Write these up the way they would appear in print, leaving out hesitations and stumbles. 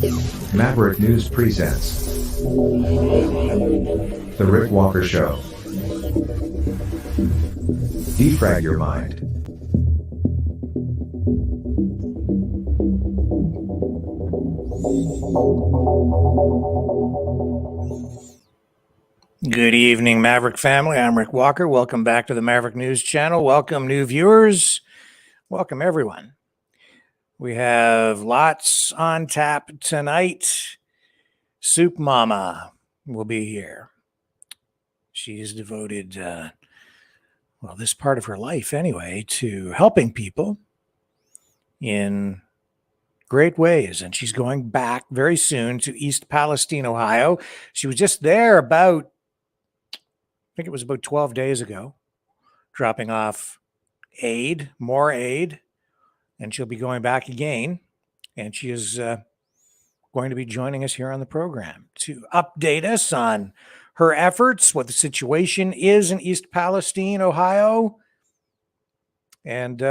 Maverick News presents The Rick Walker Show. Defrag your mind. Good evening, Maverick family. I'm Rick Walker. Welcome back to the Maverick News Channel. Welcome, new viewers. Welcome, everyone. We have lots on tap tonight. Soup Mama will be here. She's devoted, this part of her life anyway, to helping people in great ways. And she's going back very soon to East Palestine, Ohio. She was just there about 12 days ago, dropping off more aid, and she'll be going back again. And she is going to be joining us here on the program to update us on her efforts, what the situation is in East Palestine, Ohio. And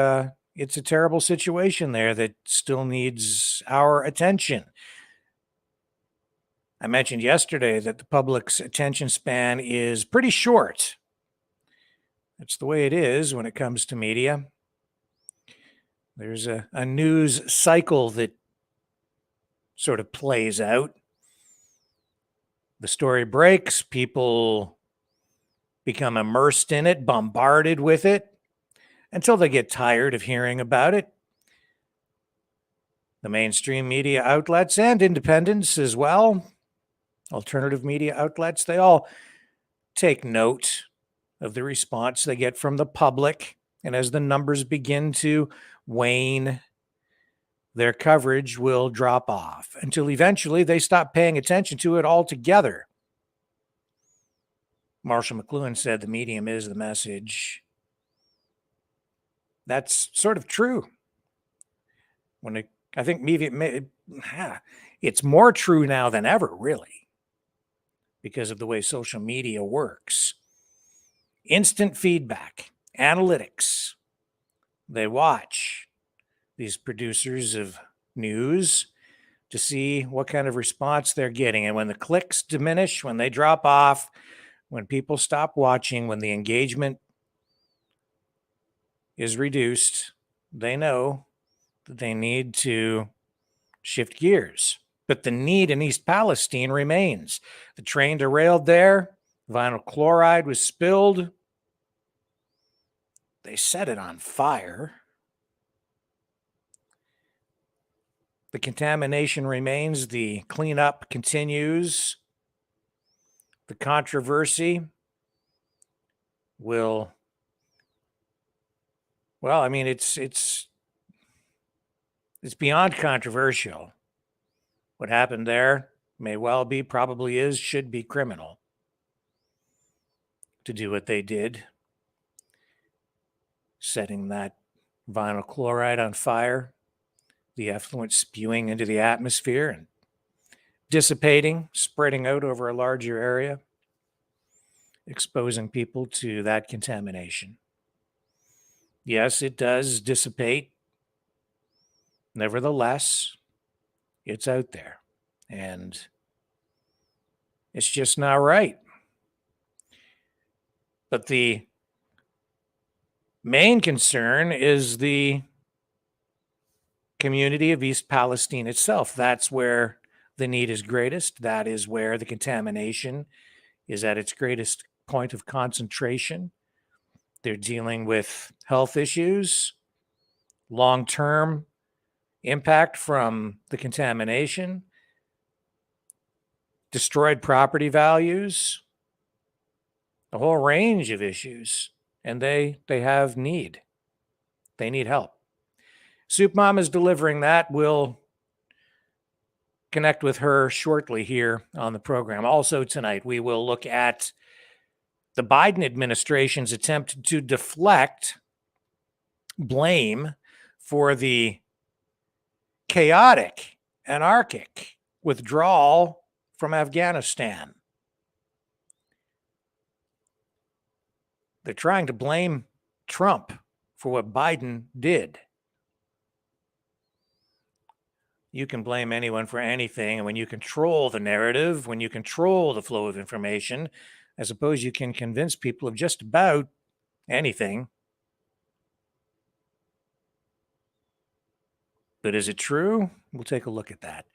it's a terrible situation there that still needs our attention. I mentioned yesterday that the public's attention span is pretty short. It's the way it is when it comes to media. There's a news cycle that sort of plays out. The story breaks, people become immersed in it, bombarded with it, until they get tired of hearing about it. The mainstream media outlets and independents as well, alternative media outlets, they all take note of the response they get from the public. And as the numbers begin to wane, their coverage will drop off until eventually they stop paying attention to it altogether. Marshall McLuhan said the medium is the message. That's sort of true. I think it's more true now than ever, really, because of the way social media works. Instant feedback, analytics. They watch these producers of news to see what kind of response they're getting. And when the clicks diminish, when they drop off, when people stop watching, when the engagement is reduced, they know that they need to shift gears. But the need in East Palestine remains. The train derailed there. Vinyl chloride was spilled. They set it on fire. The contamination remains. The cleanup continues. The controversy will, it's beyond controversial. What happened there may well be, probably is, should be criminal to do what they did, setting that vinyl chloride on fire, the effluent spewing into the atmosphere and dissipating, spreading out over a larger area, exposing people to that contamination. Yes, it does dissipate. Nevertheless, it's out there, and it's just not right. But the main concern is the community of East Palestine itself. That's where the need is greatest. That is where the contamination is at its greatest point of concentration. They're dealing with health issues, long-term impact from the contamination, destroyed property values, a whole range of issues, and they have need. They need help. Soup Mom is delivering that. We'll connect with her shortly here on the program. Also tonight, we will look at the Biden administration's attempt to deflect blame for the chaotic, anarchic withdrawal from Afghanistan. They're trying to blame Trump for what Biden did. you can blame anyone for anything. And when you control the narrative, when you control the flow of information, I suppose you can convince people of just about anything. But is it true? We'll take a look at that.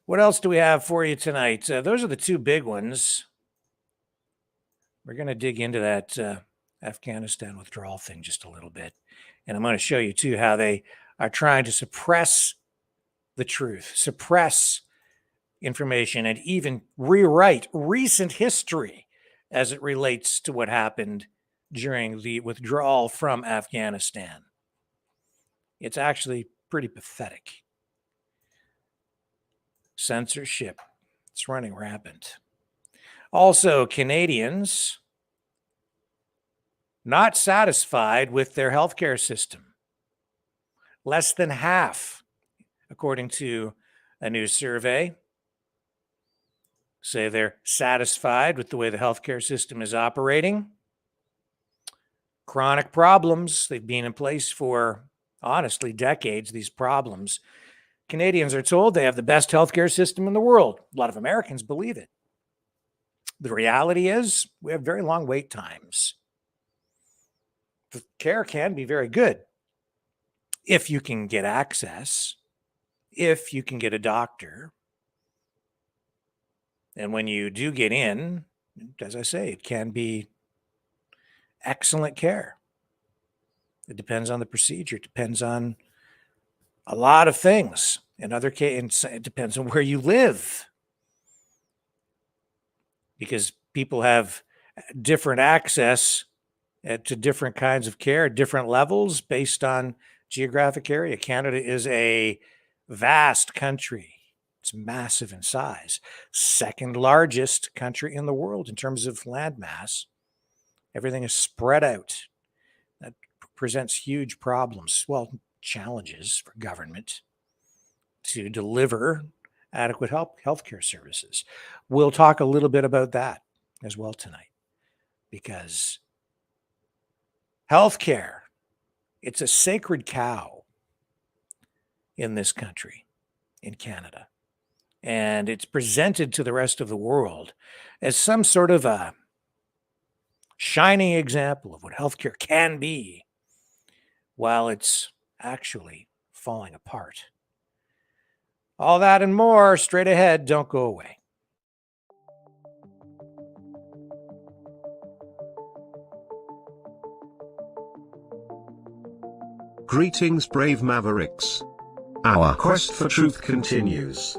What else do we have for you tonight? Those are the two big ones. We're going to dig into that Afghanistan withdrawal thing just a little bit. And I'm going to show you, too, how they are trying to suppress the truth, suppress information, and even rewrite recent history as it relates to what happened during the withdrawal from Afghanistan. It's actually pretty pathetic. Censorship, it's running rampant. Also, Canadians not satisfied with their healthcare system. Less than half, according to a new survey, say they're satisfied with the way the healthcare system is operating. Chronic problems, they've been in place for, honestly, decades, these problems. Canadians are told they have the best healthcare system in the world. A lot of Americans believe it. The reality is we have very long wait times. The care can be very good if you can get access, if you can get a doctor. And when you do get in, as I say, it can be excellent care. It depends on the procedure. It depends on a lot of things. In other cases, it depends on where you live, because people have different access to different kinds of care, different levels based on geographic area. Canada is a vast country. It's massive in size. Second largest country in the world in terms of land mass. Everything is spread out. That presents huge problems, well, challenges for government to deliver adequate healthcare services. We'll talk a little bit about that as well tonight, because healthcare, it's a sacred cow in this country, in Canada. And it's presented to the rest of the world as some sort of a shining example of what healthcare can be, while it's actually falling apart. All that and more straight ahead. Don't go away. Greetings, brave mavericks. Our quest for truth continues.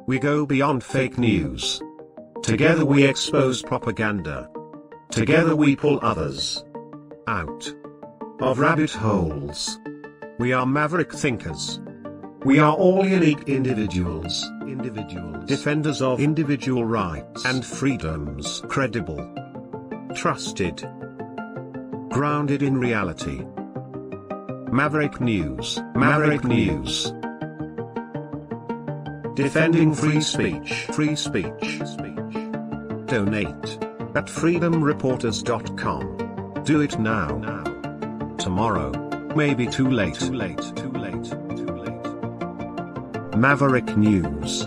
We go beyond fake news. Together we expose propaganda. Together we pull others out of rabbit holes. We are maverick thinkers. We are all unique individuals, defenders of individual rights and freedoms, credible, trusted, grounded in reality. Maverick News, Maverick News. Defending free speech, free speech. Donate at freedomreporters.com. Do it now. Tomorrow may be too late. Maverick News.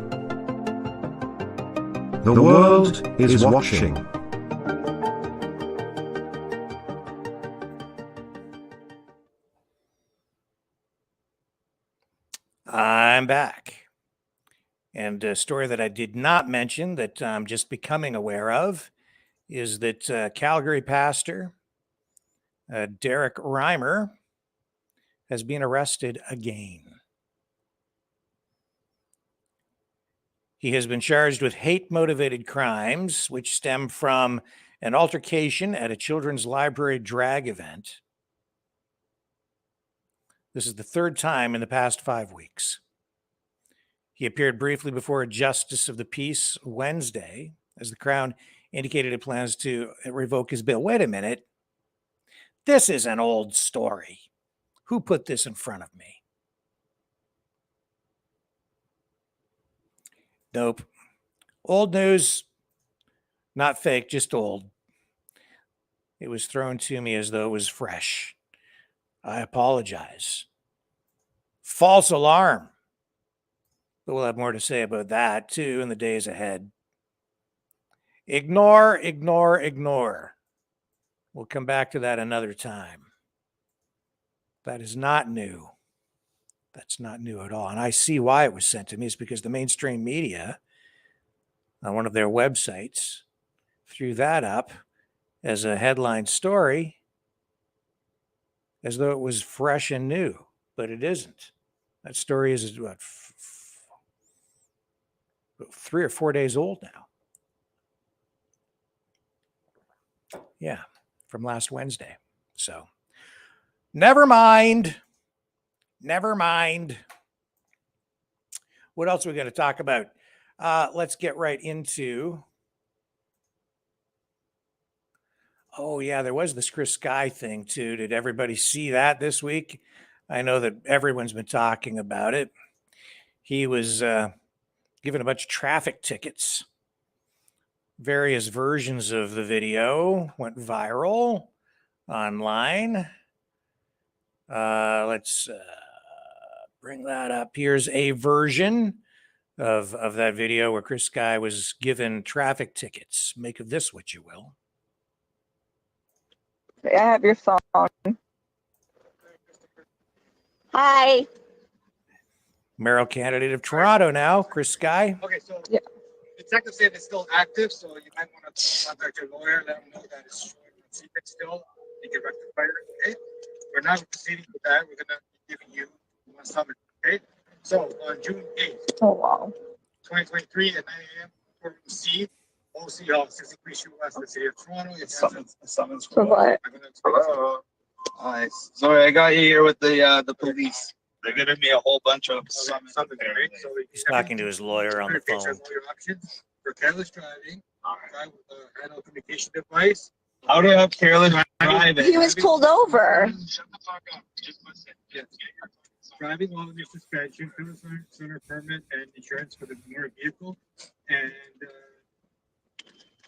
The world is watching. I'm back. And a story that I did not mention that I'm just becoming aware of is that Calgary pastor Derek Reimer has been arrested again. He has been charged with hate-motivated crimes, which stem from an altercation at a children's library drag event. This is the third time in the past 5 weeks. He appeared briefly before a justice of the peace Wednesday, as the Crown indicated it plans to revoke his bail. Wait a minute. This is an old story. Who put this in front of me? Nope. Old news, not fake, just old. It was thrown to me as though it was fresh. I apologize. False alarm. But we'll have more to say about that too in the days ahead. Ignore, ignore, ignore. We'll come back to that another time. That is not new. That's not new at all. And I see why it was sent to me. It's because the mainstream media on one of their websites threw that up as a headline story as though it was fresh and new, but it isn't. That story is what, 3 or 4 days old now. Yeah, from last Wednesday. So never mind. Never mind. What else are we going to talk about? Let's get right into. Oh, yeah, there was this Chris Sky thing, too. Did everybody see that this week? I know that everyone's been talking about it. He was given a bunch of traffic tickets. Various versions of the video went viral online. Let's bring that up. Here's a version of that video where Chris Sky was given traffic tickets. Make of this what you will. I have your phone. Hi. Mayoral candidate of Toronto now, Chris Sky. Okay, so Yeah. the detective said it's still active, so you might want to contact your lawyer, let them know that it's showing on secret still. You can rectify it, okay? We're not proceeding with that. We're gonna be giving you one summons, okay? So on June 8th, Oh, wow. 2023 at 9 a.m., courtroom C, OC Hall, 63 Shoe West, the city of Toronto. It summons For what? I'm gonna explain it to you. Hello. Hi. Sorry, I got you here with the police. They're giving me a whole bunch of Summons, summons. right? So He's talking to his lawyer on the Interface phone. has all your options for careless driving, drive with a handheld communication device. How do I have careless driving? He was pulled over. Shut the fuck up. Just listen. Yes. Driving while under suspension, criminal center permit, and insurance for the motor vehicle, and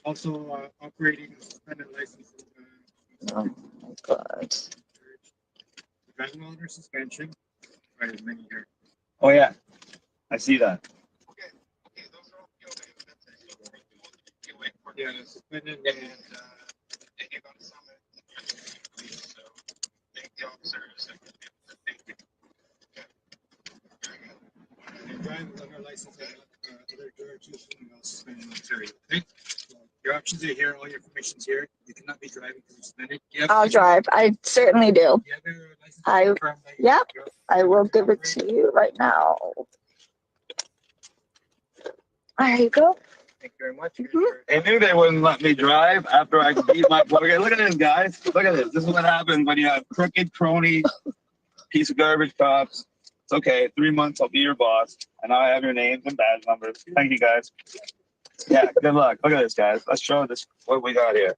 also operating a suspended license. Oh, my God. Driving while under suspension. Right, as many here. Oh yeah, I see that. Yeah, suspended. And driving under license and other jurisdictions suspended military. Okay? So your options are here. All your information's here. You cannot be driving because you're suspended. I'll drive. I certainly do. You have your license I- confirmed that you- yep, you're- I will give it to you right now. There you go. Thank you very much. Mhm. I knew they wouldn't let me drive after I beat my. Okay, look at this, guys. Look at this. This is what happens when you have crooked crony, piece of garbage cops. It's okay. 3 months, I'll be your boss, and I have your names and badge numbers. Thank you, guys. Yeah, good luck. Look at this, guys. Let's show this what we got here.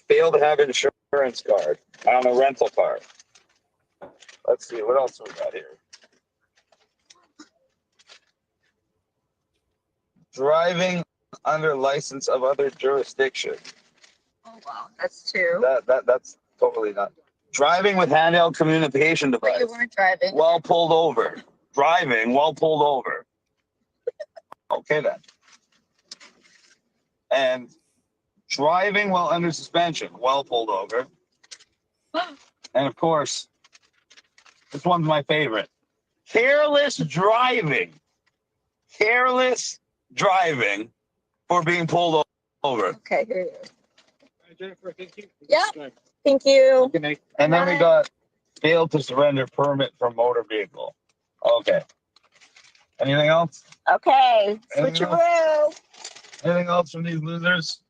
Failed to have insurance card on a rental car. Let's see what else we got here. Driving under license of other jurisdiction. Oh, wow. That's two. That's totally not. Driving with handheld communication But device you weren't driving. while pulled over. Driving while pulled over. Okay then. And driving while under suspension while pulled over. And of course, this one's my favorite. Careless driving. Careless driving for being pulled over. Okay, here you go. Jennifer, thank you. Yep. Thank you. Good night. And then we Bye. got failed to surrender permit for motor vehicle. Okay. Anything else? Okay. Anything Switcheroo. Anything else from these losers?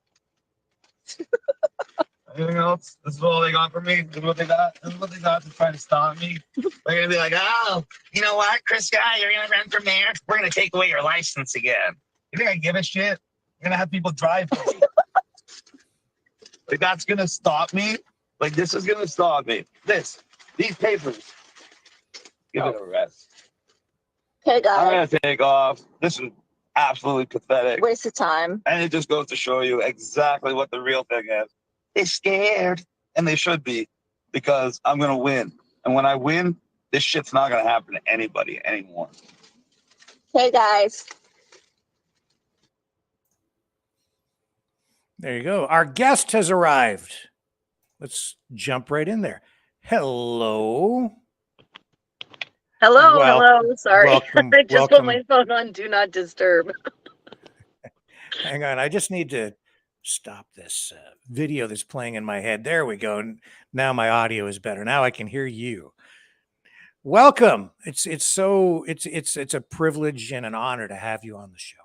Anything else? This is all they got for me? This is what they got? This is what they got to try to stop me? They're going to be like, oh, you know what, Chris Guy, you're going to run for mayor? We're going to take away your license again. You think I give a shit? I'm going to have people drive for me. Like, that's going to stop me? Like, this is going to stop me. These papers. Give it a rest. Okay, I'm guys. going to take off. This is absolutely pathetic. Waste of time. And it just goes to show you exactly what the real thing is. They're scared. And they should be, because I'm going to win. And when I win, this shit's not going to happen to anybody anymore. Hey guys. There you go. Our guest has arrived. Let's jump right in there. Hello. Hello, Well, hello. Sorry. welcome, I just put welcome. my phone on Do Not Disturb. Hang on. I just need to stop this video that's playing in my head. There we go. Now my audio is better. Now I can hear you. Welcome. It's a privilege and an honor to have you on the show.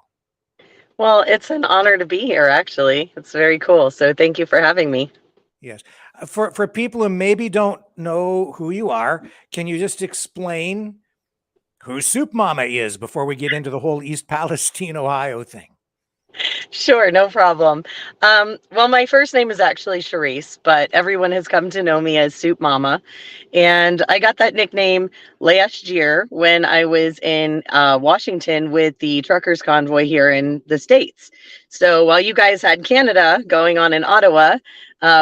Well, it's an honor to be here, actually. It's very cool. So thank you for having me. Yes. For people who maybe don't know who you are, can you just explain who Soup Mama is before we get into the whole East Palestine, Ohio thing? Sure, no problem. Well, my first name is actually Charisse, but everyone has come to know me as Soup Mama. And I got that nickname last year when I was in Washington with the truckers convoy here in the States. So while you guys had Canada going on in Ottawa,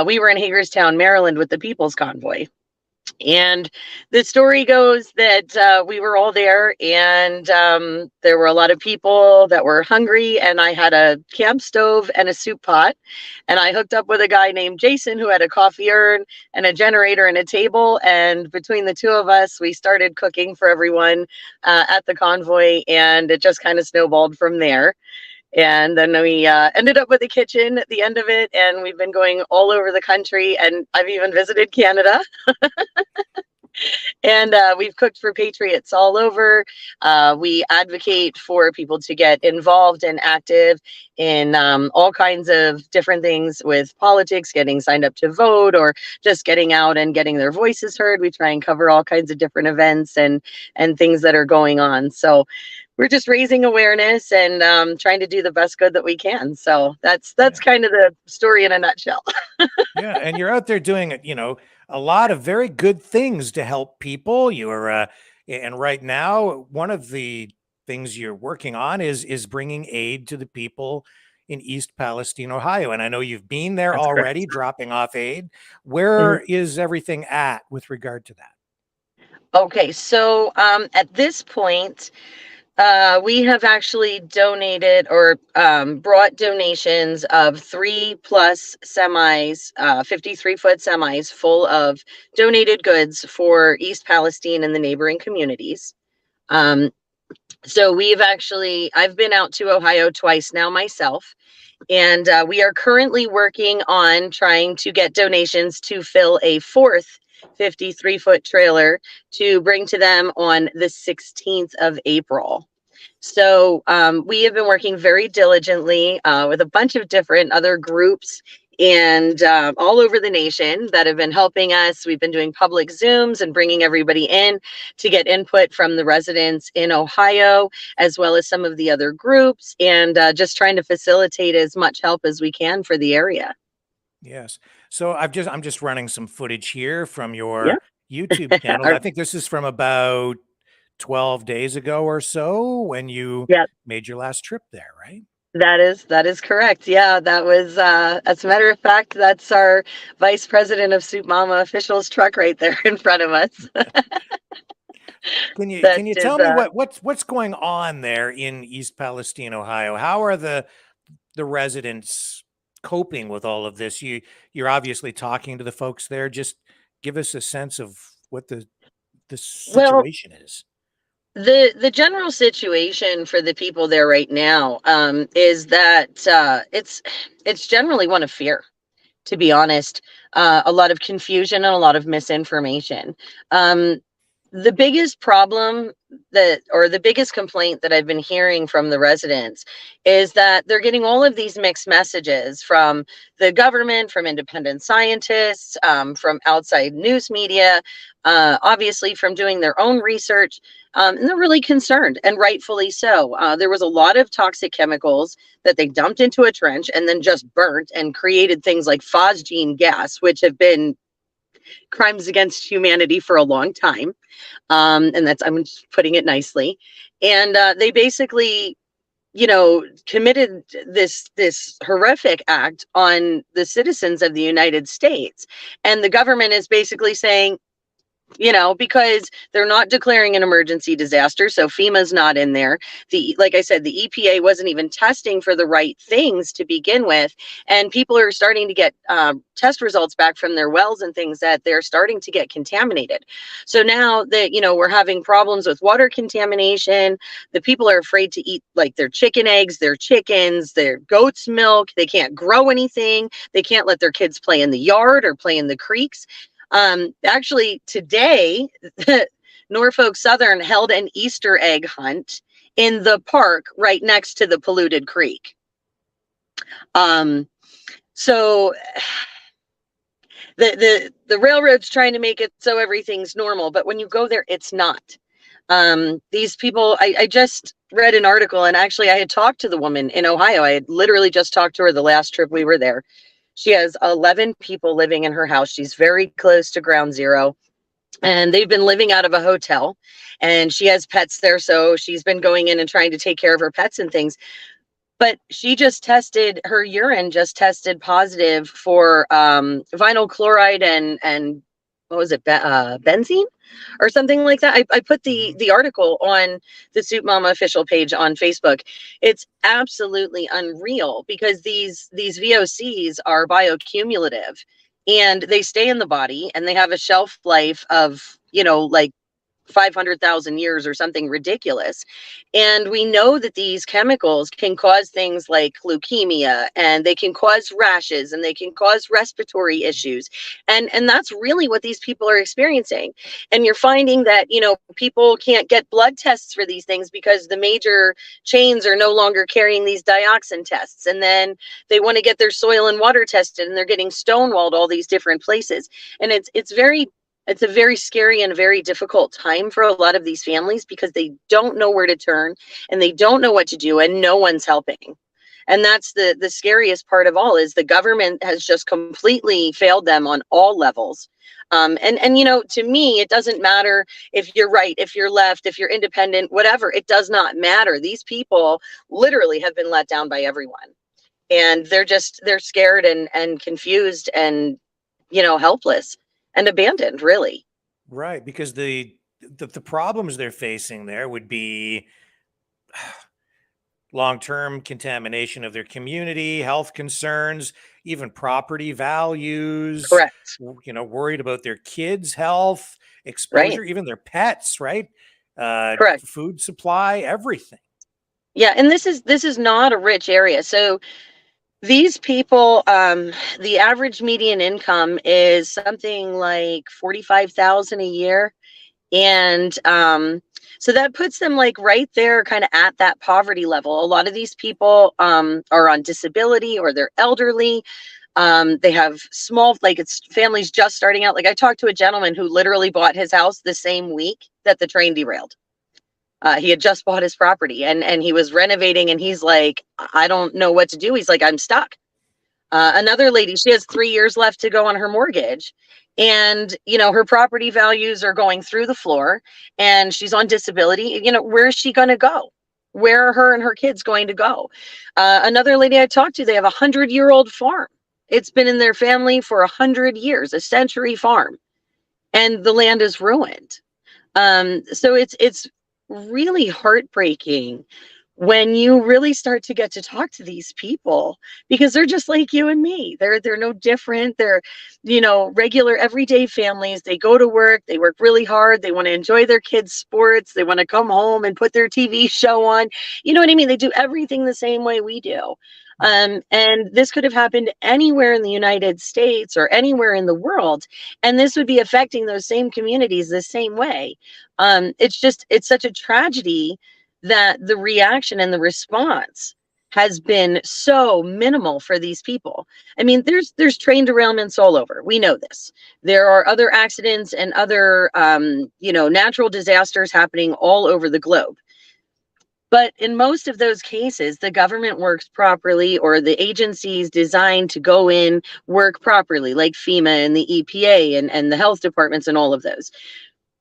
we were in Hagerstown, Maryland with the People's Convoy. And the story goes that we were all there, and there were a lot of people that were hungry, and I had a camp stove and a soup pot, and I hooked up with a guy named Jason who had a coffee urn and a generator and a table, and between the two of us, we started cooking for everyone at the convoy, and it just kind of snowballed from there. And then we ended up with a kitchen at the end of it, and we've been going all over the country, and I've even visited Canada. And we've cooked for patriots all over. We advocate for people to get involved and active in all kinds of different things with politics, getting signed up to vote, or just getting out and getting their voices heard. We try and cover all kinds of different events and things that are going on. So we're just raising awareness and trying to do the best good that we can. So that's kind of the story in a nutshell. Yeah, and you're out there doing, a lot of very good things to help people. You're and right now, one of the things you're working on is bringing aid to the people in East Palestine, Ohio. And I know you've been there That's correct. already, dropping off aid. Where is everything at with regard to that? Okay, so at this point, we have actually donated or brought donations of 3+ semis, 53-foot semis full of donated goods for East Palestine and the neighboring communities. So I've been out to Ohio twice now myself. And we are currently working on trying to get donations to fill a fourth 53-foot trailer to bring to them on the 16th of April. So we have been working very diligently with a bunch of different other groups and all over the nation that have been helping us. We've been doing public Zooms and bringing everybody in to get input from the residents in Ohio, as well as some of the other groups, and just trying to facilitate as much help as we can for the area. Yes. So I'm just running some footage here from your YouTube channel. I think this is from about 12 days ago or so when you made your last trip there, right? That is correct. Yeah, that was as a matter of fact, that's our Vice President of Soup Mama officials truck right there in front of us. Can you tell me what's going on there in East Palestine, Ohio? How are the residents coping with all of this? You're obviously talking to the folks there. Just give us a sense of what the situation is. The general situation for the people there right now is that it's generally one of fear, to be honest. A lot of confusion and a lot of misinformation. The biggest problem the biggest complaint that I've been hearing from the residents is that they're getting all of these mixed messages from the government, from independent scientists, from outside news media, obviously from doing their own research. And they're really concerned, and rightfully so. There was a lot of toxic chemicals that they dumped into a trench and then just burnt and created things like phosgene gas, which have been crimes against humanity for a long time. And I'm just putting it nicely. And they basically, committed this horrific act on the citizens of the United States. And the government is basically saying, because they're not declaring an emergency disaster. So FEMA's not in there. Like I said, the EPA wasn't even testing for the right things to begin with. And people are starting to get test results back from their wells and things that they're starting to get contaminated. So now that, we're having problems with water contamination, the people are afraid to eat like their chicken eggs, their chickens, their goat's milk. They can't grow anything. They can't let their kids play in the yard or play in the creeks. Actually, today, Norfolk Southern held an Easter egg hunt in the park right next to the polluted creek. So the railroad's trying to make it so everything's normal, but when you go there, it's not. These people, I just read an article, and actually I had talked to the woman in Ohio. I had literally just talked to her the last trip we were there. She has 11 people living in her house. She's very close to ground zero, and they've been living out of a hotel, and she has pets there. So she's been going in and trying to take care of her pets and things. But she just tested, her urine just tested positive for vinyl chloride and what was it, benzene or something like that. I put the article on the Soup Mama official page on Facebook. It's absolutely unreal because these VOCs are bioaccumulative and they stay in the body and they have a shelf life of, like 500,000 years or something ridiculous. And we know that these chemicals can cause things like leukemia, and they can cause rashes, and they can cause respiratory issues. And that's really what these people are experiencing. And you're finding that, people can't get blood tests for these things because the major chains are no longer carrying these dioxin tests. And then they want to get their soil and water tested, and they're getting stonewalled all these different places. And it's a very scary and very difficult time for a lot of these families because they don't know where to turn and they don't know what to do, and no one's helping. And that's the scariest part of all, is the government has just completely failed them on all levels. And to me, it doesn't matter if you're right, if you're left, if you're independent, whatever, it does not matter. These people literally have been let down by everyone, and they're scared and confused and, helpless and abandoned, really. Right, because the problems they're facing there would be long-term contamination of their community, health concerns, even property values. Correct. Worried about their kids' health, exposure, Right. even their pets, right? Correct. Food supply, everything. Yeah, and this is not a rich area. So these people, the average median income is something like 45,000 a year. And so that puts them like right there, kind of at that poverty level. A lot of these people are on disability, or they're elderly. They have small, like, it's families just starting out. Like, I talked to a gentleman who literally bought his house the same week that the train derailed. He had just bought his property and he was renovating, and he's like, I don't know what to do. He's like, I'm stuck. Another lady, she has 3 years left to go on her mortgage, and, her property values are going through the floor, and she's on disability. Where is she going to go? Where are her and her kids going to go? Another lady I talked to, they have 100-year-old farm. It's been in their family for 100 years, a century farm, and the land is ruined. So it's really heartbreaking when you really start to get to talk to these people, because they're just like you and me. They're no different. They're, regular everyday families. They go to work, they work really hard. They want to enjoy their kids' sports. They want to come home and put their TV show on. You know what I mean? They do everything the same way we do. And this could have happened anywhere in the United States or anywhere in the world. And this would be affecting those same communities the same way. It's such a tragedy that the reaction and the response has been so minimal for these people. I mean, there's train derailments all over. We know this. There are other accidents and other, natural disasters happening all over the globe. But in most of those cases, the government works properly, or the agencies designed to go in work properly, like FEMA and the EPA and the health departments and all of those.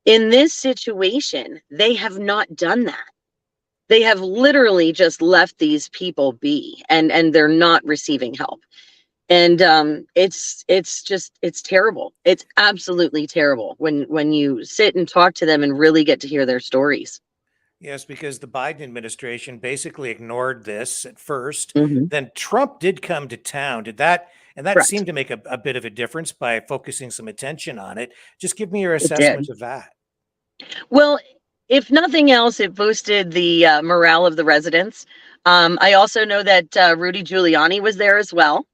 In this situation, they have not done that. They have literally just left these people be, and they're not receiving help. And it's terrible. It's absolutely terrible when you sit and talk to them and really get to hear their stories. Yes, because the Biden administration basically ignored this at first. Mhm. Then Trump did come to town. Did that, and that Correct. seemed to make a bit of a difference by focusing some attention on it. Just give me your It assessment did. of that. Well, if nothing else, it boosted the morale of the residents. I also know that Rudy Giuliani was there as well.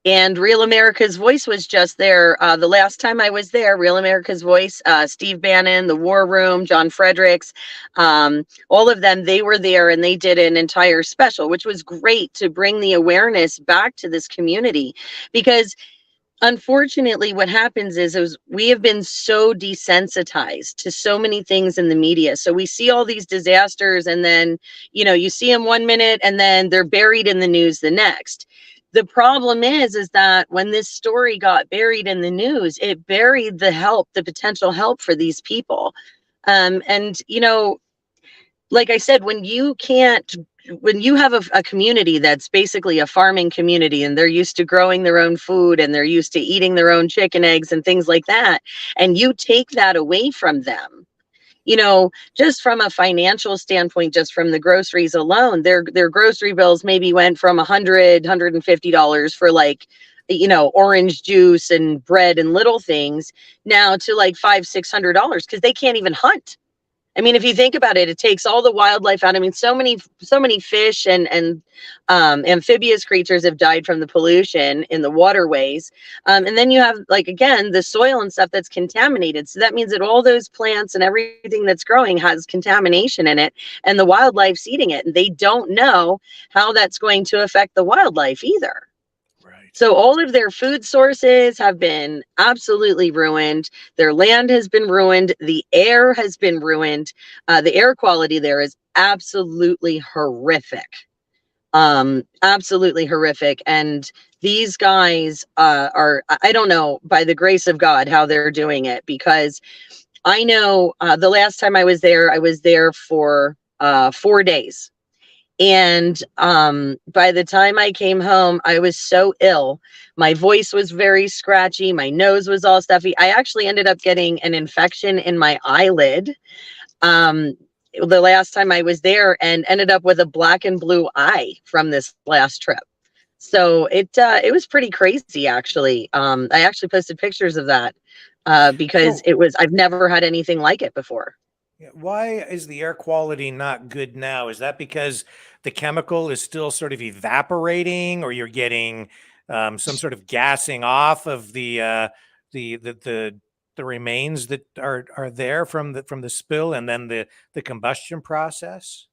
And Real America's Voice was just there. The last time I was there, Real America's Voice, Steve Bannon, The War Room, John Fredericks, all of them, they were there and they did an entire special, which was great to bring the awareness back to this community. Because unfortunately what happens is we have been so desensitized to so many things in the media, so we see all these disasters and then you see them 1 minute and then they're buried in the news the next. The problem is that when this story got buried in the news, it buried the potential help for these people. And like I said, when you have a community that's basically a farming community and they're used to growing their own food and they're used to eating their own chicken eggs and things like that, and you take that away from them, just from a financial standpoint, just from the groceries alone, their grocery bills maybe went from $150 for orange juice and bread and little things now to like $500-600 because they can't even hunt. I mean, if you think about it, it takes all the wildlife out. I mean, so many fish and amphibious creatures have died from the pollution in the waterways. And then you have, like, again, the soil and stuff that's contaminated. So that means that all those plants and everything that's growing has contamination in it, and the wildlife's eating it. And they don't know how that's going to affect the wildlife either. So all of their food sources have been absolutely ruined. Their land has been ruined. The air has been ruined. The air quality there is absolutely horrific. Absolutely horrific. And these guys I don't know, by the grace of God, how they're doing it, because I know the last time I was there for 4 days. And by the time I came home, I was so ill. My voice was very scratchy. My nose was all stuffy. I actually ended up getting an infection in my eyelid the last time I was there, and ended up with a black and blue eye from this last trip. So it was pretty crazy, actually. I actually posted pictures of that because I've never had anything like it before. Why is the air quality not good now? Is that because the chemical is still sort of evaporating, or you're getting some sort of gassing off of the remains that are there from the spill and then the combustion process?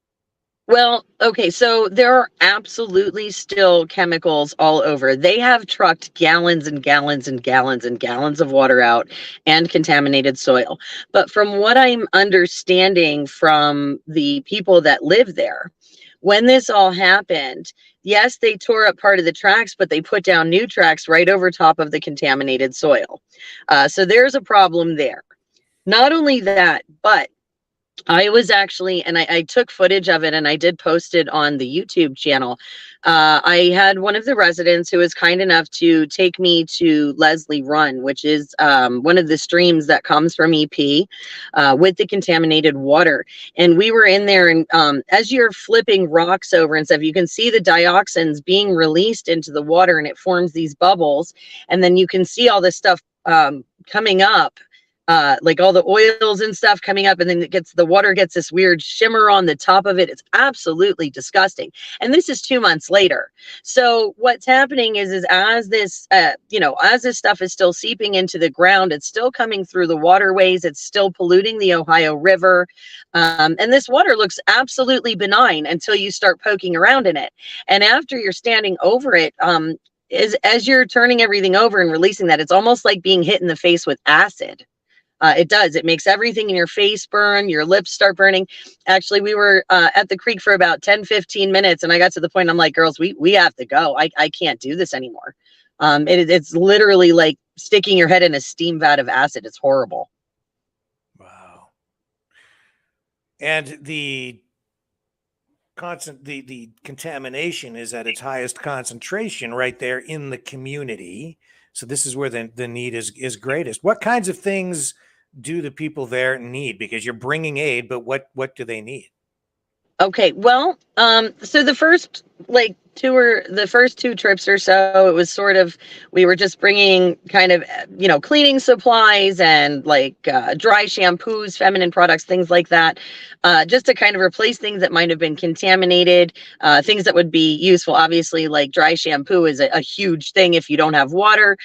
Well, okay, so there are absolutely still chemicals all over. They have trucked gallons and gallons and gallons and gallons of water out and contaminated soil. But from what I'm understanding from the people that live there, when this all happened, yes, they tore up part of the tracks, but they put down new tracks right over top of the contaminated soil. So there's a problem there. Not only that, but I was actually, and I took footage of it and I did post it on the YouTube channel. I had one of the residents who was kind enough to take me to Leslie Run, which is one of the streams that comes from EP with the contaminated water. And we were in there, and as you're flipping rocks over and stuff, you can see the dioxins being released into the water and it forms these bubbles. And then you can see all this stuff coming up. Like all the oils and stuff coming up, and then the water gets this weird shimmer on the top of it. It's absolutely disgusting. And this is 2 months later. So what's happening is as this, as this stuff is still seeping into the ground, it's still coming through the waterways. It's still polluting the Ohio River. And this water looks absolutely benign until you start poking around in it. And after you're standing over it, as you're turning everything over and releasing that, it's almost like being hit in the face with acid. It does. It makes everything in your face burn. Your lips start burning. Actually, we were at the creek for about 10-15 minutes, and I got to the point, I'm like, girls, we have to go. I can't do this anymore. It's literally like sticking your head in a steam vat of acid. It's horrible. Wow. And the the contamination is at its highest concentration right there in the community. So this is where the need is greatest. What kinds of things do the people there need? Because you're bringing aid, but what do they need? Okay, well, so the first the first two trips or so, it was sort of, we were just bringing kind of, cleaning supplies and dry shampoos, feminine products, things like that, just to kind of replace things that might have been contaminated, things that would be useful. Obviously, like dry shampoo is a huge thing if you don't have water.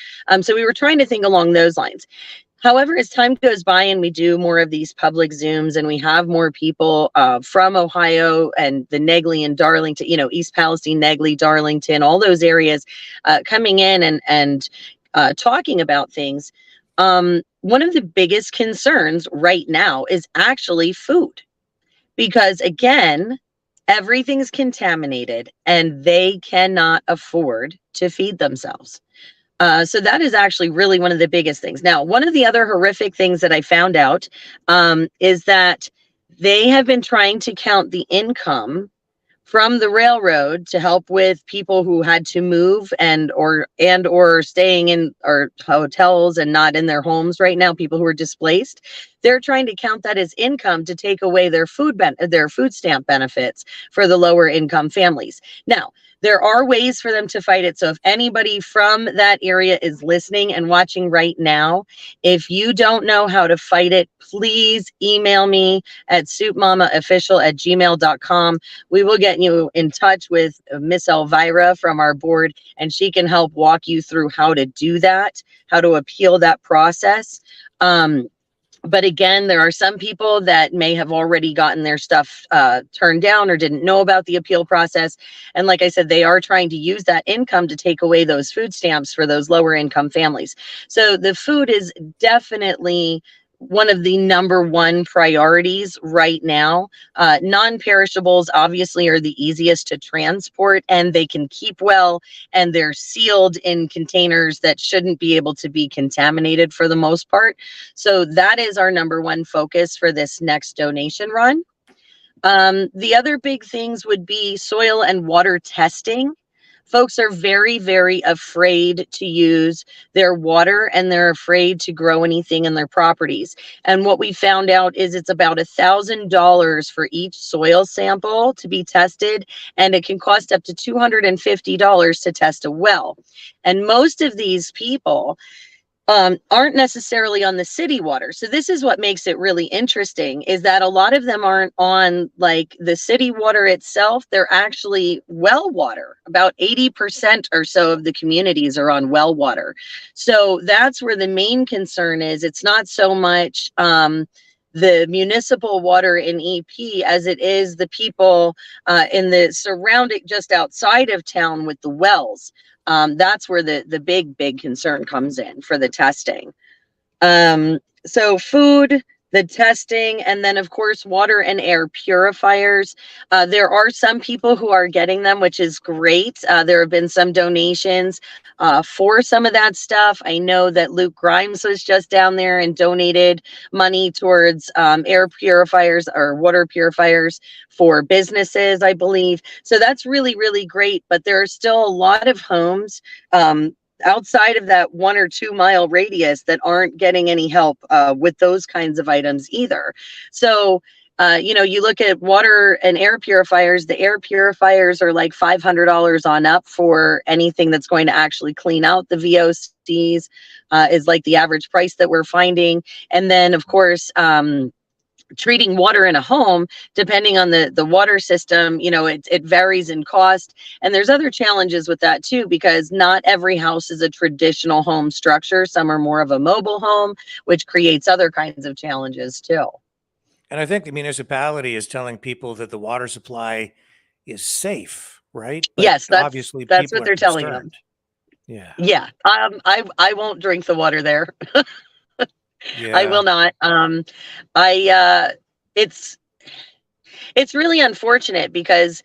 So we were trying to think along those lines. However, as time goes by and we do more of these public Zooms and we have more people from Ohio and the Negley and Darlington, East Palestine, Negley, Darlington, all those areas coming in and talking about things, one of the biggest concerns right now is actually food. Because again, everything's contaminated and they cannot afford to feed themselves. So that is actually really one of the biggest things. Now, one of the other horrific things that I found out is that they have been trying to count the income from the railroad to help with people who had to move and or staying in or hotels and not in their homes right now, people who are displaced. They're trying to count that as income to take away their food stamp benefits for the lower income families. Now, there are ways for them to fight it. So if anybody from that area is listening and watching right now, if you don't know how to fight it, please email me at soupmamaofficial@gmail.com. We will get you in touch with Miss Elvira from our board, and she can help walk you through how to do that, how to appeal that process. But again, there are some people that may have already gotten their stuff turned down or didn't know about the appeal process. And like I said, they are trying to use that income to take away those food stamps for those lower income families. So the food is definitely one of the number one priorities right now. Non-perishables obviously are the easiest to transport and they can keep well, and they're sealed in containers that shouldn't be able to be contaminated for the most part. So that is our number one focus for this next donation run. The other big things would be soil and water testing. Folks are very, very afraid to use their water and they're afraid to grow anything in their properties. And what we found out is it's about $1,000 for each soil sample to be tested, and it can cost up to $250 to test a well. And most of these people aren't necessarily on the city water. So this is what makes it really interesting, is that a lot of them aren't on like the city water itself. They're actually well water. About 80% or so of the communities are on well water. So that's where the main concern is. It's not so much the municipal water in EP as it is the people in the surrounding, just outside of town with the wells. That's where the big concern comes in for the testing. So food, the testing, and then of course water and air purifiers. There are some people who are getting them, which is great. There have been some donations for some of that stuff. I know that Luke Grimes was just down there and donated money towards air purifiers or water purifiers for businesses, I believe. So that's really, really great. But there are still a lot of homes outside of that 1 or 2 mile radius that aren't getting any help with those kinds of items either. So, you look at water and air purifiers, the air purifiers are like $500 on up for anything that's going to actually clean out the VOCs, is like the average price that we're finding. And then of course, treating water in a home, depending on the water system, it varies in cost. And there's other challenges with that too, because not every house is a traditional home structure. Some are more of a mobile home, which creates other kinds of challenges too. And I think the municipality is telling people that the water supply is safe, right? But yes, that's what they're telling them. Yeah. Yeah. I won't drink the water there. Yeah. I will not. It's really unfortunate because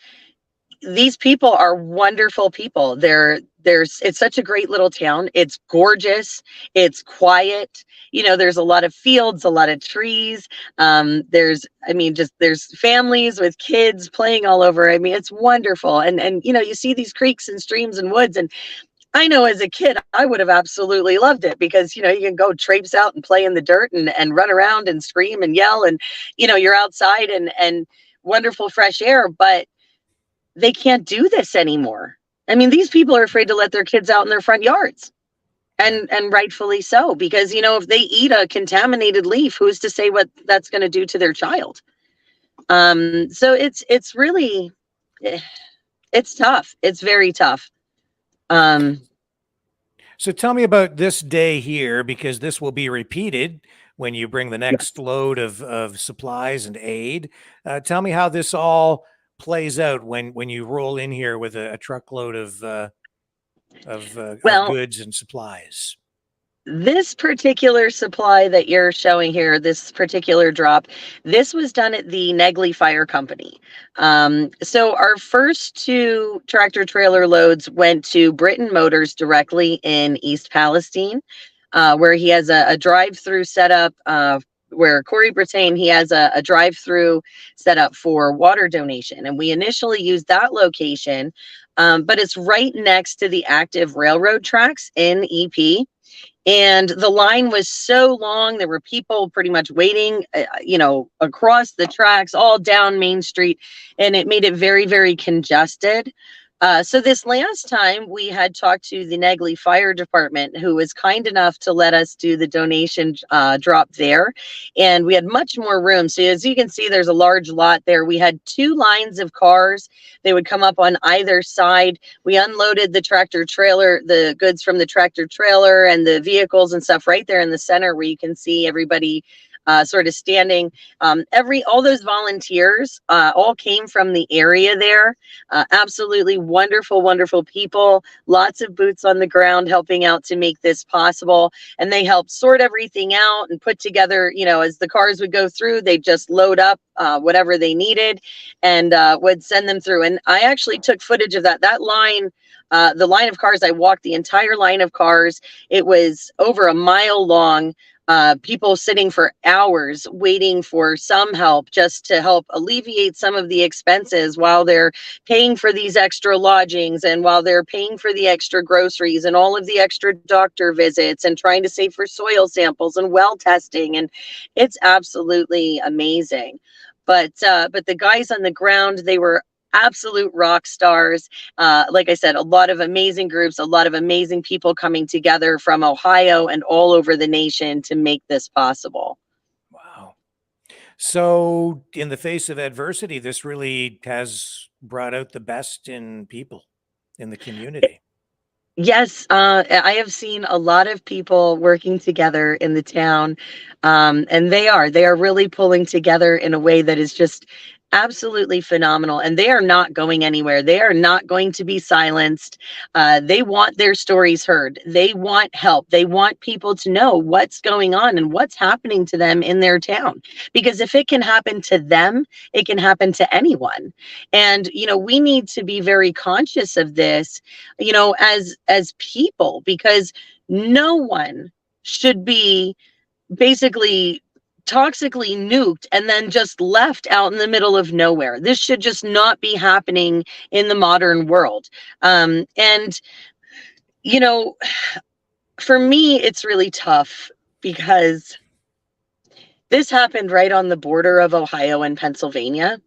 these people are wonderful people. It's such a great little town. It's gorgeous. It's quiet. You know, there's a lot of fields, a lot of trees. There's families with kids playing all over. I mean, it's wonderful. And you know, you see these creeks and streams and woods, and I know as a kid, I would have absolutely loved it because, you know, you can go traipse out and play in the dirt and run around and scream and yell, and, you know, you're outside and wonderful fresh air, but they can't do this anymore. I mean, these people are afraid to let their kids out in their front yards, and rightfully so, because, you know, if they eat a contaminated leaf, who's to say what that's going to do to their child? So it's really, it's tough. It's very tough. So tell me about this day here, because this will be repeated when you bring the next load of supplies and aid. Tell me how this all plays out when you roll in here with a truckload of goods and supplies. This particular supply that you're showing here, this particular drop, this was done at the Negley Fire Company. So our first 2 tractor trailer loads went to Britain Motors directly in East Palestine, where he has a drive-through setup, where Corey Brittain, he has a drive-through setup for water donation. And we initially used that location, but it's right next to the active railroad tracks in EP. And the line was so long, there were people pretty much waiting, across the tracks, all down Main Street, and it made it very, very congested. So this last time we had talked to the Negley Fire Department, who was kind enough to let us do the donation drop there. And we had much more room. So as you can see, there's a large lot there. We had 2 lines of cars. They would come up on either side. We unloaded the tractor trailer, the goods from the tractor trailer and the vehicles and stuff right there in the center, where you can see everybody sort of standing. All those volunteers all came from the area there. Absolutely wonderful, wonderful people. Lots of boots on the ground helping out to make this possible. And they helped sort everything out and put together, you know, as the cars would go through, they'd just load up whatever they needed and would send them through. And I actually took footage of that. That line, the line of cars, I walked the entire line of cars. It was over a mile long. People sitting for hours waiting for some help, just to help alleviate some of the expenses while they're paying for these extra lodgings and while they're paying for the extra groceries and all of the extra doctor visits and trying to save for soil samples and well testing. And it's absolutely amazing. But the guys on the ground, they were absolute rock stars. Like I said, a lot of amazing groups, a lot of amazing people coming together from Ohio and all over the nation to make this possible. Wow. So in the face of adversity, this really has brought out the best in people in the community. Yes, I have seen a lot of people working together in the town, and they are really pulling together in a way that is just absolutely phenomenal. And they are not going anywhere. They are not going to be silenced. They want their stories heard. They want help. They want people to know what's going on and what's happening to them in their town. Because if it can happen to them, it can happen to anyone. And, you know, we need to be very conscious of this, you know, as people, because no one should be basically toxically nuked and then just left out in the middle of nowhere. This should just not be happening in the modern world. And, you know, for me, it's really tough because this happened right on the border of Ohio and Pennsylvania.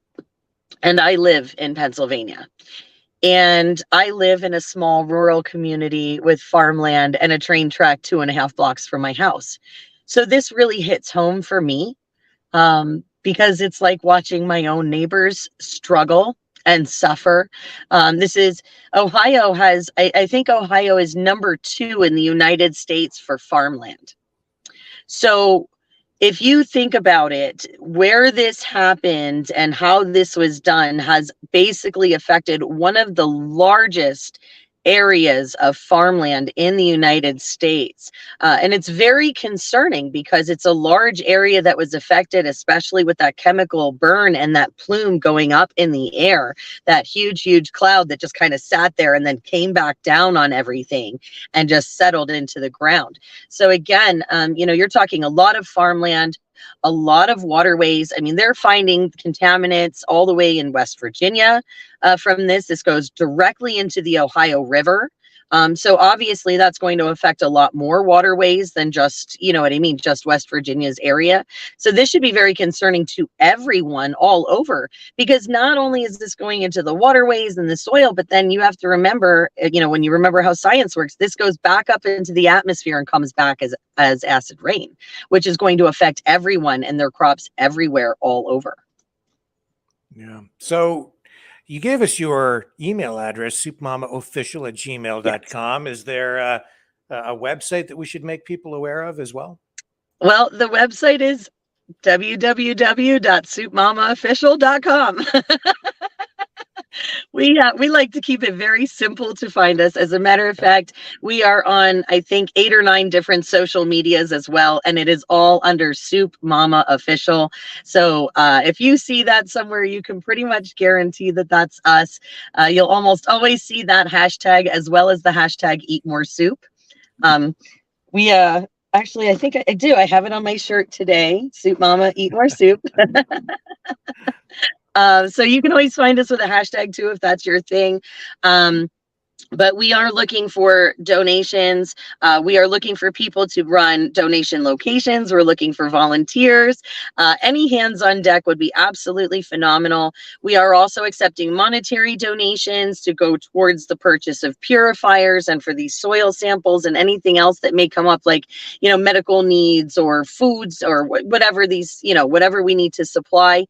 And I live in Pennsylvania. And I live in a small rural community with farmland and a train track 2.5 blocks from my house. So this really hits home for me, because it's like watching my own neighbors struggle and suffer. Ohio has, I think Ohio is number 2 in the United States for farmland. So if you think about it, where this happened and how this was done has basically affected one of the largest areas of farmland in the United States. And it's very concerning because it's a large area that was affected, especially with that chemical burn and that plume going up in the air, that huge cloud that just kind of sat there and then came back down on everything and just settled into the ground. So again, you're talking a lot of farmland, a lot of waterways. I mean, they're finding contaminants all the way in West Virginia from this. This goes directly into the Ohio River. So obviously that's going to affect a lot more waterways than just, just West Virginia's area. So this should be very concerning to everyone all over, because not only is this going into the waterways and the soil, but then you have to remember, when you remember how science works, this goes back up into the atmosphere and comes back as acid rain, which is going to affect everyone and their crops everywhere all over. Yeah. So you gave us your email address, soupmamaofficial@gmail.com. Is there a website that we should make people aware of as well? Well, the website is www.soupmamaofficial.com. We like to keep it very simple to find us. As a matter of fact, we are on, I think, 8 or 9 different social medias as well, and it is all under Soup Mama Official. So if you see that somewhere, you can pretty much guarantee that that's us. You'll almost always see that hashtag, as well as the hashtag Eat More Soup. Actually, I think I do. I have it on my shirt today. Soup Mama, Eat More Soup. So you can always find us with a hashtag too, if that's your thing. But we are looking for donations. We are looking for people to run donation locations. We're looking for volunteers. Any hands on deck would be absolutely phenomenal. We are also accepting monetary donations to go towards the purchase of purifiers and for these soil samples and anything else that may come up, like, medical needs or foods or whatever these, whatever we need to supply.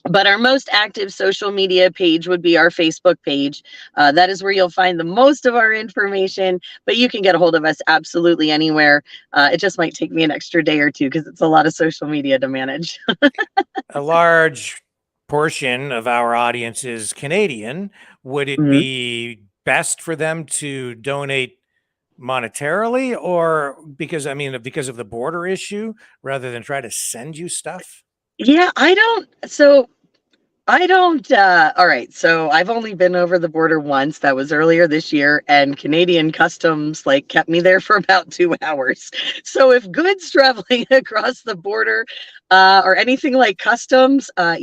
But our most active social media page would be our Facebook page. That is where you'll find the most of our information, but you can get a hold of us absolutely anywhere. It just might take me an extra day or two because it's a lot of social media to manage. A large portion of our audience is Canadian. Would it be best for them to donate monetarily, or because of the border issue, rather than try to send you stuff? Yeah, all right. So I've only been over the border once. That was earlier this year, and Canadian customs kept me there for about 2 hours. So if goods traveling across the border or anything like customs, I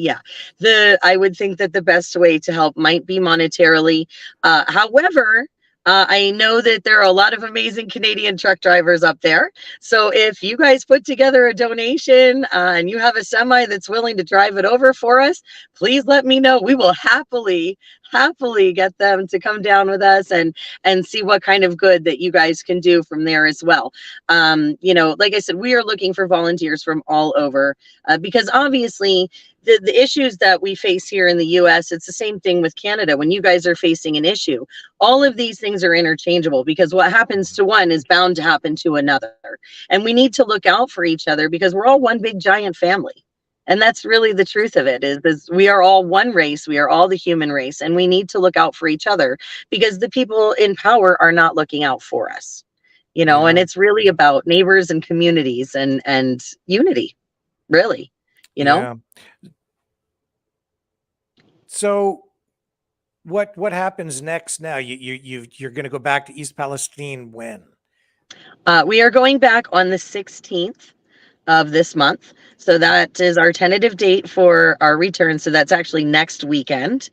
would think that the best way to help might be monetarily. However, I know that there are a lot of amazing Canadian truck drivers up there. So if you guys put together a donation and you have a semi that's willing to drive it over for us, please let me know. We will happily get them to come down with us and see what kind of good that you guys can do from there as well. Like I said, we are looking for volunteers from all over because obviously the issues that we face here in the US, it's the same thing with Canada. When you guys are facing an issue, all of these things are interchangeable, because what happens to one is bound to happen to another. And we need to look out for each other because we're all one big giant family. And that's really the truth of it, is we are all one race. We are all the human race, and we need to look out for each other because the people in power are not looking out for us, and it's really about neighbors and communities and unity, really, Yeah. So what happens next now? You're going to go back to East Palestine when? We are going back on the 16th of this month. So that is our tentative date for our return. So that's actually next weekend.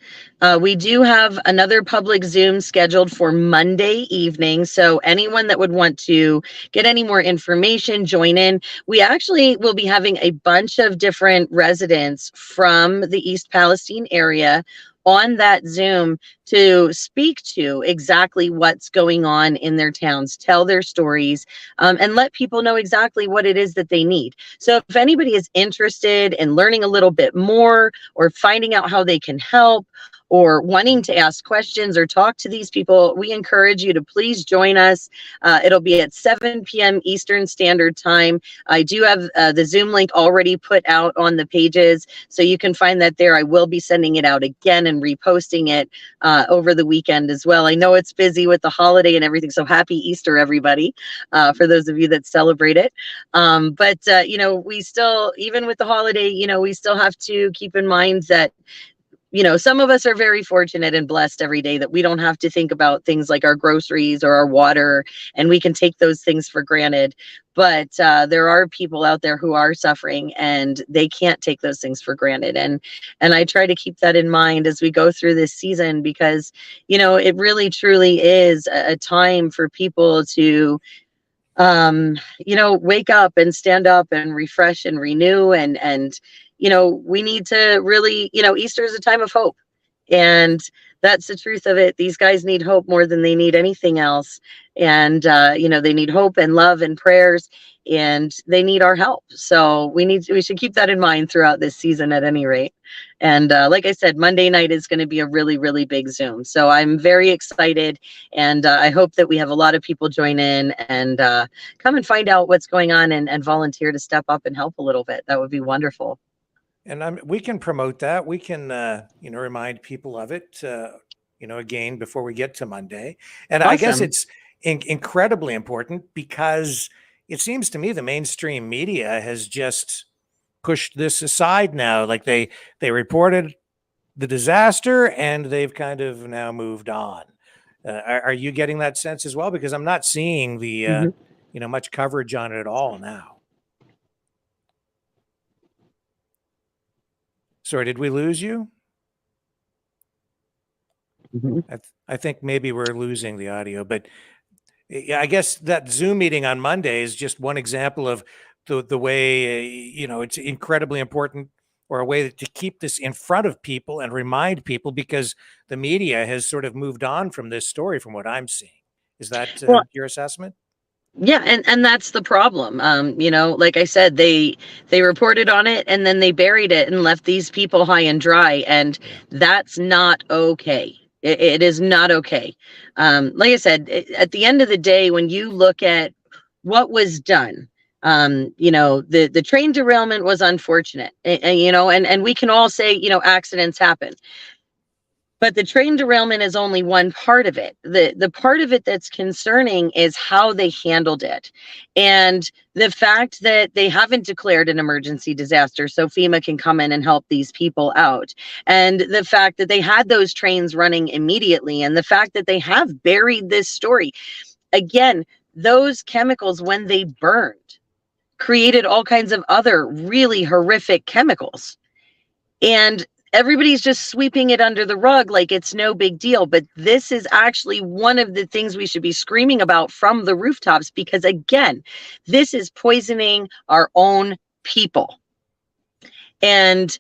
We do have another public Zoom scheduled for Monday evening. So anyone that would want to get any more information, join in. We actually will be having a bunch of different residents from the East Palestine area on that Zoom to speak to exactly what's going on in their towns, tell their stories, and let people know exactly what it is that they need. So if anybody is interested in learning a little bit more or finding out how they can help, or wanting to ask questions or talk to these people, we encourage you to please join us. It'll be at 7 p.m. Eastern Standard Time. I do have the Zoom link already put out on the pages, so you can find that there. I will be sending it out again and reposting it over the weekend as well. I know it's busy with the holiday and everything, so happy Easter, everybody, for those of you that celebrate it. But we still, even with the holiday, we still have to keep in mind that some of us are very fortunate and blessed every day that we don't have to think about things like our groceries or our water, and we can take those things for granted. But there are people out there who are suffering, and they can't take those things for granted. And I try to keep that in mind as we go through this season, because it really truly is a time for people to wake up and stand up and refresh and renew. And we need to really, Easter is a time of hope. And that's the truth of it. These guys need hope more than they need anything else. And, they need hope and love and prayers, and they need our help. So we should keep that in mind throughout this season at any rate. And like I said, Monday night is going to be a really, really big Zoom. So I'm very excited, and I hope that we have a lot of people join in and come and find out what's going on and volunteer to step up and help a little bit. That would be wonderful. And we can promote that. We can, remind people of it, again, before we get to Monday. And Awesome. I guess it's incredibly important, because it seems to me the mainstream media has just pushed this aside now. Like they reported the disaster and they've kind of now moved on. Are you getting that sense as well? Because I'm not seeing the, much coverage on it at all now. Sorry, did we lose you? I think maybe we're losing the audio, but yeah, I guess that Zoom meeting on Monday is just one example of the way, it's incredibly important, or a way to keep this in front of people and remind people, because the media has sort of moved on from this story from what I'm seeing. Is that your assessment? Yeah, and that's the problem. Like I said, they reported on it and then they buried it and left these people high and dry, and that's not okay. It is not okay. Like I said, at the end of the day, when you look at what was done, the train derailment was unfortunate, and we can all say, accidents happen. But the train derailment is only one part of it. The part of it that's concerning is how they handled it. And the fact that they haven't declared an emergency disaster so FEMA can come in and help these people out. And the fact that they had those trains running immediately. And the fact that they have buried this story. Again, those chemicals, when they burned, created all kinds of other really horrific chemicals. And everybody's just sweeping it under the rug like it's no big deal. But this is actually one of the things we should be screaming about from the rooftops, because again, this is poisoning our own people. And,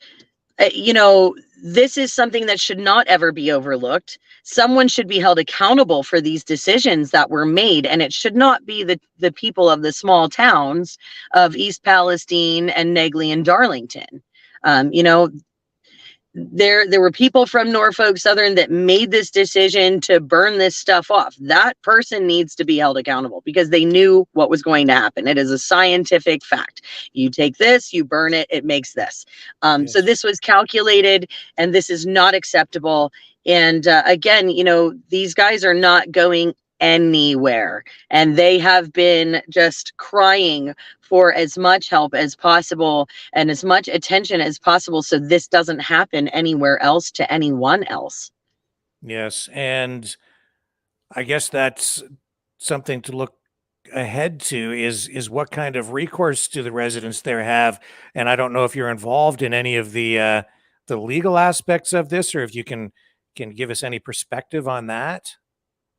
this is something that should not ever be overlooked. Someone should be held accountable for these decisions that were made. And it should not be the people of the small towns of East Palestine and Negley and Darlington. There were people from Norfolk Southern that made this decision to burn this stuff off. That person needs to be held accountable, because they knew what was going to happen. It is a scientific fact. You take this, you burn it, it makes this. Yes. So this was calculated, and this is not acceptable. And again, these guys are not going anywhere, and they have been just crying for as much help as possible and as much attention as possible, so this doesn't happen anywhere else to anyone else. Yes, and I guess that's something to look ahead to, is what kind of recourse do the residents there have. And I don't know if you're involved in any of the legal aspects of this, or if you can give us any perspective on that.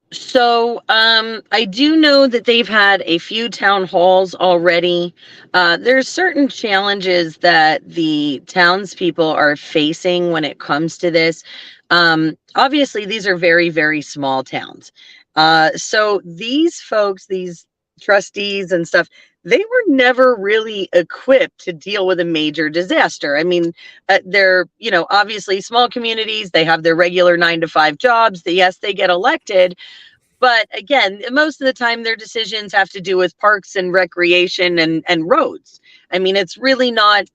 So I do know that they've had a few town halls already. There's certain challenges that the townspeople are facing when it comes to this. Obviously, these are very, very small towns. So these folks, these trustees and stuff, they were never really equipped to deal with a major disaster. I mean, they're, obviously small communities, they have their regular 9 to 5 jobs. Yes, they get elected. But again, most of the time their decisions have to do with parks and recreation and roads. I mean, it's really not,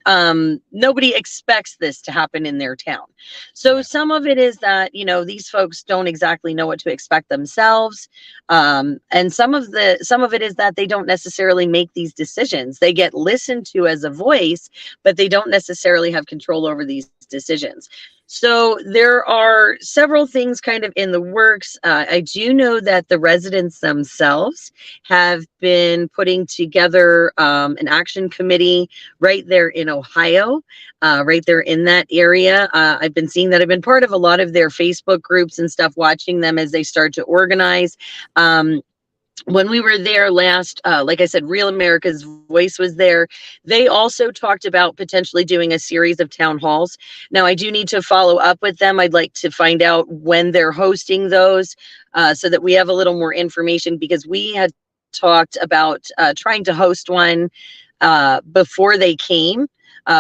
nobody expects this to happen in their town. So some of it is that, these folks don't exactly know what to expect themselves. And some of it is that they don't necessarily make these decisions. They get listened to as a voice, but they don't necessarily have control over these decisions. So there are several things kind of in the works. I do know that the residents themselves have been putting together an action committee right there in Ohio, right there in that area. I've been seeing that. I've been part of a lot of their Facebook groups and stuff, watching them as they start to organize. When we were there last, like I said, Real America's Voice was there. They also talked about potentially doing a series of town halls. Now, I do need to follow up with them. I'd like to find out when they're hosting those so that we have a little more information, because we had talked about trying to host one before they came.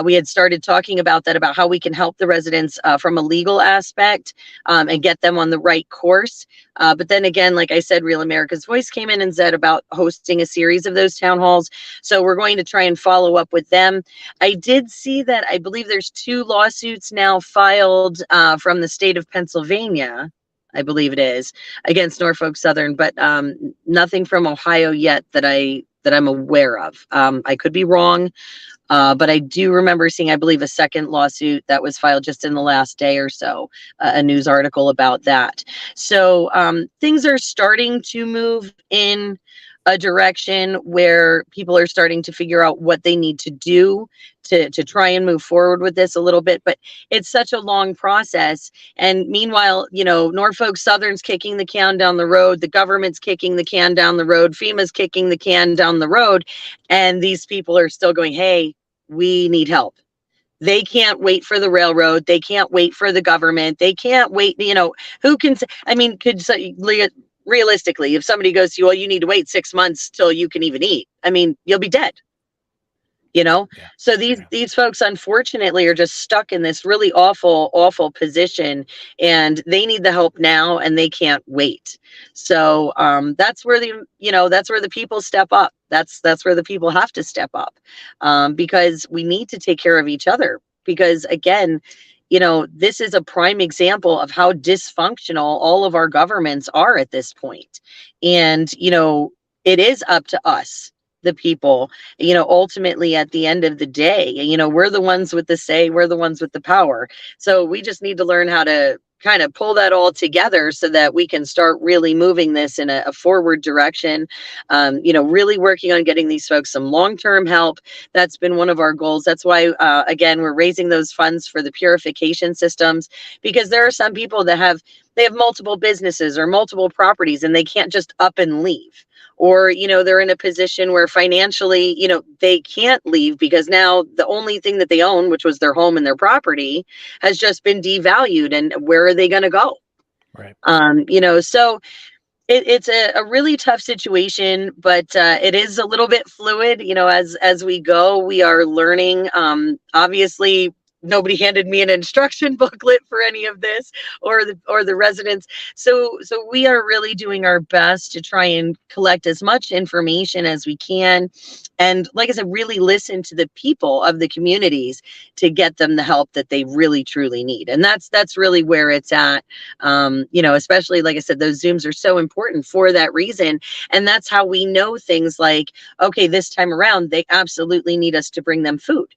We had started talking about that, about how we can help the residents from a legal aspect and get them on the right course. But then again, like I said, Real America's Voice came in and said about hosting a series of those town halls. So we're going to try and follow up with them. I did see that I believe there's 2 lawsuits now filed from the state of Pennsylvania, I believe it is, against Norfolk Southern, but nothing from Ohio yet that I'm aware of. I could be wrong. But I do remember seeing, I believe, a second lawsuit that was filed just in the last day or so, a news article about that. So things are starting to move in a direction where people are starting to figure out what they need to do to try and move forward with this a little bit. But it's such a long process. And meanwhile, Norfolk Southern's kicking the can down the road. The government's kicking the can down the road. FEMA's kicking the can down the road. And these people are still going, hey, we need help. They can't wait for the railroad. They can't wait for the government. They can't wait. Who can say, I mean, realistically, if somebody goes to you, well, you need to wait 6 months till you can even eat. I mean, you'll be dead. So these folks, unfortunately, are just stuck in this really awful position, and they need the help now, and they can't wait. So that's where the people step up. That's where the people have to step up, because we need to take care of each other. Because again, this is a prime example of how dysfunctional all of our governments are at this point. And it is up to us, the people, ultimately at the end of the day, we're the ones with the say, we're the ones with the power. So we just need to learn how to kind of pull that all together so that we can start really moving this in a forward direction. Really working on getting these folks some long-term help. That's been one of our goals. That's why, again, we're raising those funds for the purification systems, because there are some people that have multiple businesses or multiple properties, and they can't just up and leave. Or, they're in a position where financially, they can't leave because now the only thing that they own, which was their home and their property, has just been devalued. And where are they going to go? Right. So it's a really tough situation, but it is a little bit fluid. As we go, we are learning. Obviously, nobody handed me an instruction booklet for any of this, or the residents. So we are really doing our best to try and collect as much information as we can. And like I said, really listen to the people of the communities to get them the help that they really truly need. And that's really where it's at. Especially, like I said, those Zooms are so important for that reason. And that's how we know things like, okay, this time around, they absolutely need us to bring them food.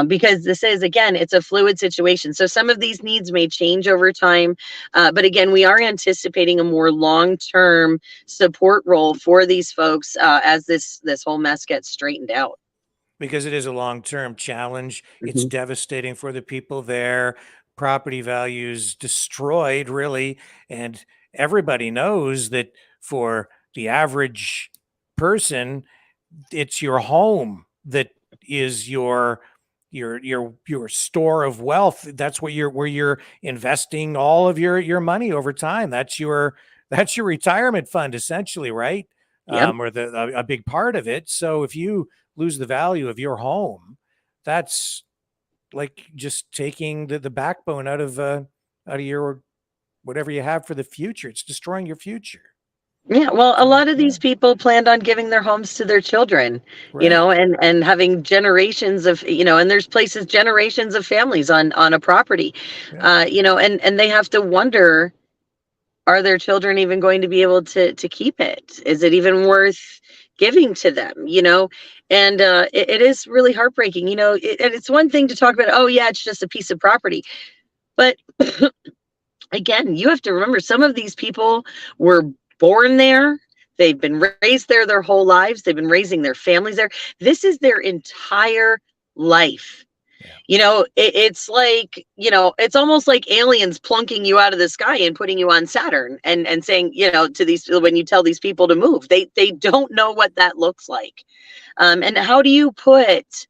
Because this is, again, it's a fluid situation. So some of these needs may change over time. But again, we are anticipating a more long-term support role for these folks as this whole mess gets straightened out. Because it is a long-term challenge. It's devastating for the people there. Property values destroyed, really. And everybody knows that for the average person, it's your home that is your store of wealth. That's where you're investing all of your money over time. That's your retirement fund, essentially, right? Yep. or a big part of it. So if you lose the value of your home, that's like just taking the backbone out of your whatever you have for the future. It's destroying your future. Yeah, well, a So, lot of yeah, these people planned on giving their homes to their children, you right. know, and having generations of, you know, and there's places generations of families on a property, Yeah. you know, and they have to wonder, are their children even going to be able to keep it? Is it even worth giving to them? You know, and it is really heartbreaking. You know, and it's one thing to talk about. Oh yeah, it's just a piece of property, but again, you have to remember some of these people were born there. They've been raised there their whole lives. They've been raising their families there. This is their entire life. Yeah. You know, it's like, you know, it's almost like aliens plunking you out of the sky and putting you on Saturn and saying, you know, to these, when you tell these people to move, they don't know what that looks like. And how do you put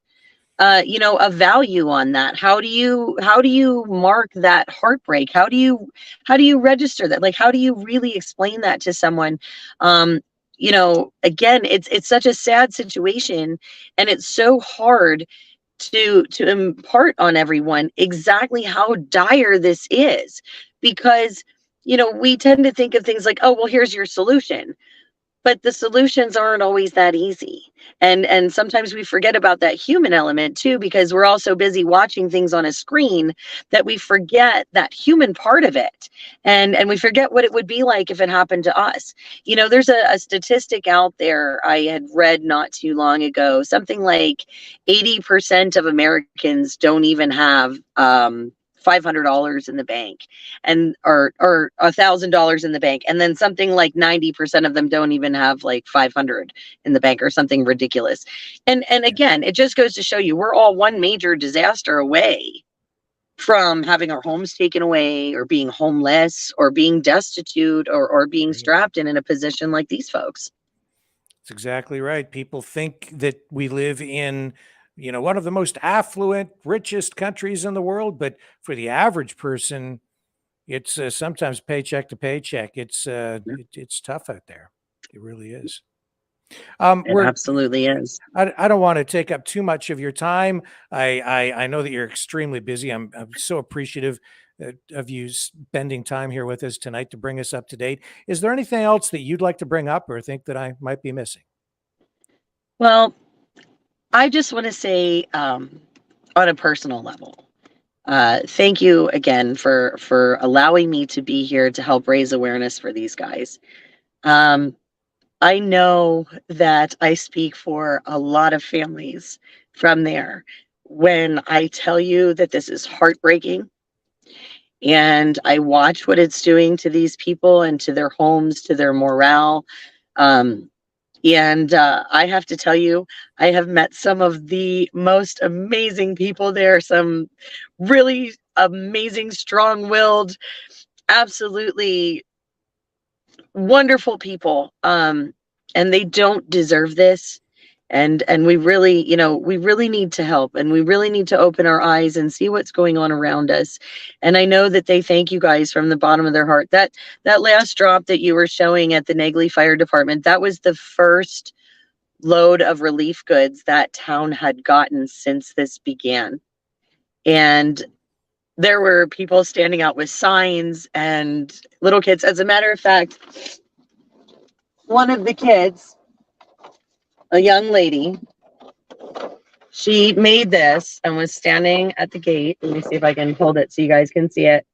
you know, a value on that? How do you mark that heartbreak? How do you register that? Like, how do you really explain that to someone? um you know, again, it's such a sad situation, and it's so hard to impart on everyone exactly how dire this is, because you know, we tend to think of things like, oh well, here's your solution, but the solutions aren't always that easy, and sometimes we forget about that human element too, because we're all so busy watching things on a screen that we forget that human part of it, and we forget what it would be like if it happened to us. You know, there's a statistic out there I had read not too long ago, something like 80% of Americans don't even have $500 in the bank, and or $1,000 in the bank, and then something like 90% of them don't even have like 500 in the bank, or something ridiculous. And again, it just goes to show you, we're all one major disaster away from having our homes taken away, or being homeless, or being destitute, or being Right. strapped in a position like these folks. That's exactly right. People think that we live in, one of the most affluent, richest countries in the world, but for the average person, it's sometimes paycheck to paycheck. It's tough out there. It really is. It We're absolutely is. I don't want to take up too much of your time. I know that you're extremely busy. I'm so appreciative of you spending time here with us tonight to bring us up to date. Is there anything else that you'd like to bring up or think that I might be missing? Well, I just want to say, on a personal level, thank you again for allowing me to be here to help raise awareness for these guys. Um, I know that I speak for a lot of families from there when I tell you that this is heartbreaking, and I watch what it's doing to these people and to their homes, to their morale. Um, and I have to tell you, I have met some of the most amazing people there, some really amazing, strong willed, absolutely wonderful people. And they don't deserve this. And we really, you know, we really need to help, and we really need to open our eyes and see what's going on around us. And I know that they thank you guys from the bottom of their heart. That last drop that you were showing at the Negley Fire Department, that was the first load of relief goods that town had gotten since this began. And there were people standing out with signs and little kids. As a matter of fact, one of the kids, a young lady, she made this and was standing at the gate. Let me see if I can hold it so you guys can see it.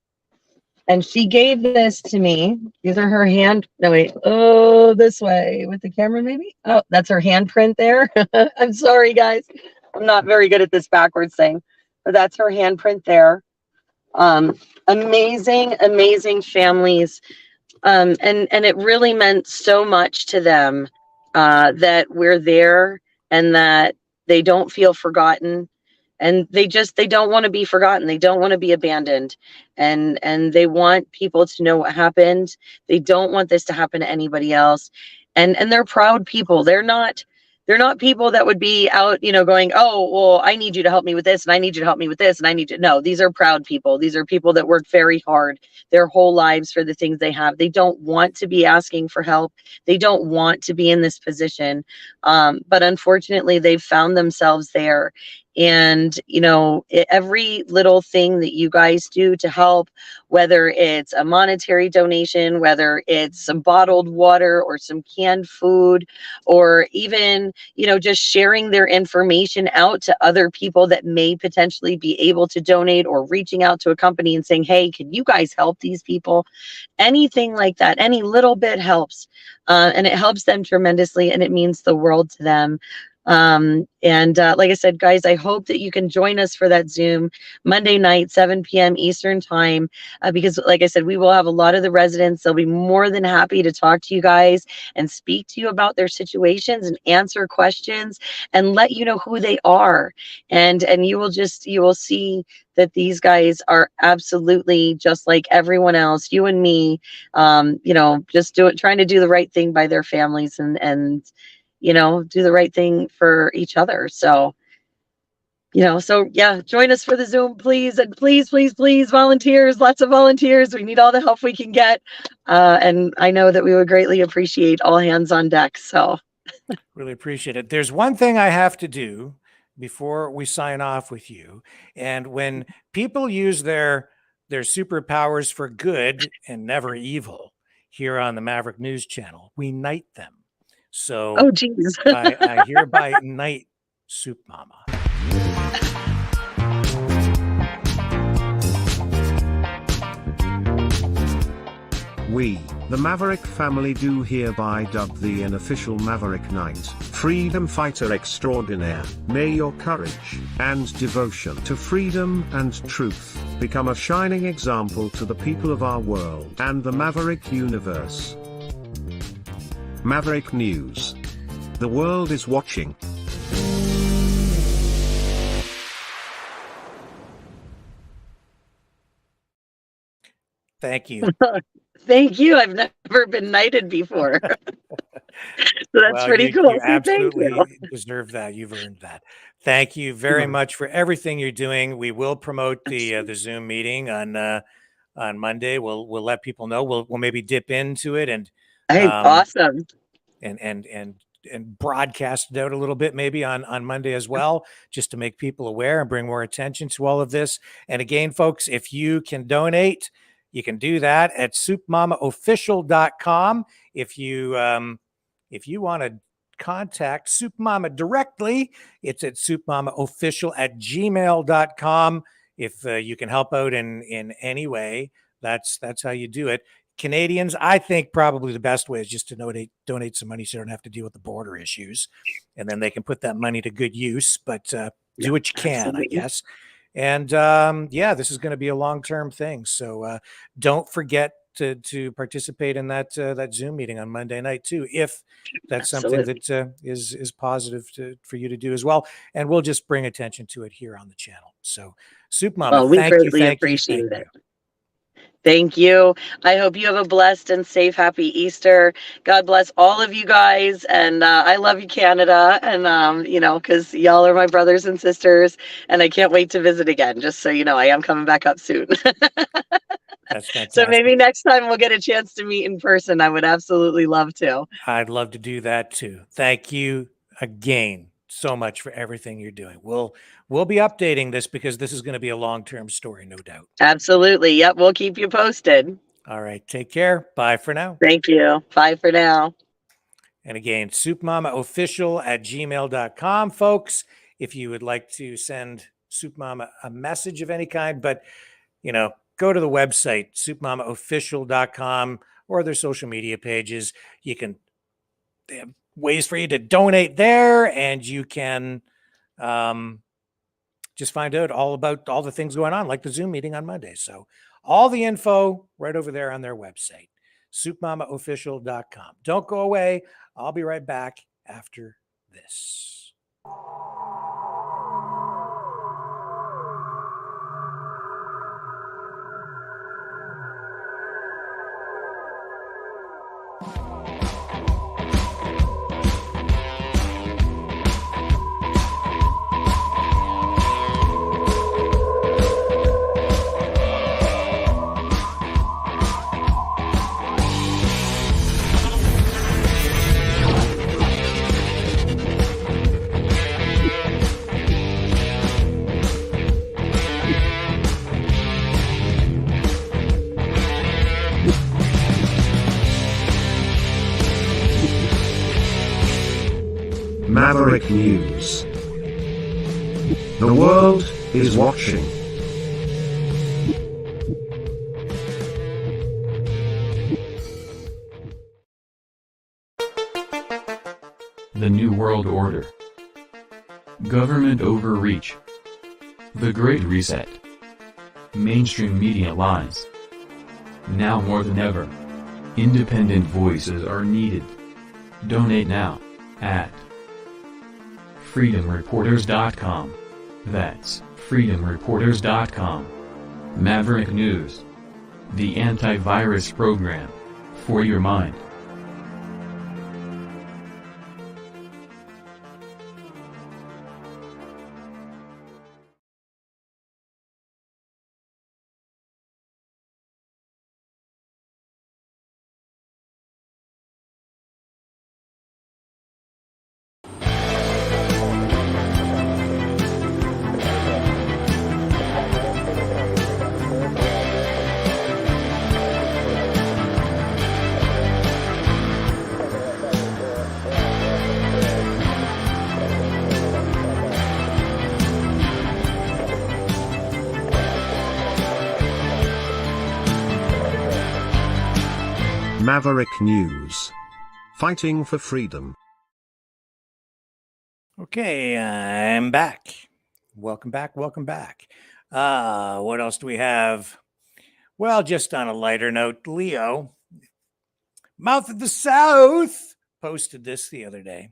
And she gave this to me. These are her hand. No, wait. Oh, this way with the camera, maybe. Oh, that's her handprint there. I'm sorry, guys. I'm not very good at this backwards thing, but that's her handprint there. Amazing, amazing families. And it really meant so much to them that we're there, and that they don't feel forgotten, and they don't want to be forgotten. They don't want to be abandoned, and they want people to know what happened. They don't want this to happen to anybody else, and they're proud people. They're not They're not people that would be out, going, oh, well, I need you to help me with this, and I need you to help me with this, and I need you. No, these are proud people. These are people that work very hard their whole lives for the things they have. They don't want to be asking for help. They don't want to be in this position. But unfortunately, they've found themselves there. And, every little thing that you guys do to help, whether it's a monetary donation, whether it's some bottled water or some canned food, or even, just sharing their information out to other people that may potentially be able to donate, or reaching out to a company and saying, hey, can you guys help these people? Anything like that, any little bit helps. And it helps them tremendously, and it means the world to them. Like I said, guys, I hope that you can join us for that Zoom Monday night, 7 p.m. Eastern time, because like I said, we will have a lot of the residents. They'll be more than happy to talk to you guys and speak to you about their situations and answer questions and let you know who they are. And you will see that these guys are absolutely just like everyone else, you and me, just trying to do the right thing by their families and do the right thing for each other. So yeah, join us for the Zoom, please. And please, please, please, volunteers, lots of volunteers. We need all the help we can get. And I know that we would greatly appreciate all hands on deck. So Really appreciate it. There's one thing I have to do before we sign off with you. And when people use their superpowers for good and never evil here on the Maverick News Channel, we knight them. So oh geez. I hereby knight Soup Mama. We, the Maverick family, do hereby dub thee an official Maverick Knight, freedom fighter extraordinaire. May your courage and devotion to freedom and truth become a shining example to the people of our world and the Maverick universe. Maverick News. The world is watching. Thank you. Thank you. I've never been knighted before. So that's pretty cool. You So absolutely deserve that. You've earned that. Thank you very much for everything you're doing. We will promote the Zoom meeting on Monday. We'll let people know. We'll maybe dip into it and hey, awesome. And broadcast it out a little bit maybe on Monday as well, just to make people aware and bring more attention to all of this. And again, folks, if you can donate, you can do that at soupmamaofficial.com. If you want to contact Soup Mama directly, it's at soupmamaofficial@gmail.com. If you can help out in any way, that's how you do it. Canadians, I think probably the best way is just to donate some money so you don't have to deal with the border issues, and then they can put that money to good use. But do what you can, I guess. And this is going to be a long-term thing. So don't forget to participate in that Zoom meeting on Monday night too, if that's something that is positive for you to do as well. And we'll just bring attention to it here on the channel. So Soup Mama, we thank you. Appreciate it. Thank you. I hope you have a blessed and safe, happy Easter. God bless all of you guys. And I love you, Canada. And, because y'all are my brothers and sisters. And I can't wait to visit again. Just so you know, I am coming back up soon. That's fantastic. So maybe next time we'll get a chance to meet in person. I would absolutely love to. I'd love to do that too. Thank you again so much for everything you're doing. We'll be updating this because this is going to be a long-term story, no doubt. Absolutely. Yep. We'll keep you posted. All right. Take care. Bye for now. Thank you. Bye for now. And again, soupmamaofficial@gmail.com, folks, if you would like to send Soup Mama a message of any kind, but go to the website, soupmamaofficial.com, or their social media pages. They have ways for you to donate there, and you can just find out all about all the things going on, like the Zoom meeting on Monday. So all the info right over there on their website, soupmamaofficial.com. Don't go away. I'll be right back after this. Maverick News. The world is watching. The New World Order. Government overreach. The Great Reset. Mainstream media lies. Now more than ever, independent voices are needed. Donate now at freedomreporters.com. That's freedomreporters.com. Maverick News. The antivirus program for your mind. Maverick News. Fighting for freedom. Okay, I'm back. Welcome back. Welcome back. What else do we have? Well, just on a lighter note, Leo, Mouth of the South, posted this the other day.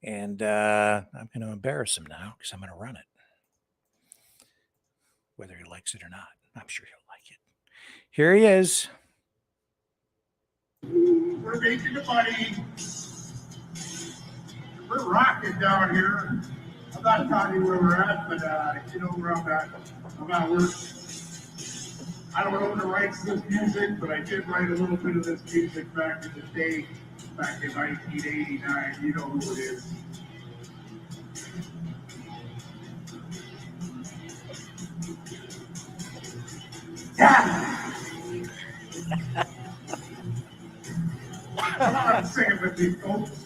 And I'm going to embarrass him now because I'm going to run it. Whether he likes it or not, I'm sure he'll like it. Here he is. We're making the money. We're rocking down here. I'm not telling you where we're at, but you know where I'm at. I'm at work. I don't own the rights to this music, but I did write a little bit of this music back in the day, back in 1989. You know who it is. Yeah. Come on, sing it with me, folks.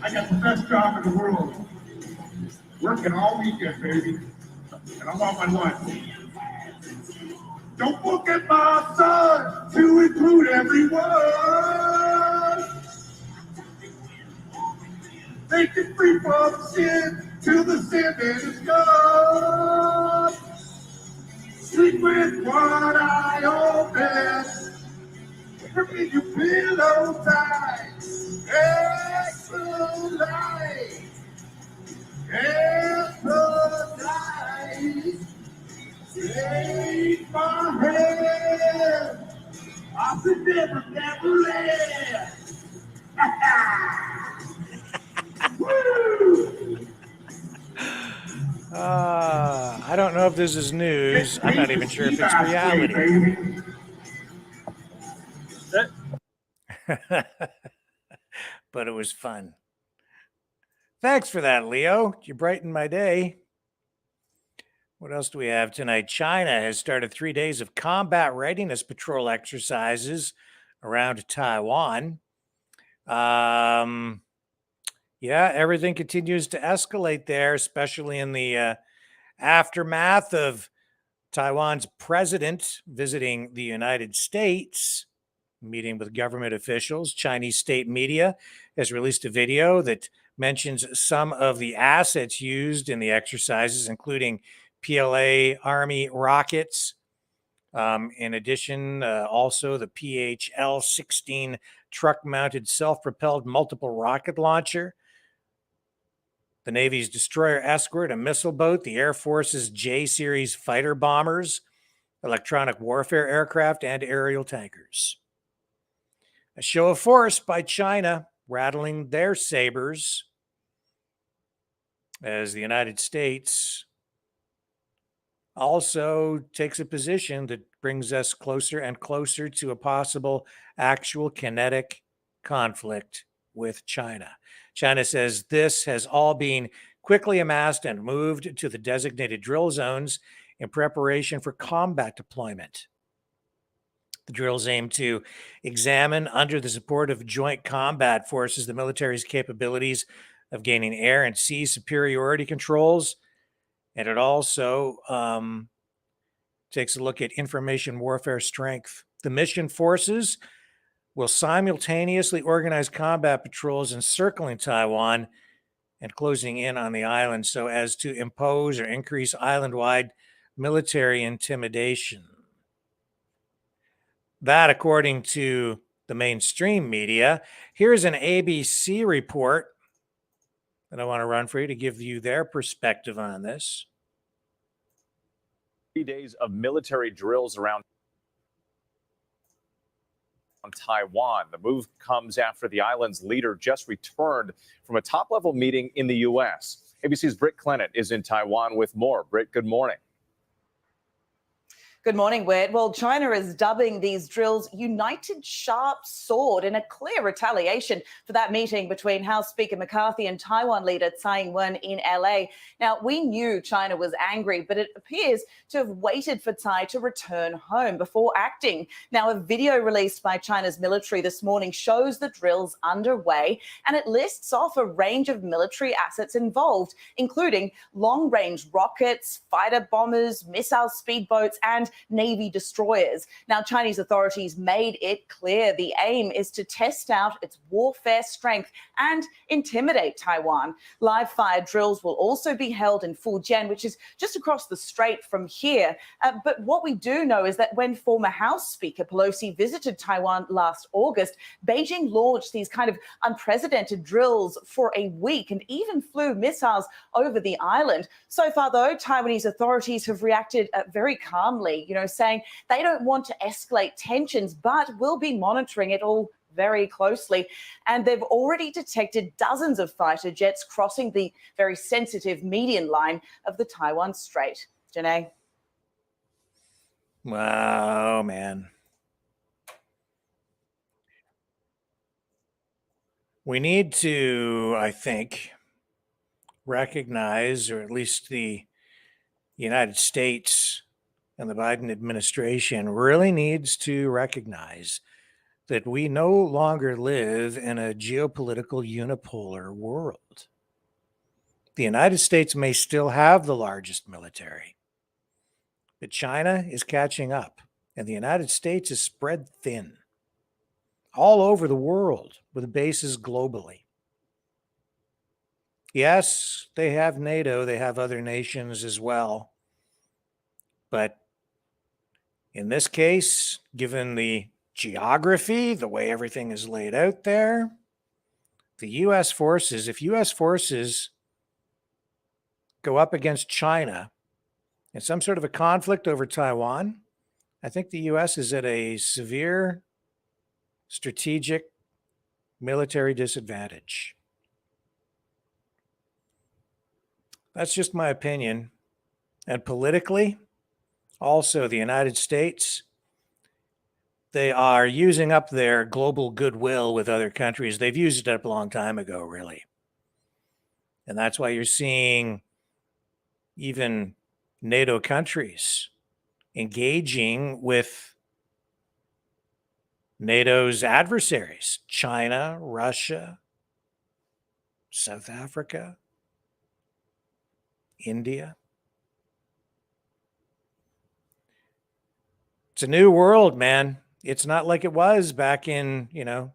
I got the best job in the world. Working all weekend, baby. And I'm on my lunch. Don't forget my son to include everyone. Make it free from sin till the sin is gone. Sleep with one eye open. Keep your pillow tight. Extra light. Extra light. Take my hand. I could never let. Woo! I don't know if this is news. I'm not even sure if it's reality. But it was fun. Thanks for that, Leo. You brightened my day. What else do we have tonight? China has started 3 days of combat readiness patrol exercises around Taiwan. Yeah, everything continues to escalate there, especially in the aftermath of Taiwan's president visiting the United States, meeting with government officials. Chinese state media has released a video that mentions some of the assets used in the exercises, including PLA Army rockets. In addition, also the PHL-16 truck-mounted self-propelled multiple rocket launcher, the Navy's destroyer escort, a missile boat, the Air Force's J-series fighter bombers, electronic warfare aircraft, and aerial tankers. A show of force by China, rattling their sabers as the United States also takes a position that brings us closer and closer to a possible actual kinetic conflict with China. China says this has all been quickly amassed and moved to the designated drill zones in preparation for combat deployment. The drills aim to examine, under the support of joint combat forces, the military's capabilities of gaining air and sea superiority controls. And it also takes a look at information warfare strength. The mission forces will simultaneously organize combat patrols encircling Taiwan and closing in on the island so as to impose or increase island-wide military intimidation. That, according to the mainstream media. Here's an ABC report that I want to run for you to give you their perspective on this. 3 days of military drills around Taiwan. The move comes after the island's leader just returned from a top-level meeting in the U.S. ABC's Britt Clennett is in Taiwan with more. Britt, good morning. Good morning, Whit. Well, China is dubbing these drills United Sharp Sword in a clear retaliation for that meeting between House Speaker McCarthy and Taiwan leader Tsai Ing-wen in LA. Now, we knew China was angry, but it appears to have waited for Tsai to return home before acting. Now, a video released by China's military this morning shows the drills underway, and it lists off a range of military assets involved, including long-range rockets, fighter bombers, missile speedboats, and Navy destroyers. Now, Chinese authorities made it clear the aim is to test out its warfare strength and intimidate Taiwan. Live fire drills will also be held in Fujian, which is just across the strait from here. But what we do know is that when former House Speaker Pelosi visited Taiwan last August, Beijing launched these kind of unprecedented drills for a week and even flew missiles over the island. So far, though, Taiwanese authorities have reacted very calmly, saying they don't want to escalate tensions, but will be monitoring it all very closely. And they've already detected dozens of fighter jets crossing the very sensitive median line of the Taiwan Strait. Janae? Wow, man. We need to, I think, recognize, or at least the United States and the Biden administration really needs to recognize that we no longer live in a geopolitical unipolar world. The United States may still have the largest military, but China is catching up, and the United States is spread thin all over the world with bases globally. Yes, they have NATO, they have other nations as well, but in this case, given the geography, the way everything is laid out there, the U.S. forces, if U.S. forces go up against China in some sort of a conflict over Taiwan, I think the U.S. is at a severe strategic military disadvantage. That's just my opinion. And politically, also, the United States, they are using up their global goodwill with other countries. They've used it up a long time ago, really. And that's why you're seeing even NATO countries engaging with NATO's adversaries, China, Russia, South Africa, India. It's a new world, man. It's not like it was back in, the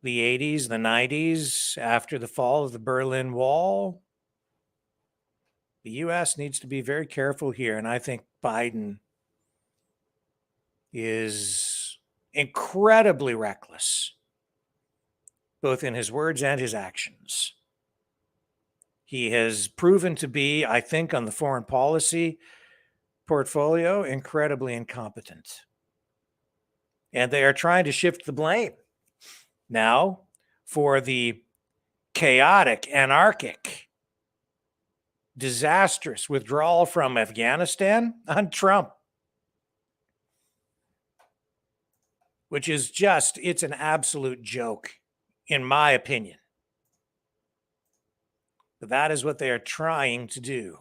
80s, the 90s, after the fall of the Berlin Wall. The U.S. needs to be very careful here, and I think Biden is incredibly reckless, both in his words and his actions. He has proven to be, I think, on the foreign policy portfolio, incredibly incompetent. And they are trying to shift the blame now for the chaotic, anarchic, disastrous withdrawal from Afghanistan on Trump, which is just, it's an absolute joke, in my opinion. But that is what they are trying to do.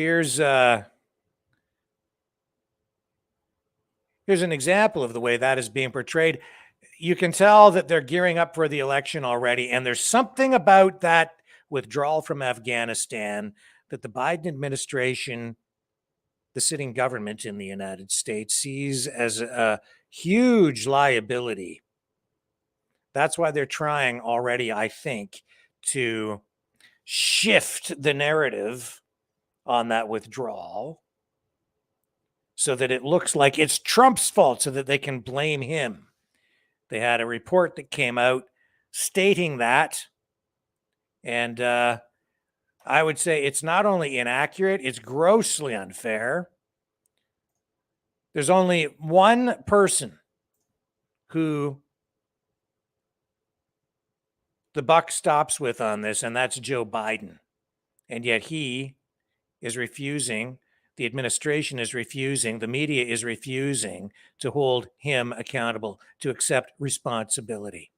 Here's an example of the way that is being portrayed. You can tell that they're gearing up for the election already, and there's something about that withdrawal from Afghanistan that the Biden administration, the sitting government in the United States, sees as a huge liability. That's why they're trying already, I think, to shift the narrative on that withdrawal so that it looks like it's Trump's fault so that they can blame him. They had a report that came out stating that. And I would say it's not only inaccurate, it's grossly unfair. There's only one person who the buck stops with on this, and that's Joe Biden. And yet he is refusing, the administration is refusing, the media is refusing to hold him accountable, to accept responsibility.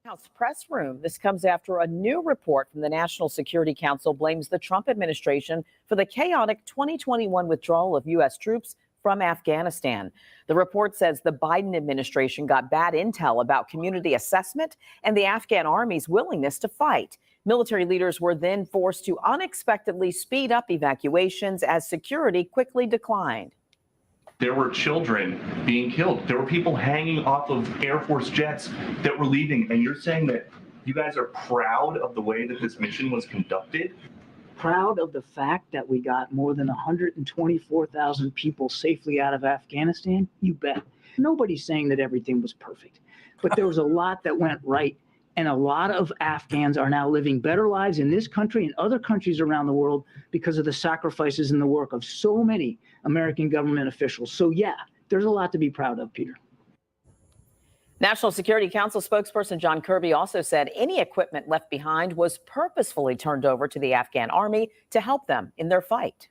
House press room. This comes after a new report from the National Security Council blames the Trump administration for the chaotic 2021 withdrawal of U.S. troops from Afghanistan. The report says the Biden administration got bad intel about community assessment and the Afghan army's willingness to fight. Military leaders were then forced to unexpectedly speed up evacuations as security quickly declined. There were children being killed. There were people hanging off of Air Force jets that were leaving. And you're saying that you guys are proud of the way that this mission was conducted? Proud of the fact that we got more than 124,000 people safely out of Afghanistan? You bet. Nobody's saying that everything was perfect, but there was a lot that went right. And a lot of Afghans are now living better lives in this country and other countries around the world because of the sacrifices and the work of so many American government officials. So yeah, there's a lot to be proud of, Peter. National Security Council spokesperson John Kirby also said any equipment left behind was purposefully turned over to the Afghan army to help them in their fight.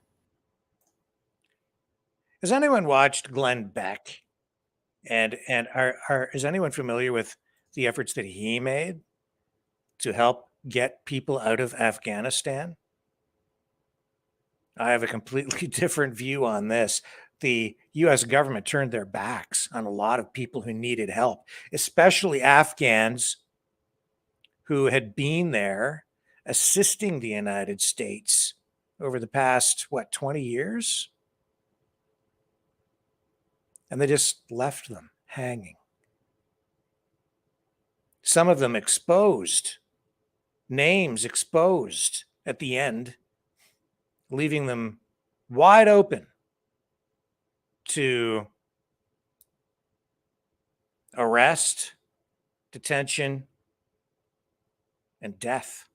Has anyone watched Glenn Beck? And is anyone familiar with the efforts that he made to help get people out of Afghanistan? I have a completely different view on this. The U.S. government turned their backs on a lot of people who needed help, especially Afghans who had been there assisting the United States over the past, 20 years? And they just left them hanging. Some of them exposed, names exposed at the end, leaving them wide open to arrest, detention, and death.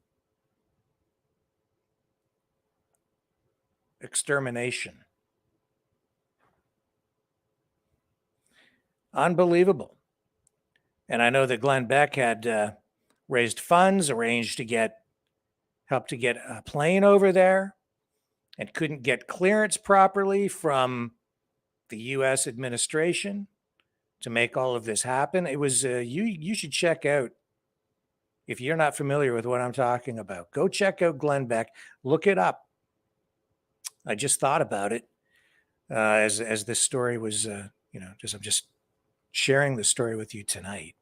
Extermination. Unbelievable. And I know that Glenn Beck had raised funds, arranged to help to get a plane over there, and couldn't get clearance properly from the U.S. administration to make all of this happen. It was you should check out, if you're not familiar with what I'm talking about, go check out Glenn Beck, look it up. I just thought about it as this story was, I'm just sharing the story with you tonight.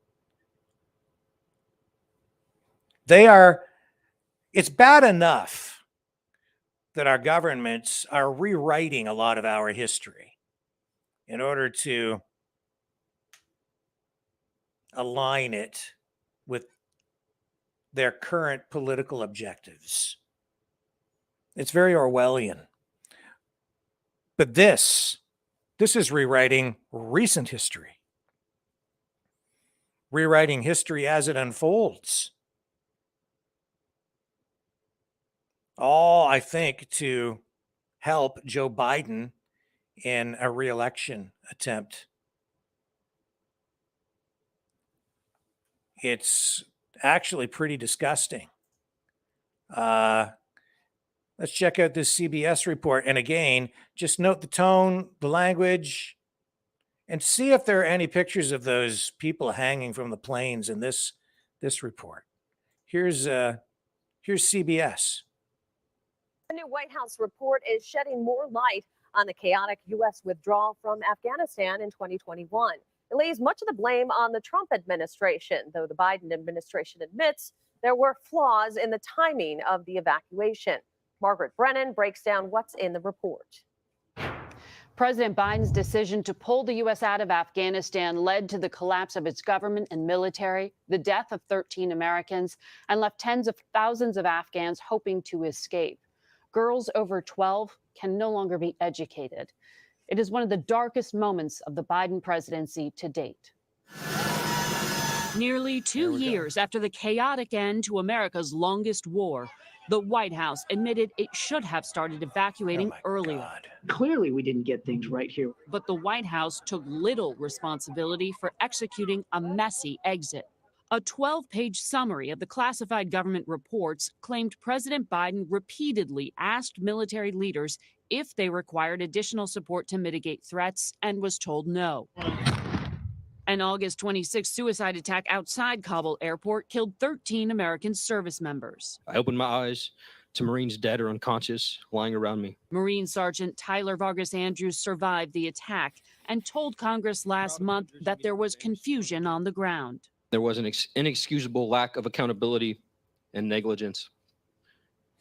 It's bad enough that our governments are rewriting a lot of our history in order to align it with their current political objectives. It's very Orwellian. But this is rewriting recent history, rewriting history as it unfolds. All, I think, to help Joe Biden in a re-election attempt. It's actually pretty disgusting. Let's check out this CBS report. And again, just note the tone, the language, and see if there are any pictures of those people hanging from the planes in this report. Here's CBS. The new White House report is shedding more light on the chaotic U.S. withdrawal from Afghanistan in 2021. It lays much of the blame on the Trump administration, though the Biden administration admits there were flaws in the timing of the evacuation. Margaret Brennan breaks down what's in the report. President Biden's decision to pull the U.S. out of Afghanistan led to the collapse of its government and military, the death of 13 Americans, and left tens of thousands of Afghans hoping to escape. Girls over 12 can no longer be educated. It is one of the darkest moments of the Biden presidency to date. Nearly 2 years after the chaotic end to America's longest war, the White House admitted it should have started evacuating earlier. Clearly, we didn't get things right here. But the White House took little responsibility for executing a messy exit. A 12-page summary of the classified government reports claimed President Biden repeatedly asked military leaders if they required additional support to mitigate threats and was told no. An August 26 suicide attack outside Kabul airport killed 13 American service members. I opened my eyes to Marines dead or unconscious lying around me. Marine Sergeant Tyler Vargas Andrews survived the attack and told Congress last month that there was confusion on the ground. There was an inexcusable lack of accountability and negligence.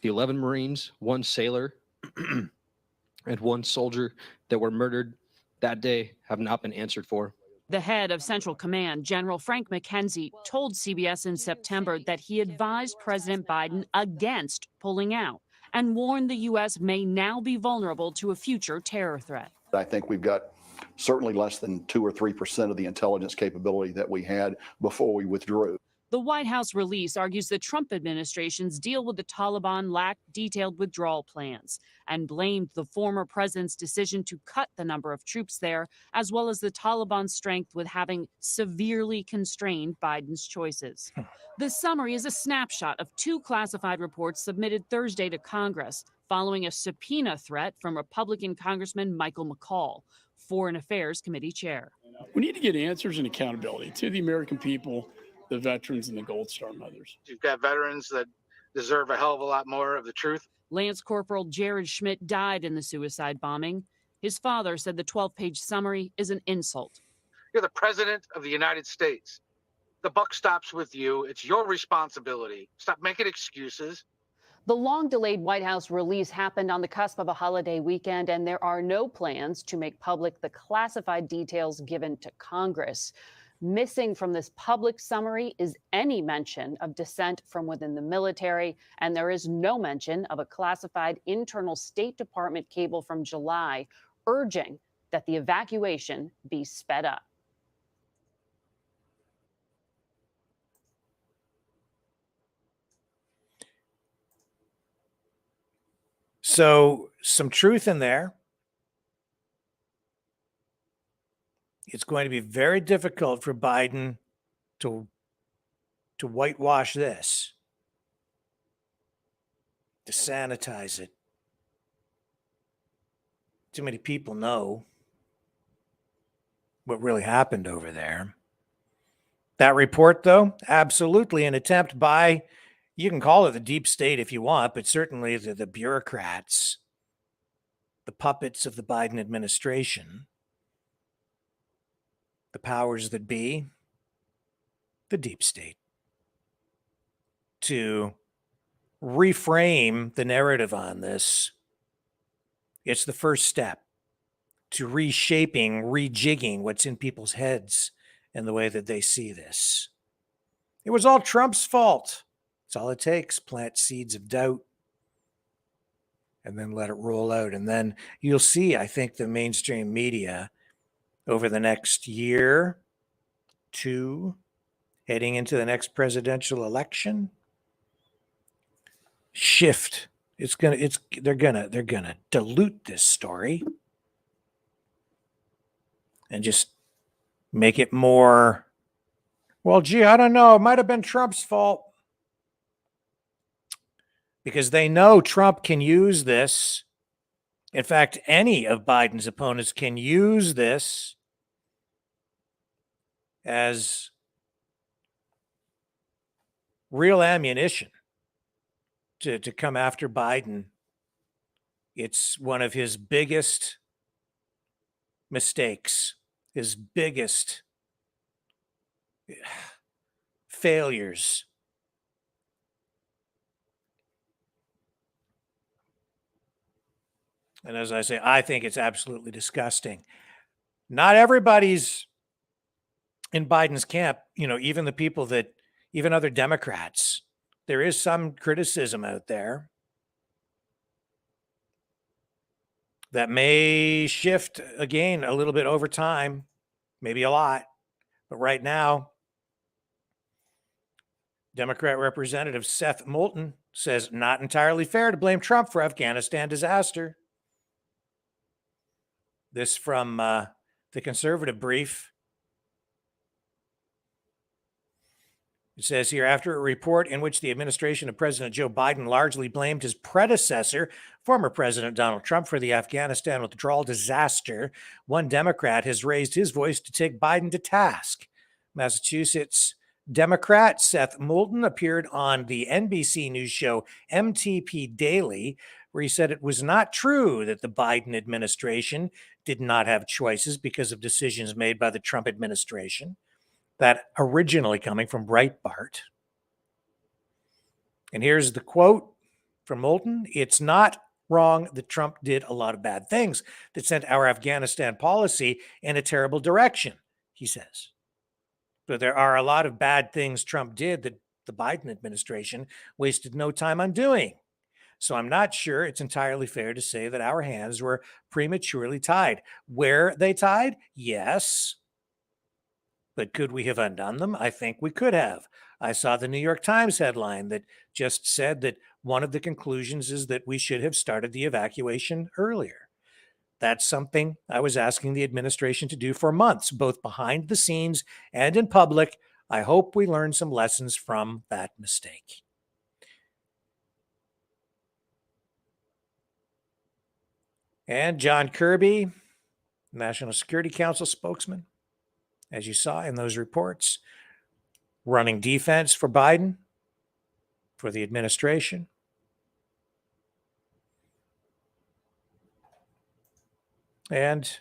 The 11 Marines, 1 sailor, and 1 soldier that were murdered that day have not been answered for. The head of Central Command, General Frank McKenzie, told CBS in September that he advised President Biden against pulling out and warned the U.S. may now be vulnerable to a future terror threat. I think we've got certainly less than 2 or 3% of the intelligence capability that we had before we withdrew. The White House release argues the Trump administration's deal with the Taliban lacked detailed withdrawal plans and blamed the former president's decision to cut the number of troops there, as well as the Taliban's strength with having severely constrained Biden's choices. The summary is a snapshot of 2 classified reports submitted Thursday to Congress following a subpoena threat from Republican Congressman Michael McCaul, Foreign Affairs Committee chair. We need to get answers and accountability to the American people, the veterans, and the Gold Star mothers. You've got veterans that deserve a hell of a lot more of the truth. Lance Corporal Jared Schmidt died in the suicide bombing. His father said the 12-page summary is an insult. You're the president of the United States. The buck stops with you. It's your responsibility. Stop making excuses. The long-delayed White House release happened on the cusp of a holiday weekend, and there are no plans to make public the classified details given to Congress. Missing from this public summary is any mention of dissent from within the military, and there is no mention of a classified internal State Department cable from July urging that the evacuation be sped up. So, some truth in there. It's going to be very difficult for Biden to whitewash this, to sanitize it. Too many people know what really happened over there. That report, though, absolutely an attempt by, you can call it the deep state if you want, but certainly the bureaucrats, the puppets of the Biden administration, the powers that be, the deep state, to reframe the narrative on this. It's the first step to reshaping, rejigging what's in people's heads and the way that they see this. It was all Trump's fault. That's all it takes. Plant seeds of doubt and then let it roll out. And then you'll see, I think, the mainstream media over the next year, 2, heading into the next presidential election, shift. They're gonna dilute this story and just make it more, well, gee, I don't know, it might have been Trump's fault. Because they know Trump can use this. In fact, any of Biden's opponents can use this as real ammunition to come after Biden It's one of his biggest mistakes, his biggest failures. And as I say, I think it's absolutely disgusting. Not everybody's in Biden's camp, even the people that, even other Democrats. There is some criticism out there that may shift again a little bit over time, maybe a lot. But right now, Democrat Representative Seth Moulton says not entirely fair to blame Trump for Afghanistan disaster. This from the conservative brief. It says here, after a report in which the administration of President Joe Biden largely blamed his predecessor, former President Donald Trump, for the Afghanistan withdrawal disaster, one Democrat has raised his voice to take Biden to task. Massachusetts Democrat Seth Moulton appeared on the NBC News show MTP Daily, where he said it was not true that the Biden administration did not have choices because of decisions made by the Trump administration. That originally coming from Breitbart. And here's the quote from Moulton. It's not wrong that Trump did a lot of bad things that sent our Afghanistan policy in a terrible direction, he says. But there are a lot of bad things Trump did that the Biden administration wasted no time on doing. So I'm not sure it's entirely fair to say that our hands were prematurely tied. Were they tied? Yes. But could we have undone them? I think we could have. I saw the New York Times headline that just said that one of the conclusions is that we should have started the evacuation earlier. That's something I was asking the administration to do for months, both behind the scenes and in public. I hope we learn some lessons from that mistake. And John Kirby, National Security Council spokesman, as you saw in those reports, running defense for Biden, for the administration. And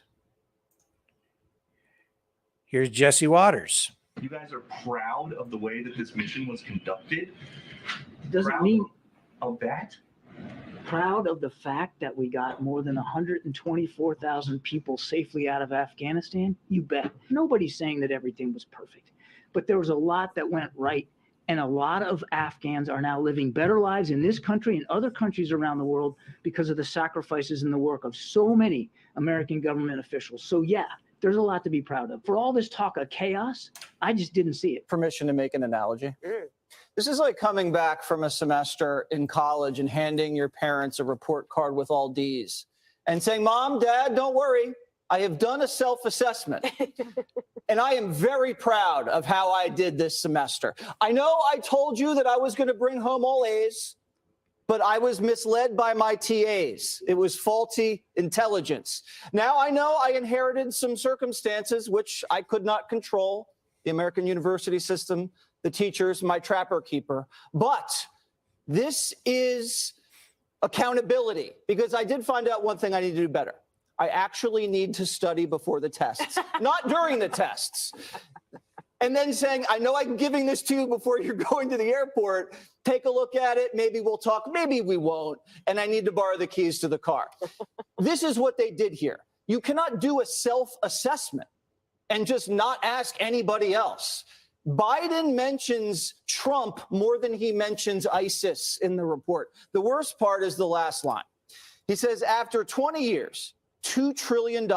here's Jesse Waters. You guys are proud of the way that this mission was conducted? Doesn't mean of that? Proud of the fact that we got more than 124,000 people safely out of Afghanistan? You bet. Nobody's saying that everything was perfect, but there was a lot that went right. And a lot of Afghans are now living better lives in this country and other countries around the world because of the sacrifices and the work of so many American government officials. So yeah, there's a lot to be proud of. For all this talk of chaos, I just didn't see it. Permission to make an analogy. This is like coming back from a semester in college and handing your parents a report card with all D's and saying, Mom, Dad, don't worry. I have done a self-assessment and I am very proud of how I did this semester. I know I told you that I was going to bring home all A's, but I was misled by my TAs. It was faulty intelligence. Now I know I inherited some circumstances which I could not control, the American university system, the teachers, my trapper keeper. But this is accountability, because I did find out one thing I need to do better. I actually need to study before the tests, not during the tests. And then saying, I know I'm giving this to you before you're going to the airport. Take a look at it. Maybe we'll talk. Maybe we won't. And I need to borrow the keys to the car. This is what they did here. You cannot do a self-assessment and just not ask anybody else. Biden mentions Trump more than he mentions ISIS in the report. The worst part is the last line. He says, after 20 years, $2 trillion,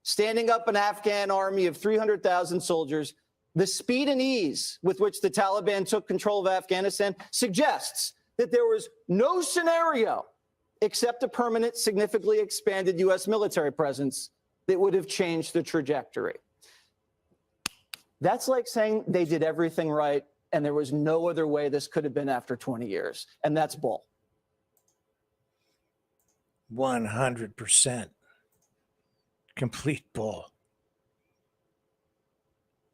standing up an Afghan army of 300,000 soldiers, the speed and ease with which the Taliban took control of Afghanistan suggests that there was no scenario except a permanent, significantly expanded U.S. military presence that would have changed the trajectory. That's like saying they did everything right and there was no other way this could have been after 20 years. And that's bull. 100%. Complete bull.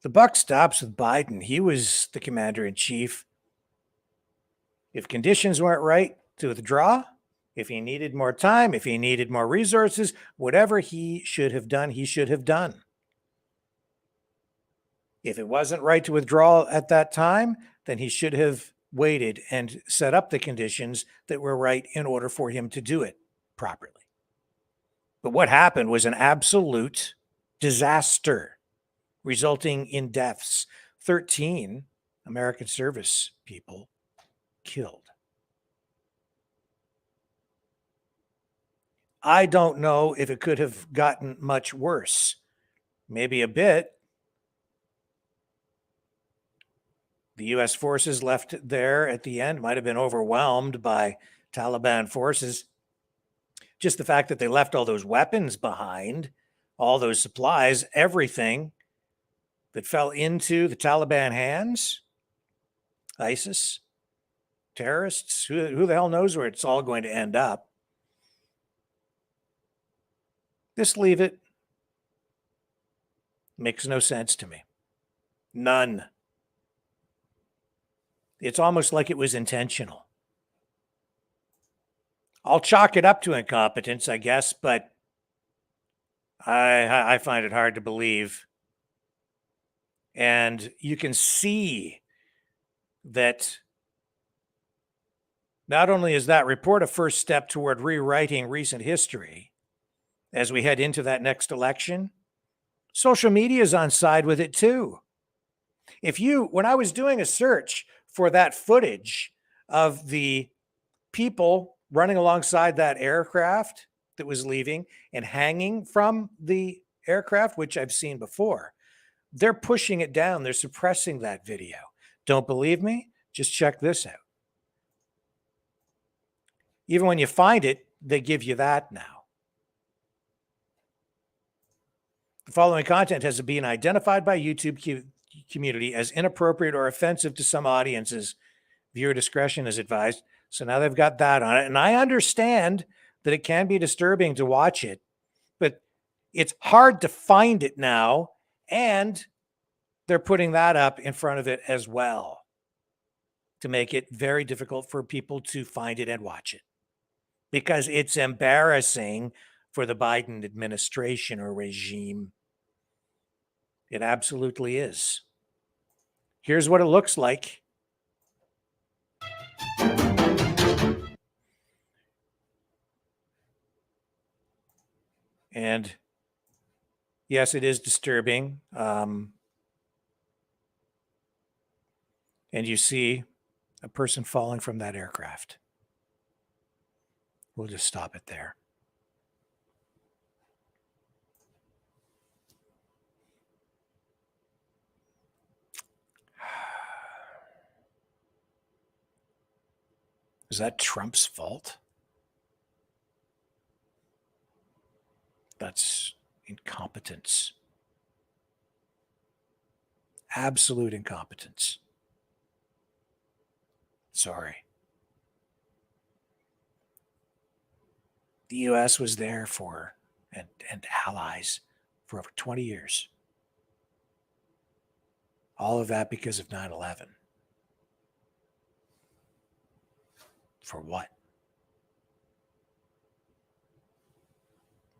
The buck stops with Biden. He was the commander in chief. If conditions weren't right to withdraw, If he needed more time, if he needed more resources, whatever he should have done, he should have done. If it wasn't right to withdraw at that time, then he should have waited and set up the conditions that were right in order for him to do it properly. But what happened was an absolute disaster, resulting in deaths. 13 American service people killed. I don't know if it could have gotten much worse. Maybe a bit. The U.S. forces left there at the end might have been overwhelmed by Taliban forces. Just the fact that they left all those weapons behind, all those supplies, everything that fell into the Taliban hands, ISIS, terrorists, who the hell knows where it's all going to end up. Just leave it. Makes no sense to me. None. It's almost like it was intentional. I'll chalk it up to incompetence, I guess, but I find it hard to believe. And you can see that not only is that report a first step toward rewriting recent history as we head into that next election, social media is on side with it too. When I was doing a search for that footage of the people running alongside that aircraft that was leaving and hanging from the aircraft, which I've seen before, they're pushing it down. They're suppressing that video. Don't believe me? Just check this out. Even when you find it, they give you that now. The following content has been identified by YouTube community as inappropriate or offensive to some audiences. Viewer discretion is advised. So now they've got that on it. And I understand that it can be disturbing to watch it, but it's hard to find it now. And they're putting that up in front of it as well to make it very difficult for people to find it and watch it, because it's embarrassing for the Biden administration or regime. It absolutely is. Here's what it looks like. And yes, it is disturbing. And you see a person falling from that aircraft. We'll just stop it there. Is that Trump's fault? That's incompetence. Absolute incompetence. Sorry. The U.S. was there for, and allies for over 20 years. All of that because of 9/11. For what?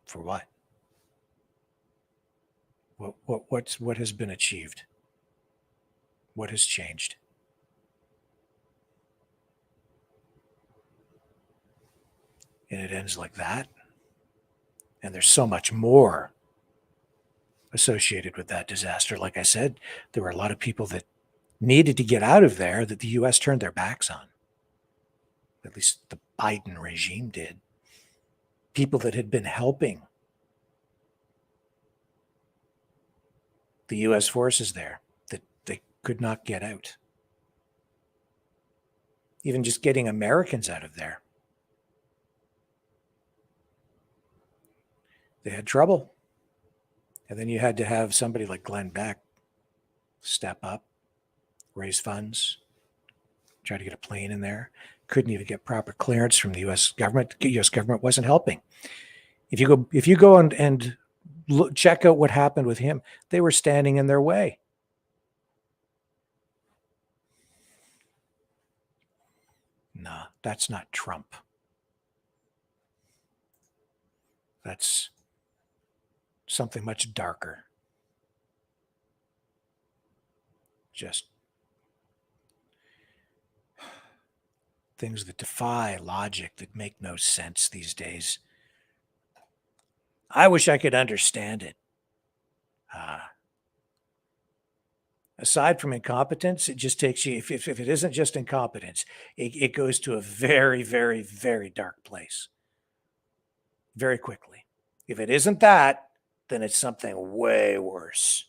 For what? What has been achieved? What has changed? And it ends like that. And there's so much more associated with that disaster. Like I said, there were a lot of people that needed to get out of there that the U.S. turned their backs on. At least the Biden regime did. People that had been helping the U.S. forces there, that they could not get out. Even just getting Americans out of there. They had trouble. And then you had to have somebody like Glenn Beck step up, raise funds, try to get a plane in there. Couldn't even get proper clearance from the U.S. government. The U.S. government wasn't helping. If you go and look, check out what happened with him, they were standing in their way. No, that's not Trump. That's something much darker. Just things that defy logic, that make no sense these days. I wish I could understand it. Aside from incompetence, it just takes you, if it isn't just incompetence, it goes to a very, very, very dark place very quickly. If it isn't that, then it's something way worse.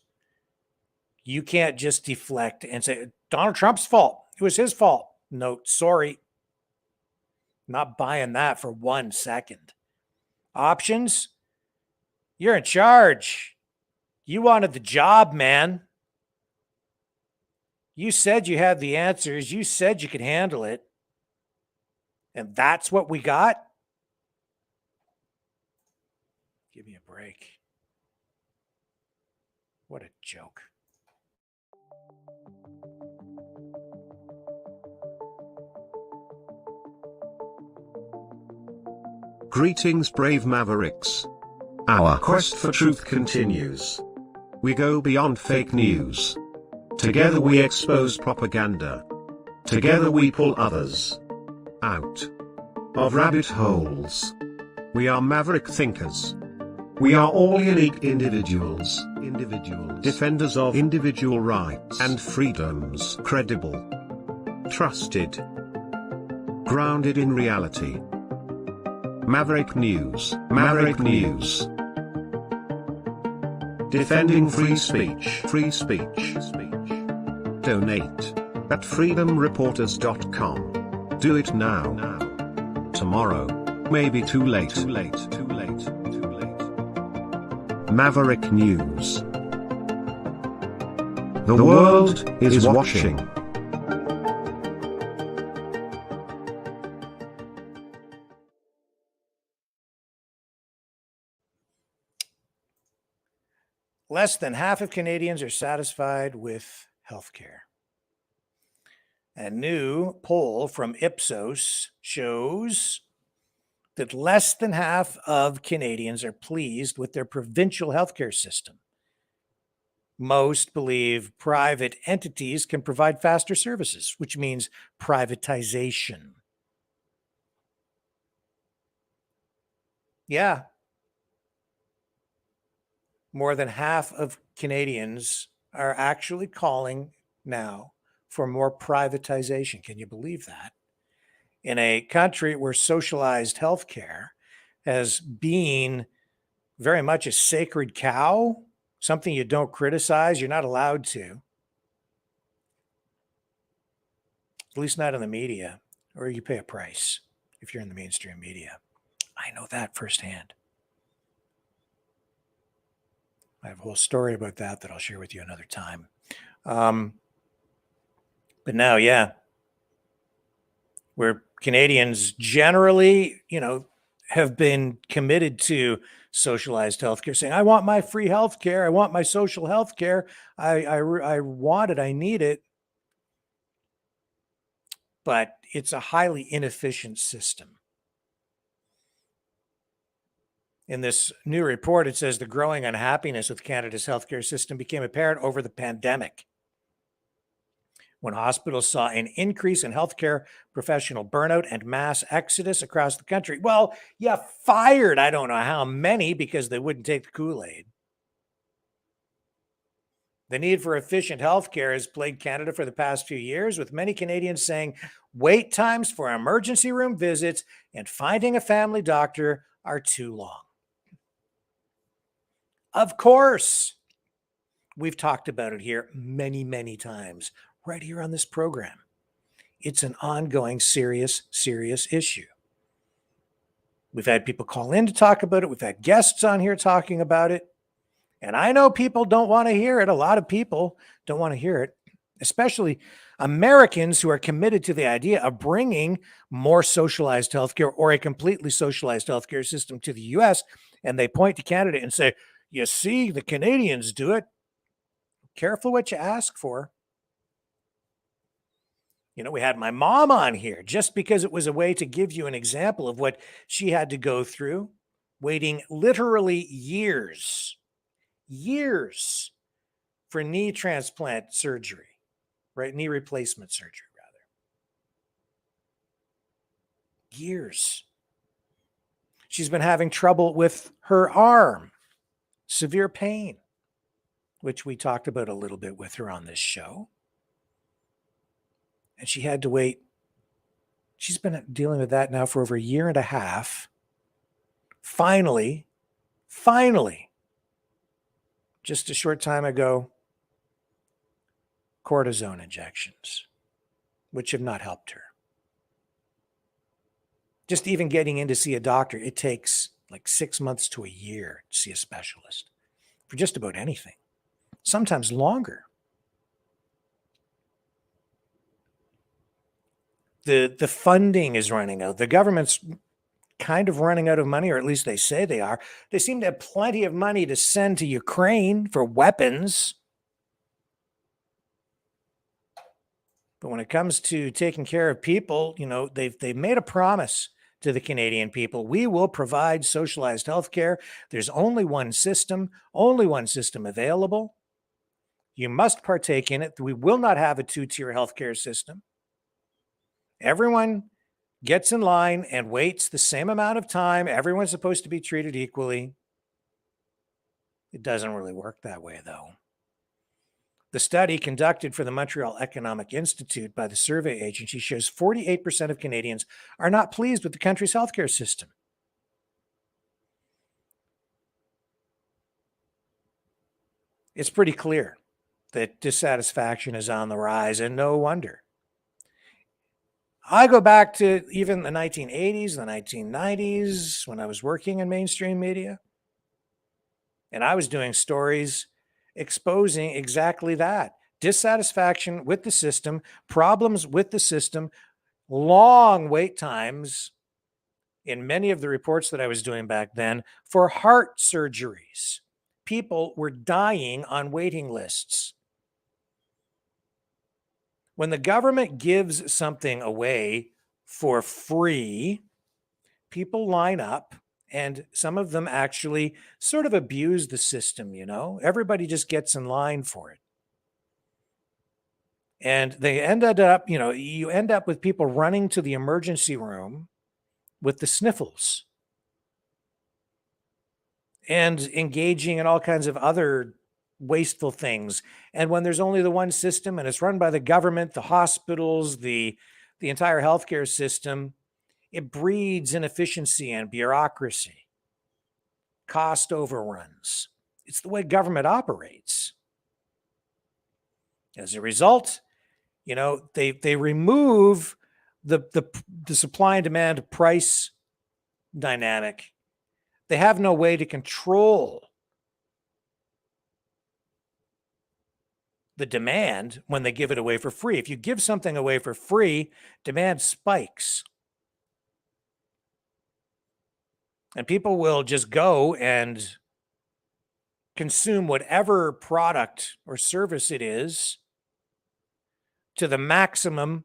You can't just deflect and say, Donald Trump's fault. It was his fault. No, sorry. Not buying that for 1 second. Options? You're in charge. You wanted the job, man. You said you had the answers. You said you could handle it. And that's what we got? Give me a break. What a joke. Greetings, brave mavericks. Our quest for truth continues. We go beyond fake news. Together we expose propaganda. Together we pull others out of rabbit holes. We are maverick thinkers. We are all unique individuals, defenders of individual rights and freedoms, credible, trusted, grounded in reality. Maverick News, Maverick News. Defending free speech, free speech. Donate at freedomreporters.com. Do it now. Tomorrow may be too late. Maverick News. The world is watching. Less than half of Canadians are satisfied with healthcare. A new poll from Ipsos shows that less than half of Canadians are pleased with their provincial healthcare system. Most believe private entities can provide faster services, which means privatization. Yeah. More than half of Canadians are actually calling now for more privatization. Can you believe that? In a country where socialized healthcare has been very much a sacred cow, something you don't criticize, you're not allowed to. At least not in the media, or you pay a price if you're in the mainstream media. I know that firsthand. I have a whole story about that I'll share with you another time. But now, yeah, where Canadians generally, have been committed to socialized healthcare, saying, I want my free healthcare. I want my social healthcare. I want it. I need it. But it's a highly inefficient system. In this new report, it says the growing unhappiness with Canada's healthcare system became apparent over the pandemic, when hospitals saw an increase in healthcare professional burnout and mass exodus across the country. Well, you fired I don't know how many because they wouldn't take the Kool-Aid. The need for efficient healthcare has plagued Canada for the past few years, with many Canadians saying wait times for emergency room visits and finding a family doctor are too long. Of course, we've talked about it here many, many times, right here on this program. It's an ongoing, serious issue. We've had people call in to talk about it. We've had guests on here talking about it. And I know people don't want to hear it. A lot of people don't want to hear it, especially Americans who are committed to the idea of bringing more socialized healthcare or a completely socialized healthcare system to the U.S. And they point to Canada and say, you see, the Canadians do it. Careful what you ask for. We had my mom on here just because it was a way to give you an example of what she had to go through waiting literally years for knee transplant surgery, right? Knee replacement surgery, rather. Years. She's been having trouble with her arm, severe pain, which we talked about a little bit with her on this show. And she had to wait. She's been dealing with that now for over a year and a half. Finally, just a short time ago, cortisone injections, which have not helped her. Just even getting in to see a doctor, it takes like 6 months to a year to see a specialist for just about anything, sometimes longer. The funding is running out. The government's kind of running out of money, or at least they say they are. They seem to have plenty of money to send to Ukraine for weapons. But when it comes to taking care of people, you know, they've made a promise to the Canadian people. We will provide socialized health care. There's only one system available. You must partake in it. We will not have a two-tier healthcare system. Everyone gets in line and waits the same amount of time. Everyone's supposed to be treated equally. It doesn't really work that way, though. The study conducted for the Montreal Economic Institute by the survey agency shows 48% of Canadians are not pleased with the country's healthcare system. It's pretty clear that dissatisfaction is on the rise, and no wonder. I go back to even the 1980s, the 1990s, when I was working in mainstream media, and I was doing stories exposing exactly that. Dissatisfaction with the system, problems with the system, long wait times in many of the reports that I was doing back then for heart surgeries. People were dying on waiting lists. When the government gives something away for free, people line up, and some of them actually sort of abuse the system, you know? Everybody just gets in line for it. And they ended up, you know, you end up with people running to the emergency room with the sniffles and engaging in all kinds of other wasteful things. And when there's only the one system and it's run by the government, the hospitals, the entire healthcare system, it breeds inefficiency and bureaucracy, cost overruns. It's the way government operates. As a result, you know, they remove the supply and demand price dynamic. They have no way to control the demand when they give it away for free. If you give something away for free, demand spikes. And people will just go and consume whatever product or service it is to the maximum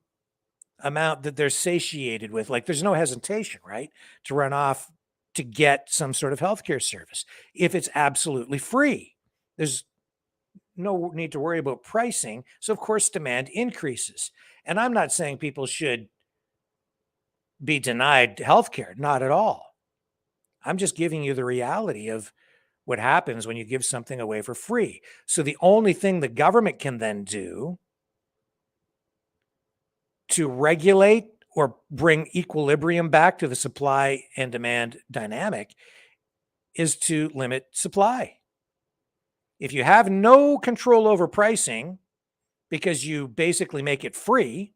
amount that they're satiated with. Like, there's no hesitation, right, to run off to get some sort of healthcare service. If it's absolutely free, there's no need to worry about pricing. So, of course, demand increases. And I'm not saying people should be denied healthcare, not at all. I'm just giving you the reality of what happens when you give something away for free. So the only thing the government can then do to regulate or bring equilibrium back to the supply and demand dynamic is to limit supply. If you have no control over pricing because you basically make it free,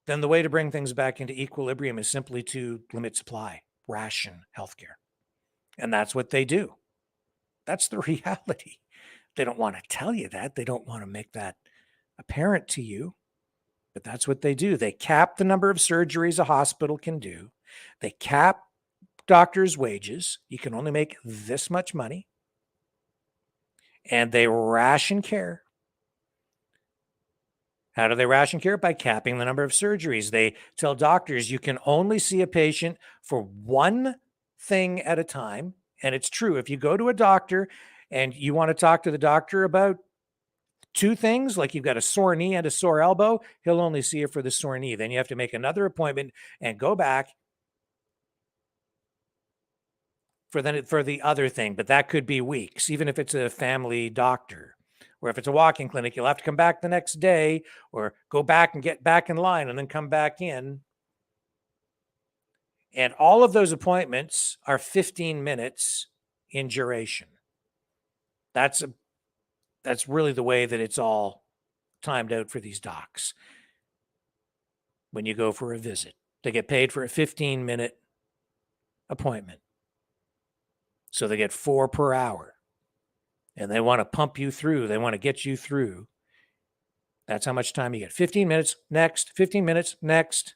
then the way to bring things back into equilibrium is simply to limit supply, ration healthcare. And that's what they do. That's the reality. They don't want to tell you that. They don't want to make that apparent to you. But that's what they do. They cap the number of surgeries a hospital can do. They cap doctors' wages. You can only make this much money. And they ration care. How do they ration care? By capping the number of surgeries. They tell doctors you can only see a patient for one thing at a time. And it's true. If you go to a doctor and you want to talk to the doctor about two things, like you've got a sore knee and a sore elbow, he'll only see you for the sore knee. Then you have to make another appointment and go back for the other thing. But that could be weeks, even if it's a family doctor. Or if it's a walk-in clinic, you'll have to come back the next day or go back and get back in line and then come back in. And all of those appointments are 15 minutes in duration. That's really the way that it's all timed out for these docs. When you go for a visit, they get paid for a 15-minute appointment. So they get 4 per hour. And they want to pump you through. They want to get you through. That's how much time you get. 15 minutes, next. 15 minutes, next.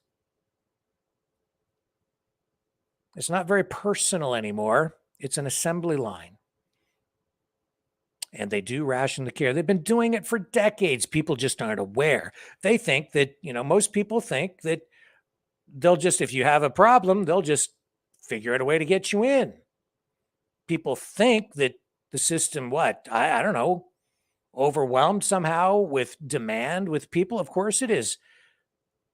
It's not very personal anymore. It's an assembly line. And they do ration the care. They've been doing it for decades. People just aren't aware. They think that, most people think that they'll just, if you have a problem, they'll just figure out a way to get you in. People think that the system, I don't know, overwhelmed somehow with demand with people. Of course it is.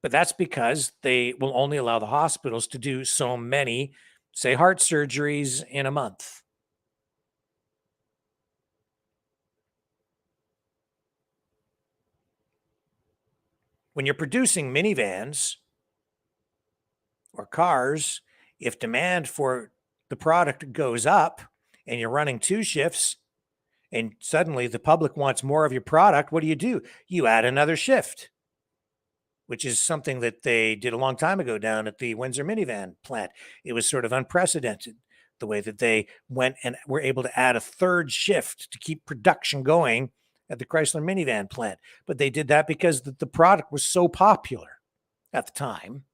But that's because they will only allow the hospitals to do so many, say, heart surgeries in a month. When you're producing minivans or cars, if demand for the product goes up and you're running 2 shifts and suddenly the public wants more of your product, what do? You add another shift, which is something that they did a long time ago down at the Windsor minivan plant. It was sort of unprecedented, the way that they went and were able to add a 3rd shift to keep production going at the Chrysler minivan plant. But they did that because the product was so popular at the time.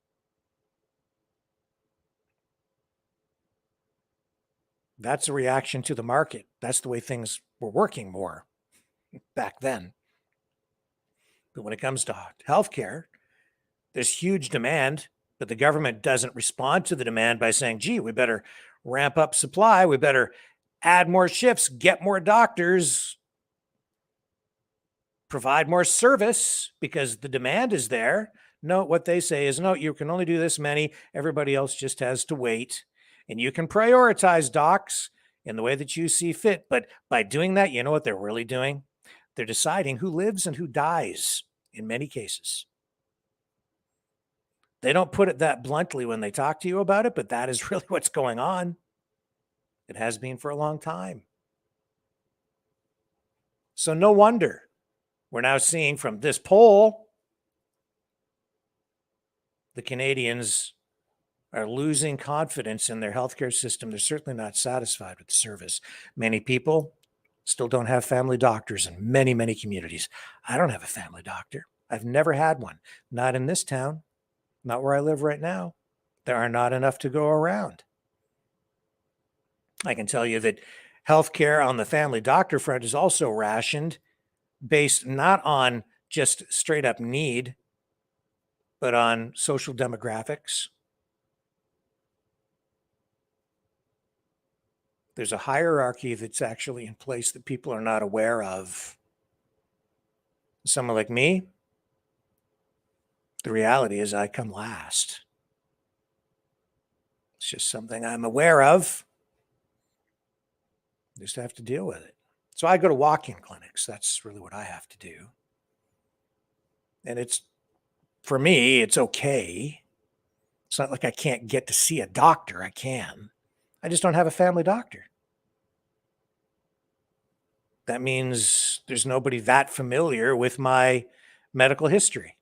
That's a reaction to the market. That's the way things were working more back then. But when it comes to healthcare, there's huge demand, but the government doesn't respond to the demand by saying, gee, we better ramp up supply. We better add more shifts, get more doctors, provide more service because the demand is there. No, what they say is, no, you can only do this many. Everybody else just has to wait. And you can prioritize docs in the way that you see fit. But by doing that, you know what they're really doing? They're deciding who lives and who dies in many cases. They don't put it that bluntly when they talk to you about it, but that is really what's going on. It has been for a long time. So no wonder we're now seeing from this poll, the Canadians are losing confidence in their healthcare system. They're certainly not satisfied with the service. Many people still don't have family doctors in many, many communities. I don't have a family doctor. I've never had one. Not in this town. Not where I live right now. There are not enough to go around. I can tell you that healthcare on the family doctor front is also rationed based not on just straight up need, but on social demographics. There's a hierarchy that's actually in place that people are not aware of. Someone like me, the reality is I come last. It's just something I'm aware of. Just have to deal with it. So I go to walk-in clinics. That's really what I have to do. And for me, it's okay. It's not like I can't get to see a doctor. I can. I just don't have a family doctor. That means there's nobody that familiar with my medical history.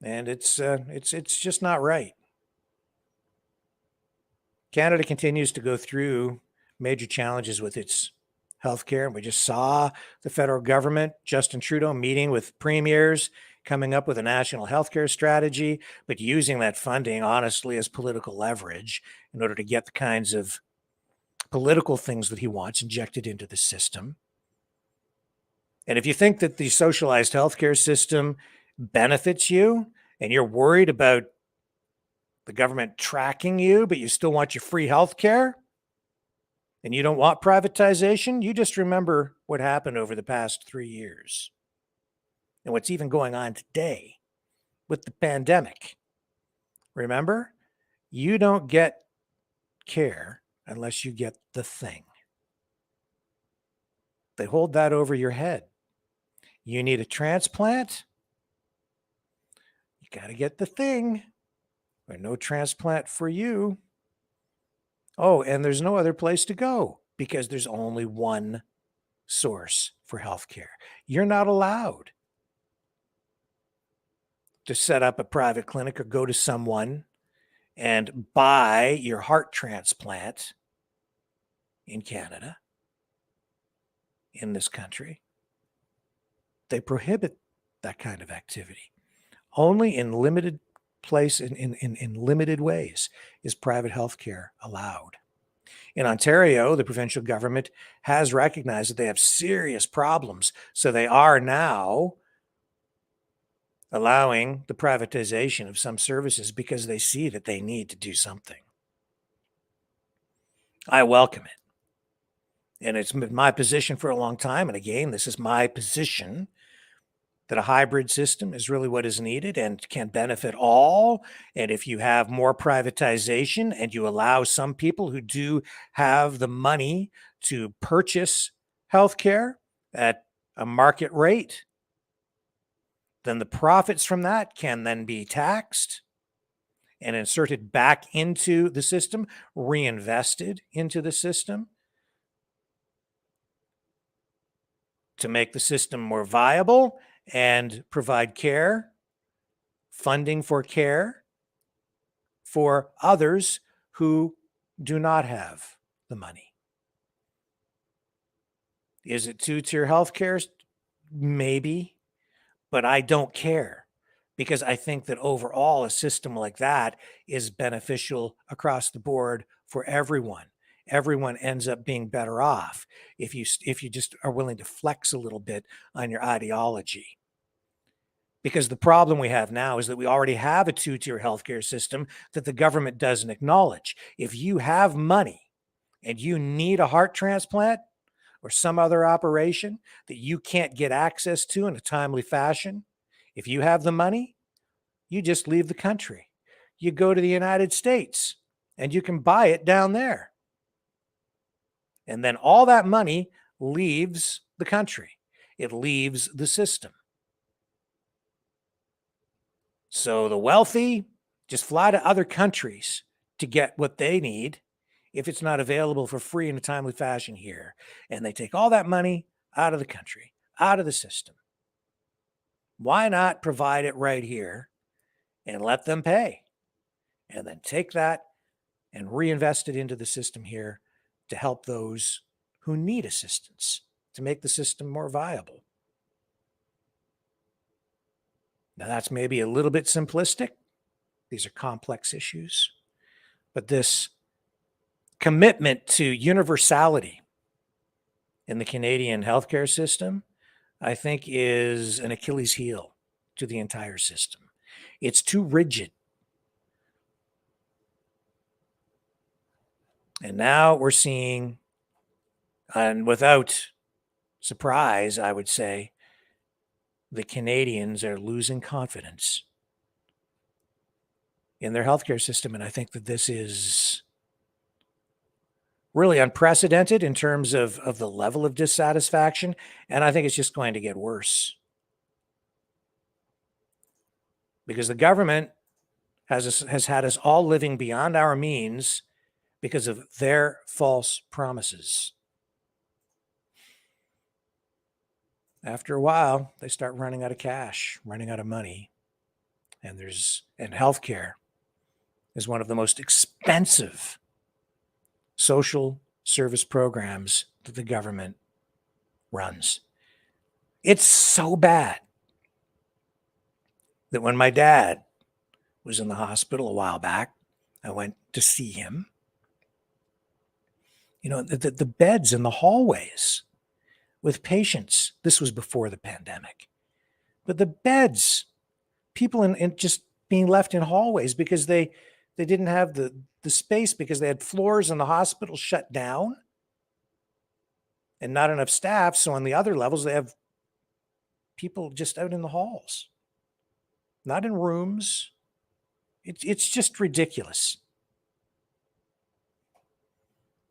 And it's just not right. Canada continues to go through major challenges with its healthcare. And we just saw the federal government, Justin Trudeau, meeting with premiers, coming up with a national healthcare strategy, but using that funding, honestly, as political leverage in order to get the kinds of political things that he wants injected into the system. And if you think that the socialized healthcare system benefits you and you're worried about the government tracking you, but you still want your free health care, and you don't want privatization, you just remember what happened over the past 3 years and what's even going on today with the pandemic. Remember, you don't get care unless you get the thing. They hold that over your head. You need a transplant, you got to get the thing, or no transplant for you. Oh, and there's no other place to go because there's only one source for healthcare. You're not allowed to set up a private clinic or go to someone and buy your heart transplant in Canada, in this country. They prohibit that kind of activity. Only in limited in limited ways is private healthcare allowed. In Ontario, the provincial government has recognized that they have serious problems, so they are now allowing the privatization of some services because they see that they need to do something. I welcome it. And it's been my position for a long time. And again, this is my position, that a hybrid system is really what is needed and can benefit all. And if you have more privatization and you allow some people who do have the money to purchase healthcare at a market rate, then the profits from that can then be taxed and inserted back into the system, reinvested into the system to make the system more viable and provide care, funding for care for others who do not have the money. Is it two-tier healthcare? Maybe, but I don't care because I think that overall a system like that is beneficial across the board for everyone. Everyone ends up being better off if you just are willing to flex a little bit on your ideology. Because the problem we have now is that we already have a two-tier healthcare system that the government doesn't acknowledge. If you have money and you need a heart transplant or some other operation that you can't get access to in a timely fashion, if you have the money, you just leave the country. You go to the United States and you can buy it down there. And then all that money leaves the country. It leaves the system. So the wealthy just fly to other countries to get what they need if it's not available for free in a timely fashion here. And they take all that money out of the country, out of the system. Why not provide it right here and let them pay? And then take that and reinvest it into the system here to help those who need assistance, to make the system more viable. Now, that's maybe a little bit simplistic. These are complex issues. But this commitment to universality in the Canadian healthcare system, I think, is an Achilles heel to the entire system. It's too rigid. And now we're seeing, and without surprise, I would say, the Canadians are losing confidence in their healthcare system. And I think that this is really unprecedented in terms of the level of dissatisfaction. And I think it's just going to get worse. Because the government has had us all living beyond our means because of their false promises. After a while, they start running out of cash, running out of money. And healthcare is one of the most expensive social service programs that the government runs. It's so bad that when my dad was in the hospital a while back, I went to see him. You know, the beds in the hallways with patients, this was before the pandemic, but the beds, people in just being left in hallways because they They didn't have the space because they had floors in the hospital shut down and not enough staff. So on the other levels, they have people just out in the halls, not in rooms. It's just ridiculous.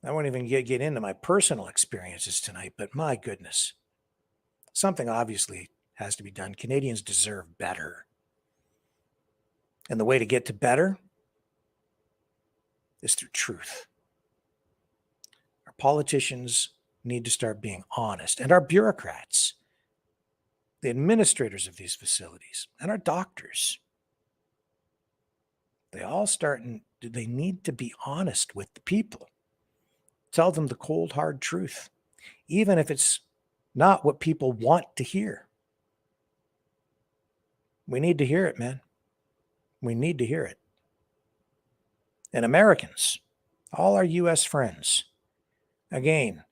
I won't even get into my personal experiences tonight, but my goodness, something obviously has to be done. Canadians deserve better. And the way to get to better is through truth. Our politicians need to start being honest, and our bureaucrats, the administrators of these facilities, and our doctors, they need to be honest with the people. Tell them the cold, hard truth, even if it's not what people want to hear. We need to hear it, man. We need to hear it. And Americans, all our U.S. friends, again,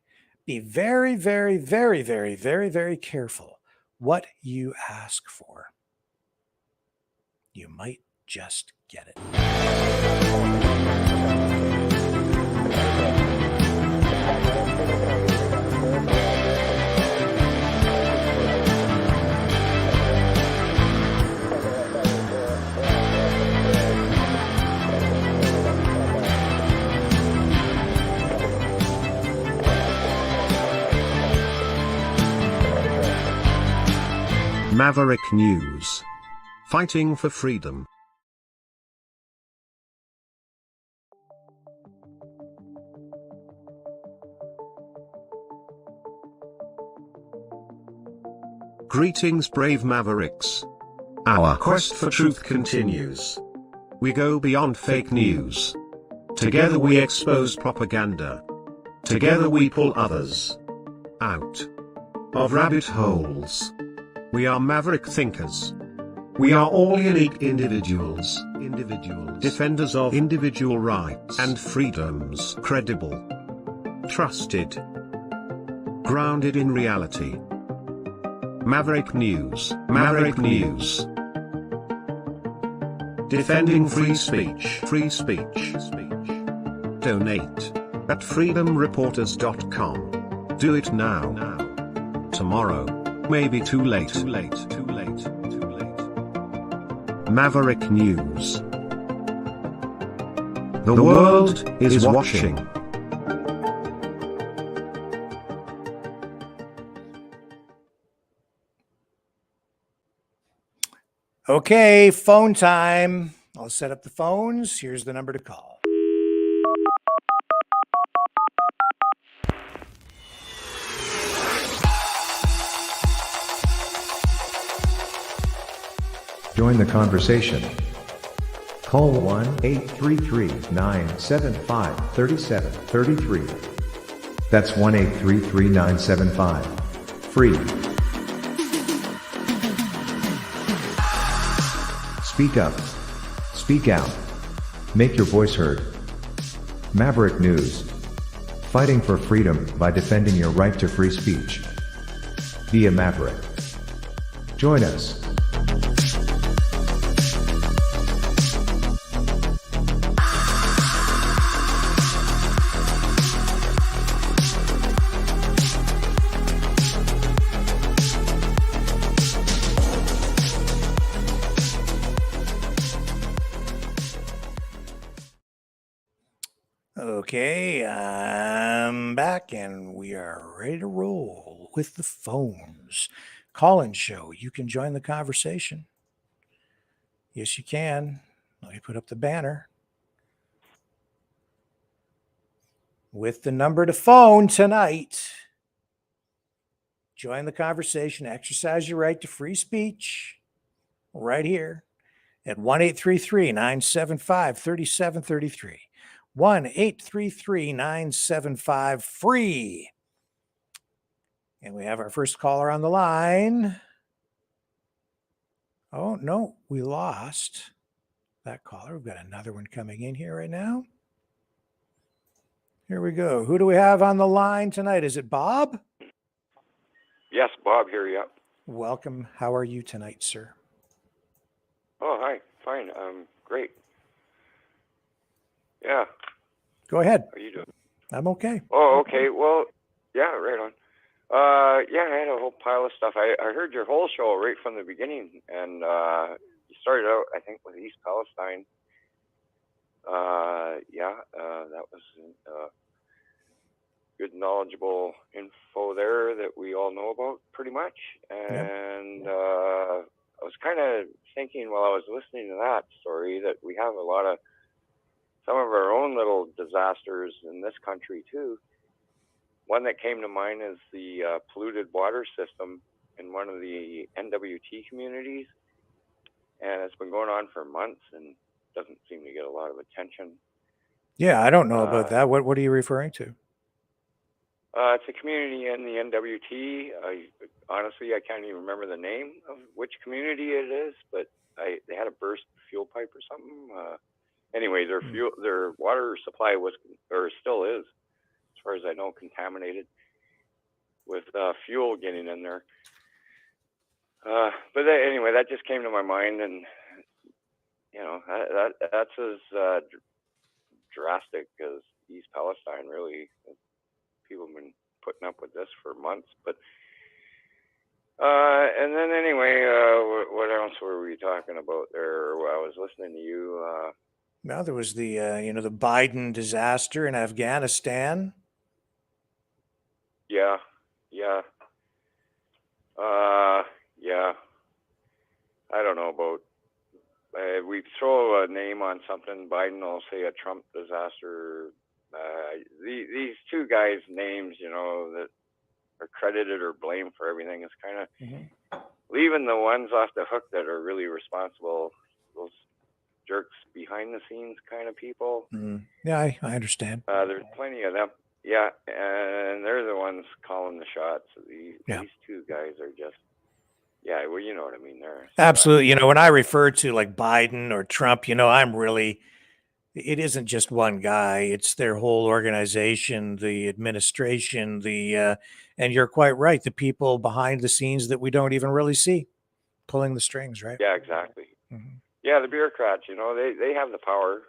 be very, very, very, very, very, very careful what you ask for. You might just get it. Maverick News. Fighting for freedom. Greetings, brave Mavericks. Our quest for truth continues. We go beyond fake news. Together we expose propaganda. Together we pull others out of rabbit holes. We are maverick thinkers. We are all unique individuals, defenders of individual rights and freedoms, credible, trusted, grounded in reality. Maverick News, Maverick News. Defending free speech, free speech. Donate at freedomreporters.com. Do it now. Tomorrow may be too late. Maverick News. The world is watching. Okay, phone time. I'll set up the phones. Here's the number to call. Join the conversation. Call 1-833-975-3733. That's 1-833-975-FREE. Speak up. Speak out. Make your voice heard. Maverick News. Fighting for freedom by defending your right to free speech. Be a maverick. Join us. Okay, I'm back and we are ready to roll with the phones. Call-in show. You can join the conversation. Yes, you can. Let me put up the banner. With the number to phone tonight. Join the conversation. Exercise your right to free speech right here at 1-833-975-3733. 1-833-975-FREE. And we have our first caller on the line. Oh, no, we lost that caller. We've got another one coming in here right now. Here we go. Who do we have on the line tonight? Is it Bob? Yes, Bob here, yeah. Welcome. How are you tonight, sir? Oh, hi. Fine. Great. Yeah. Go ahead. How are you doing? I'm okay. Oh, okay. Well, yeah, right on. Yeah, I had a whole pile of stuff. I heard your whole show right from the beginning, and you started out, I think, with East Palestine. That was good, knowledgeable info there that we all know about pretty much. And I was kind of thinking while I was listening to that story that we have some of our own little disasters in this country too. One that came to mind is the polluted water system in one of the NWT communities. And it's been going on for months and doesn't seem to get a lot of attention. Yeah, I don't know about that. What are you referring to? It's a community in the NWT. Honestly, I can't even remember the name of which community it is, but they had a burst fuel pipe or something. Anyway, their water supply was, or still is, as far as I know, contaminated with fuel getting in there. Anyway, that just came to my mind, and that's as drastic as East Palestine. Really, people have been putting up with this for months. But and then anyway, what else were we talking about there? I was listening to you. Now there was the the Biden disaster in Afghanistan. Yeah. I don't know about. We throw a name on something, Biden will say a Trump disaster. These two guys' names, that are credited or blamed for everything, is kind of leaving the ones off the hook that are really responsible. Those jerks behind the scenes kind of people. Yeah, I understand. There's plenty of them. Yeah, and they're the ones calling the shots. These two guys are just, well, you know what I mean. They're absolutely. When I refer to like Biden or Trump, it isn't just one guy. It's their whole organization, the administration, and you're quite right, the people behind the scenes that we don't even really see pulling the strings, right? Yeah, exactly. Yeah, the bureaucrats, they have the power.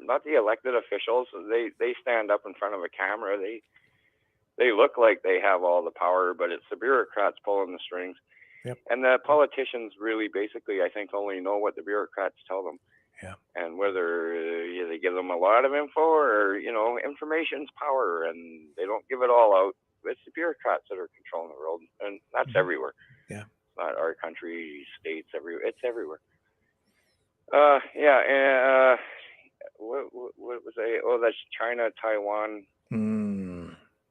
Not the elected officials. They stand up in front of a camera. They look like they have all the power, but it's the bureaucrats pulling the strings. Yep. And the politicians really, basically, I think, only know what the bureaucrats tell them. Yeah. And whether they give them a lot of info or, information's power, and they don't give it all out. It's the bureaucrats that are controlling the world, and that's everywhere. Yeah. It's not our country, states, it's everywhere. What was I? Oh, that's China, Taiwan.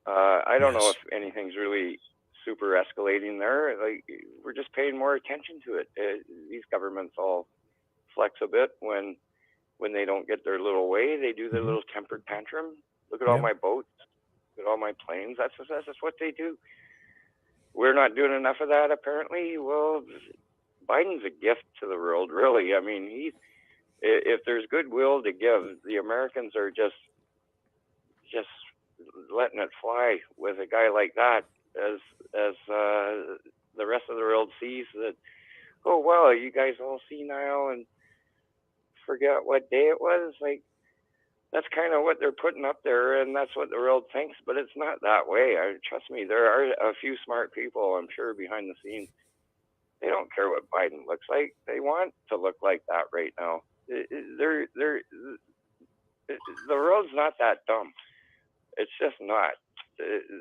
I don't know if anything's really super escalating there. Like, we're just paying more attention to it. These governments all flex a bit when they don't get their little way. They do their little temper tantrum. Look at all my boats. Look at all my planes. That's what they do. We're not doing enough of that, apparently. Well, Biden's a gift to the world, really. I mean, if there's goodwill to give, the Americans are just letting it fly with a guy like that, as the rest of the world sees that, oh, well, you guys all senile and forget what day it was. Like, that's kind of what they're putting up there, and that's what the world thinks, but it's not that way. Trust me, there are a few smart people, I'm sure, behind the scenes. They don't care what Biden looks like. They want to look like that right now. The world's not that dumb. It's just not.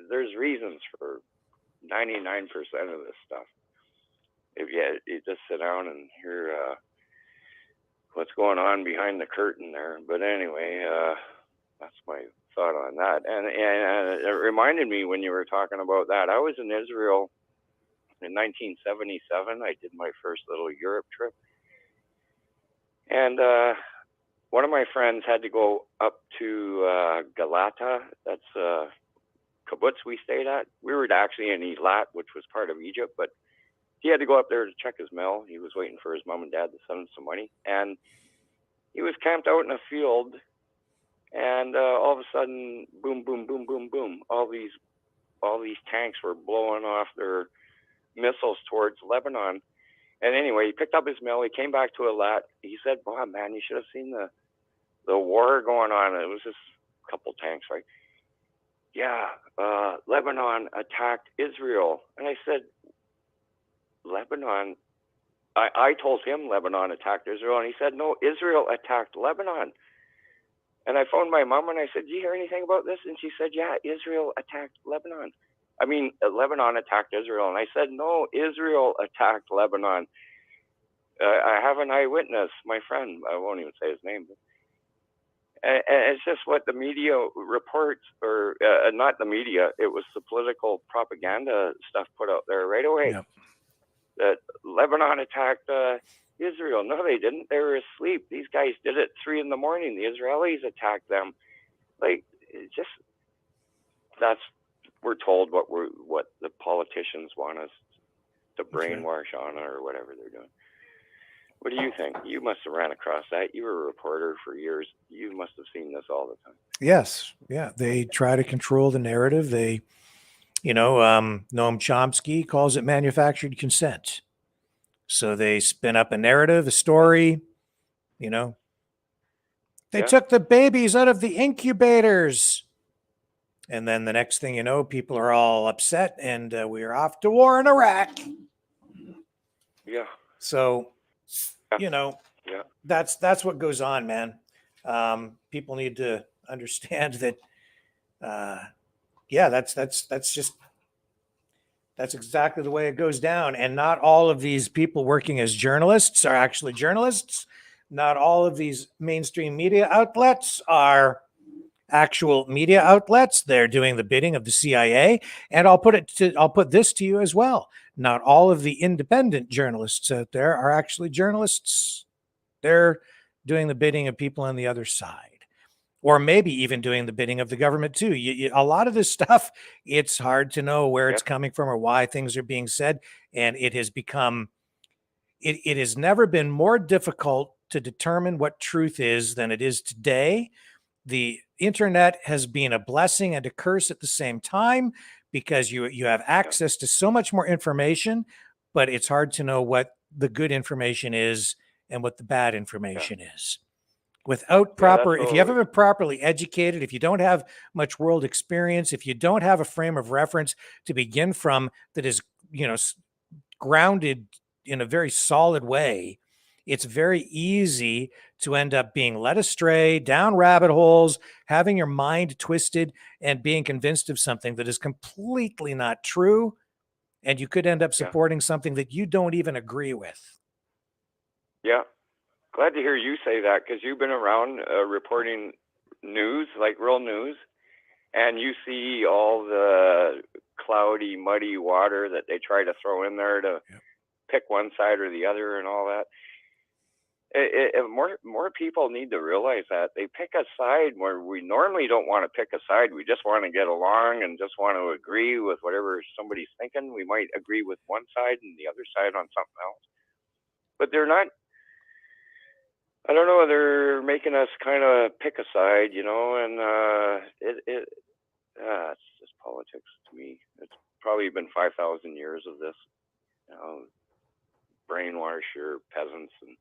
There's reasons for 99% of this stuff. If you just sit down and hear what's going on behind the curtain there. But anyway, that's my thought on that. And it reminded me when you were talking about that. I was in Israel in 1977. I did my first little Europe trip. And one of my friends had to go up to Galata. That's a kibbutz we stayed at. We were actually in Eilat, which was part of Egypt, but he had to go up there to check his mail. He was waiting for his mom and dad to send him some money. And he was camped out in a field, and all of a sudden, boom, boom, boom, boom, boom. All these tanks were blowing off their missiles towards Lebanon. And anyway, he picked up his mail. He came back to Eilat. He said, "Bob, man, you should have seen the war going on. It was just a couple tanks, right? Yeah, Lebanon attacked Israel. And I said, Lebanon? I told him Lebanon attacked Israel, and he said, no, Israel attacked Lebanon. And I phoned my mom and I said, do you hear anything about this? And she said, yeah, Israel attacked Lebanon. I mean, Lebanon attacked Israel. And I said, no, Israel attacked Lebanon. I have an eyewitness, my friend. I won't even say his name. And it's just what the media reports, or not the media, it was the political propaganda stuff put out there right away. Yep. That Lebanon attacked Israel. No, they didn't. They were asleep. These guys did it 3 a.m. The Israelis attacked them. Like, it's just, we're told what the politicians want us to brainwash on, or whatever they're doing. What do you think? You must have ran across that. You were a reporter for years. You must have seen this all the time. Yes. Yeah. They try to control the narrative. They, Noam Chomsky calls it manufactured consent. So they spin up a narrative, a story, they took the babies out of the incubators. And then the next thing you know, people are all upset, and we are off to war in Iraq. Yeah. So, that's what goes on, man. People need to understand that. That's exactly the way it goes down. And not all of these people working as journalists are actually journalists. Not all of these mainstream media outlets are actual media outlets. They're doing the bidding of the CIA. And I'll put this to you as well. Not all of the independent journalists out there are actually journalists. They're doing the bidding of people on the other side. Or maybe even doing the bidding of the government too. A lot of this stuff, it's hard to know where it's coming from or why things are being said. And it has become, it has never been more difficult to determine what truth is than it is today. The internet has been a blessing and a curse at the same time, because you have access to so much more information, but it's hard to know what the good information is and what the bad information is. Without proper, if you haven't been properly educated, if you don't have much world experience, if you don't have a frame of reference to begin from that is, grounded in a very solid way, it's very easy to end up being led astray, down rabbit holes, having your mind twisted, and being convinced of something that is completely not true. And you could end up supporting something that you don't even agree with. Yeah. Glad to hear you say that, because you've been around reporting news, like real news, and you see all the cloudy, muddy water that they try to throw in there to pick one side or the other and all that. More people need to realize that. They pick a side where we normally don't want to pick a side. We just want to get along and just want to agree with whatever somebody's thinking. We might agree with one side and the other side on something else. But they're not, I don't know, they're making us kind of pick a side, and it's just politics to me. It's probably been 5,000 years of this, brainwash your peasants and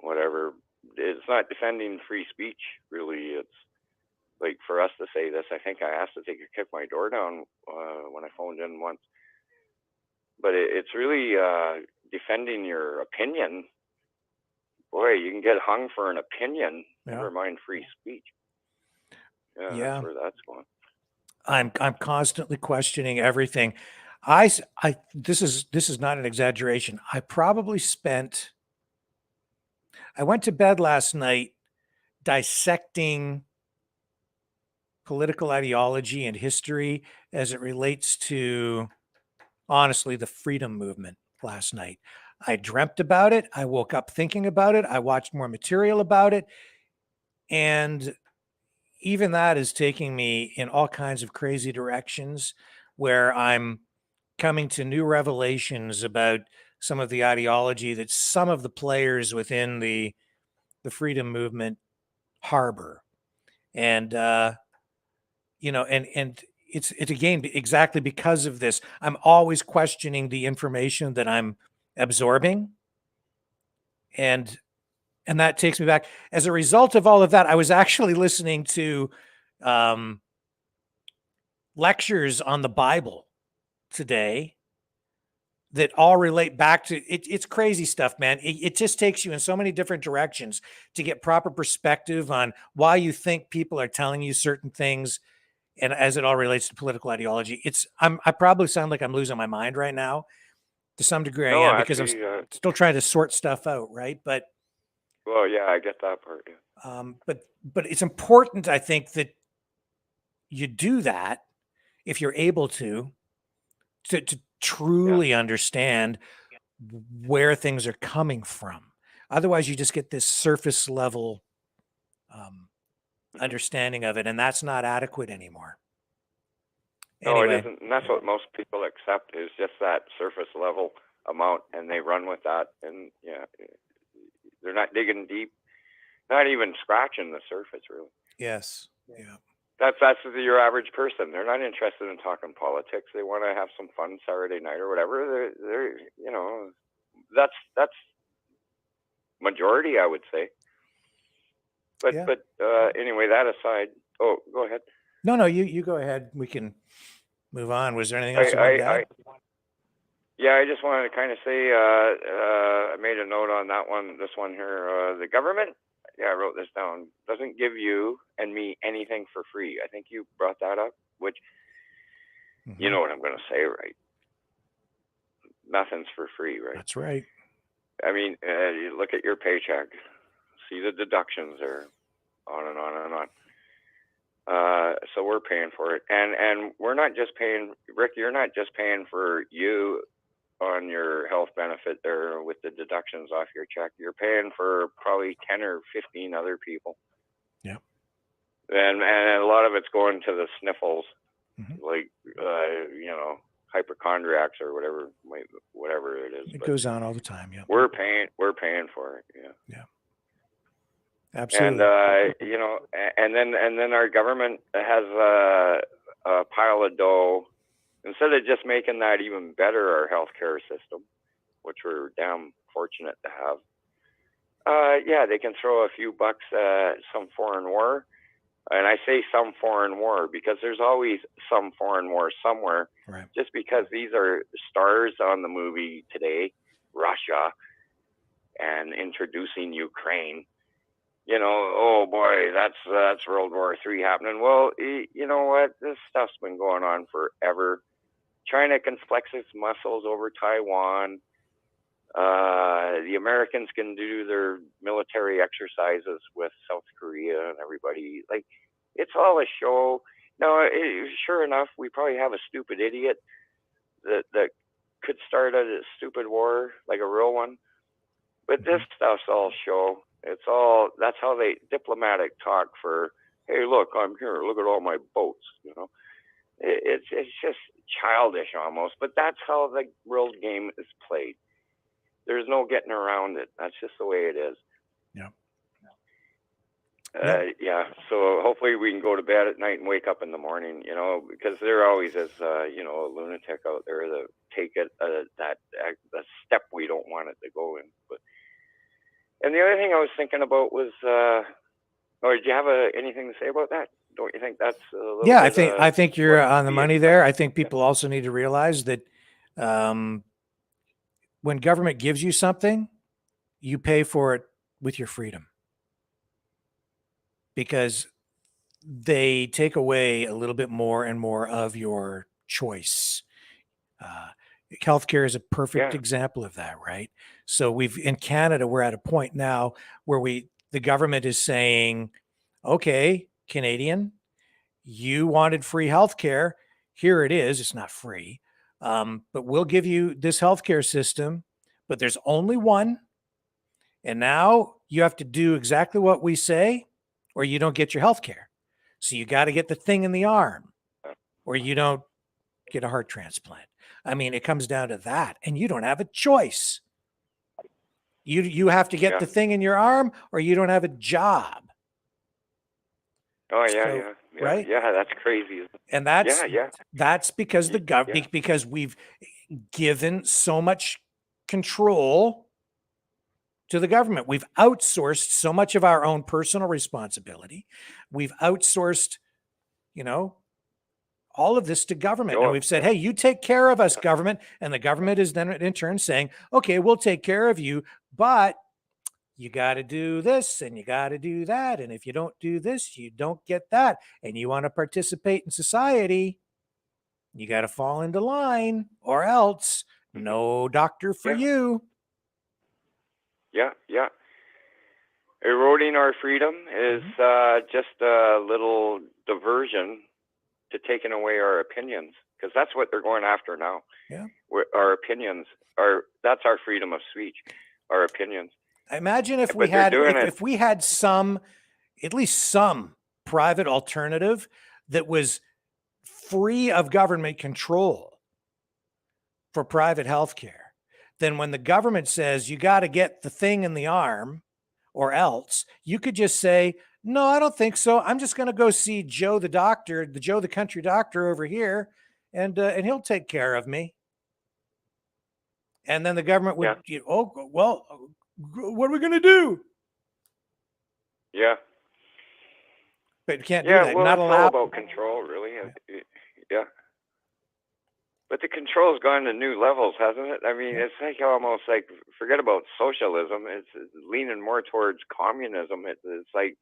whatever. It's not defending free speech, really. It's like, for us to say this, I think I asked if they could kick my door down when I phoned in once. But it's really defending your opinion. Boy, you can get hung for an opinion, never mind free speech. Yeah, that's where that's going. I'm constantly questioning everything. This is not an exaggeration. I went to bed last night dissecting political ideology and history as it relates to, honestly, the freedom movement last night. I dreamt about it. I woke up thinking about it. I watched more material about it. And even that is taking me in all kinds of crazy directions, where I'm coming to new revelations about some of the ideology that some of the players within the freedom movement harbor. And, and it's again, exactly because of this, I'm always questioning the information that I'm absorbing. And And that takes me back. As a result of all of that, I was actually listening to lectures on the Bible today that all relate back to it. It's crazy stuff, man. It just takes you in so many different directions to get proper perspective on why you think people are telling you certain things. And as it all relates to political ideology, I probably sound like I'm losing my mind right now. To some degree, No, I am, because actually, I'm still trying to sort stuff out, right? But well, yeah, I get that part. Yeah. but it's important, I think, that you do that if you're able to truly understand where things are coming from. Otherwise, you just get this surface level understanding of it, and that's not adequate anymore. No, Anyway. it isn't. And that's what most people accept, is just that surface level amount, and they run with that. And yeah, they're not digging deep, not even scratching the surface, really. Yes. Yeah. That's your average person. They're not interested in talking politics. They want to have some fun Saturday night or whatever. They're you know, that's majority, I would say. But anyway, that aside, oh, go ahead. No, you go ahead. We can move on. Was there anything else you wanted to add? Yeah, I just wanted to kind of say, I made a note on that one, this one here. The government, I wrote this down, doesn't give you and me anything for free. I think you brought that up, which, you know what I'm going to say, right? Nothing's for free, right? That's right. I mean, you look at your paycheck, see the deductions there, on and on and on. So we're paying for it, and we're not just paying, Rick, you're not just paying for you on your health benefit there with the deductions off your check. You're paying for probably 10 or 15 other people. Yeah. And a lot of it's going to the sniffles, like, you know, hypochondriacs or whatever it is. It But goes on all the time. Yeah. we're paying for it. Yeah. Yeah. Absolutely. And you know, and then our government has a pile of dough. Instead of just making that even better, our healthcare system, which we're damn fortunate to have, yeah, they can throw a few bucks at some foreign war. And I say some foreign war because there's always some foreign war somewhere. Right. Just because these are stars on the movie today, Russia, and introducing Ukraine. You know, oh boy, that's World War III happening. Well, you know what? This stuff's been going on forever. China can flex its muscles over Taiwan. The Americans can do their military exercises with South Korea and everybody. Like, it's all a show. Now, sure enough, we probably have a stupid idiot that could start a stupid war, like a real one. But this stuff's all show. That's how they diplomatic talk for, hey, look, I'm here. Look at all my boats, you know. It's just childish almost, but that's how the world game is played. There's no getting around it. That's just the way it is. Yeah. Yeah. So hopefully we can go to bed at night and wake up in the morning, you know, because there always is, you know, a lunatic out there that take it that step we don't want it to go in. But and the other thing I was thinking about was, or did you have anything to say about that? Don't you think that's a little Yeah, bit, I think you're on the money there. I think people also need to realize that when government gives you something, you pay for it with your freedom, because they take away a little bit more and more of your choice. Healthcare is a perfect example of that, right? So in Canada, we're at a point now where the government is saying, okay, Canadian, you wanted free healthcare. Here it is. It's not free, but we'll give you this healthcare system, but there's only one. And now you have to do exactly what we say, or you don't get your healthcare. So you got to get the thing in the arm, or you don't get a heart transplant. I mean, it comes down to that, and you don't have a choice. You have to get the thing in your arm, or you don't have a job. Oh yeah, right? Yeah, that's crazy. And that's because the government, because we've given so much control to the government. We've outsourced so much of our own personal responsibility. We've outsourced, all of this to government. And we've said, hey, you take care of us, government. And the government is then in turn saying, okay, we'll take care of you, but you got to do this and you got to do that. And if you don't do this, you don't get that. And you want to participate in society, you got to fall into line, or else no doctor for you. Yeah, yeah. Eroding our freedom is just a little diversion to taking away our opinions, because that's what they're going after now. Yeah. Our opinions that's our freedom of speech, our opinions. Imagine if But we they're had, doing if we had at least some private alternative that was free of government control for private healthcare. Then when the government says you got to get the thing in the arm or else, you could just say, no, I don't think so. I'm just going to go see Joe the doctor, Joe the country doctor over here, and he'll take care of me. And then the government would, oh, well, what are we going to do? Yeah. But you can't do that. Well, Not it's allowed. all about control, really. Yeah. But the control's gone to new levels, hasn't it? I mean, it's like almost like, forget about socialism. It's leaning more towards communism. It's like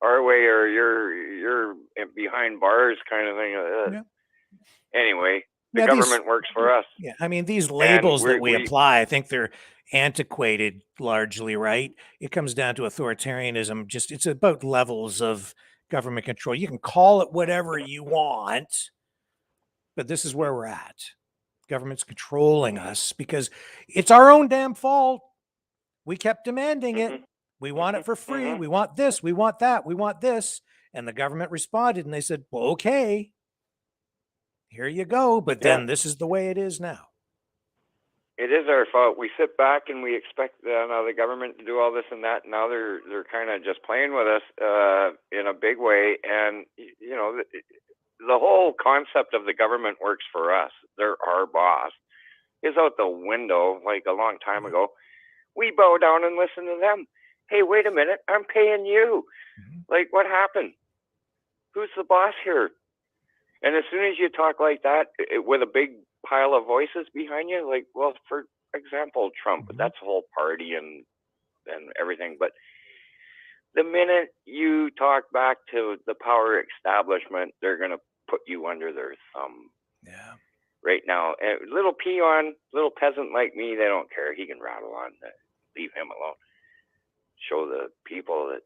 our way or you're behind bars kind of thing. Anyway, the government works for us. Yeah, I mean, these labels that we apply, I think they're antiquated largely, right? It comes down to authoritarianism. Just it's about levels of government control. You can call it whatever you want, but this is where we're at. Government's controlling us because it's our own damn fault. We kept demanding it. We want it for free. We want this. We want that. We want this. And the government responded and they said, well, okay, here you go. But then this is the way it is now. It is our fault. We sit back and we expect now the government to do all this and that. Now they're kind of just playing with us in a big way. And, the whole concept of the government works for us. They're our boss. Is out the window like a long time ago. We bow down and listen to them. Hey, wait a minute. I'm paying you. Like, what happened? Who's the boss here? And as soon as you talk like that with a big pile of voices behind you, like, well, for example, Trump, that's a whole party and everything. But the minute you talk back to the power establishment, they're going to put you under their thumb. Yeah. Right now, a little peon, little peasant like me, they don't care. He can rattle on. Leave him alone. Show the people that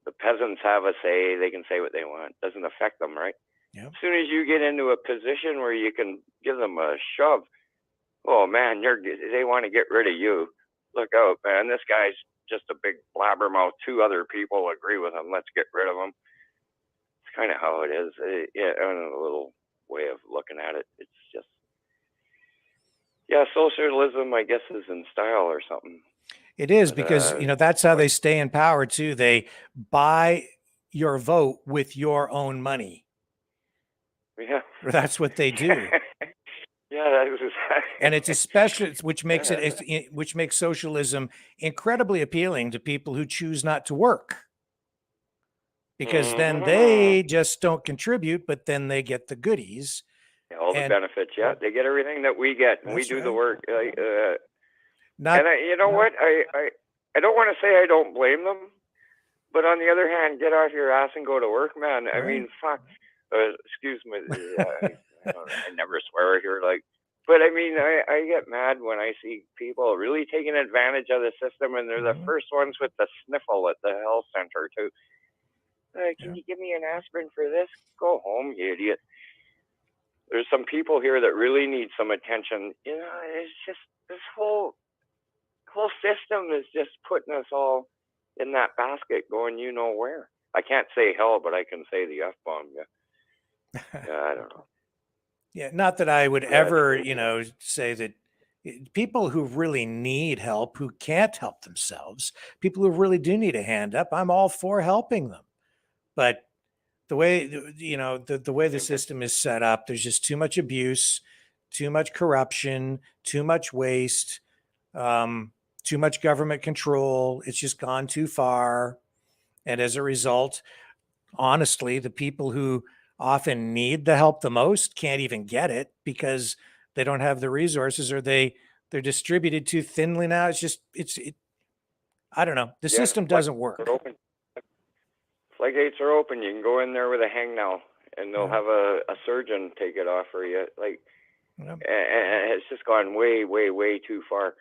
the peasants have a say. They can say what they want. Doesn't affect them, right? Yep. As soon as you get into a position where you can give them a shove, oh man, they want to get rid of you. Look out, man. This guy's just a big blabbermouth. Two other people agree with him. Let's get rid of him. It's kind of how it is. A little way of looking at it. It's just, socialism, I guess, is in style or something. It is because, that's how they stay in power too. They buy your vote with your own money. Yeah. That's what they do. That was and it's especially, which makes which makes socialism incredibly appealing to people who choose not to work. Because then they just don't contribute, but then they get the goodies. All the benefits, they get everything that we get, and we do the work. You know what? I don't want to say I don't blame them, but on the other hand, get off your ass and go to work, man. I mean, fuck. Excuse me. I never swear here, but I mean, I get mad when I see people really taking advantage of the system, and they're the first ones with the sniffle at the health center too. Can you give me an aspirin for this? Go home, you idiot. There's some people here that really need some attention. It's just this whole system is just putting us all in that basket going you know where. I can't say hell, but I can say the F-bomb. I don't know. Yeah, not that I would ever, say that people who really need help, who can't help themselves, people who really do need a hand up, I'm all for helping them. But the way, the way the system is set up, there's just too much abuse, too much corruption, too much waste. too much government control. It's just gone too far. And as a result, honestly, the people who often need the help the most can't even get it because they don't have the resources, or they're distributed too thinly now. I don't know. The Yeah, system doesn't work. they're open. Floodgates are open. You can go in there with a hangnail, and they'll have a surgeon take it off for you. Like, and it's just gone way, way, way too far.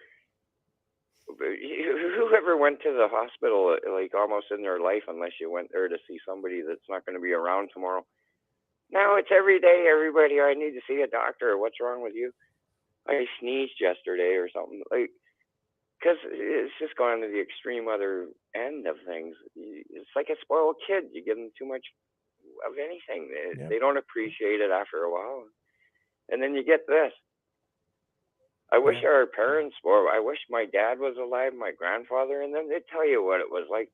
Whoever went to the hospital like almost in their life, unless you went there to see somebody that's not going to be around tomorrow. Now it's every day. Everybody, I need to see a doctor. What's wrong with you? I sneezed yesterday or something. Like, because it's just gone to the extreme other end of things. It's like a spoiled kid. You give them too much of anything. They don't appreciate it after a while. And then you get this. I wish our parents were, I wish my dad was alive, my grandfather, and then they'd tell you what it was like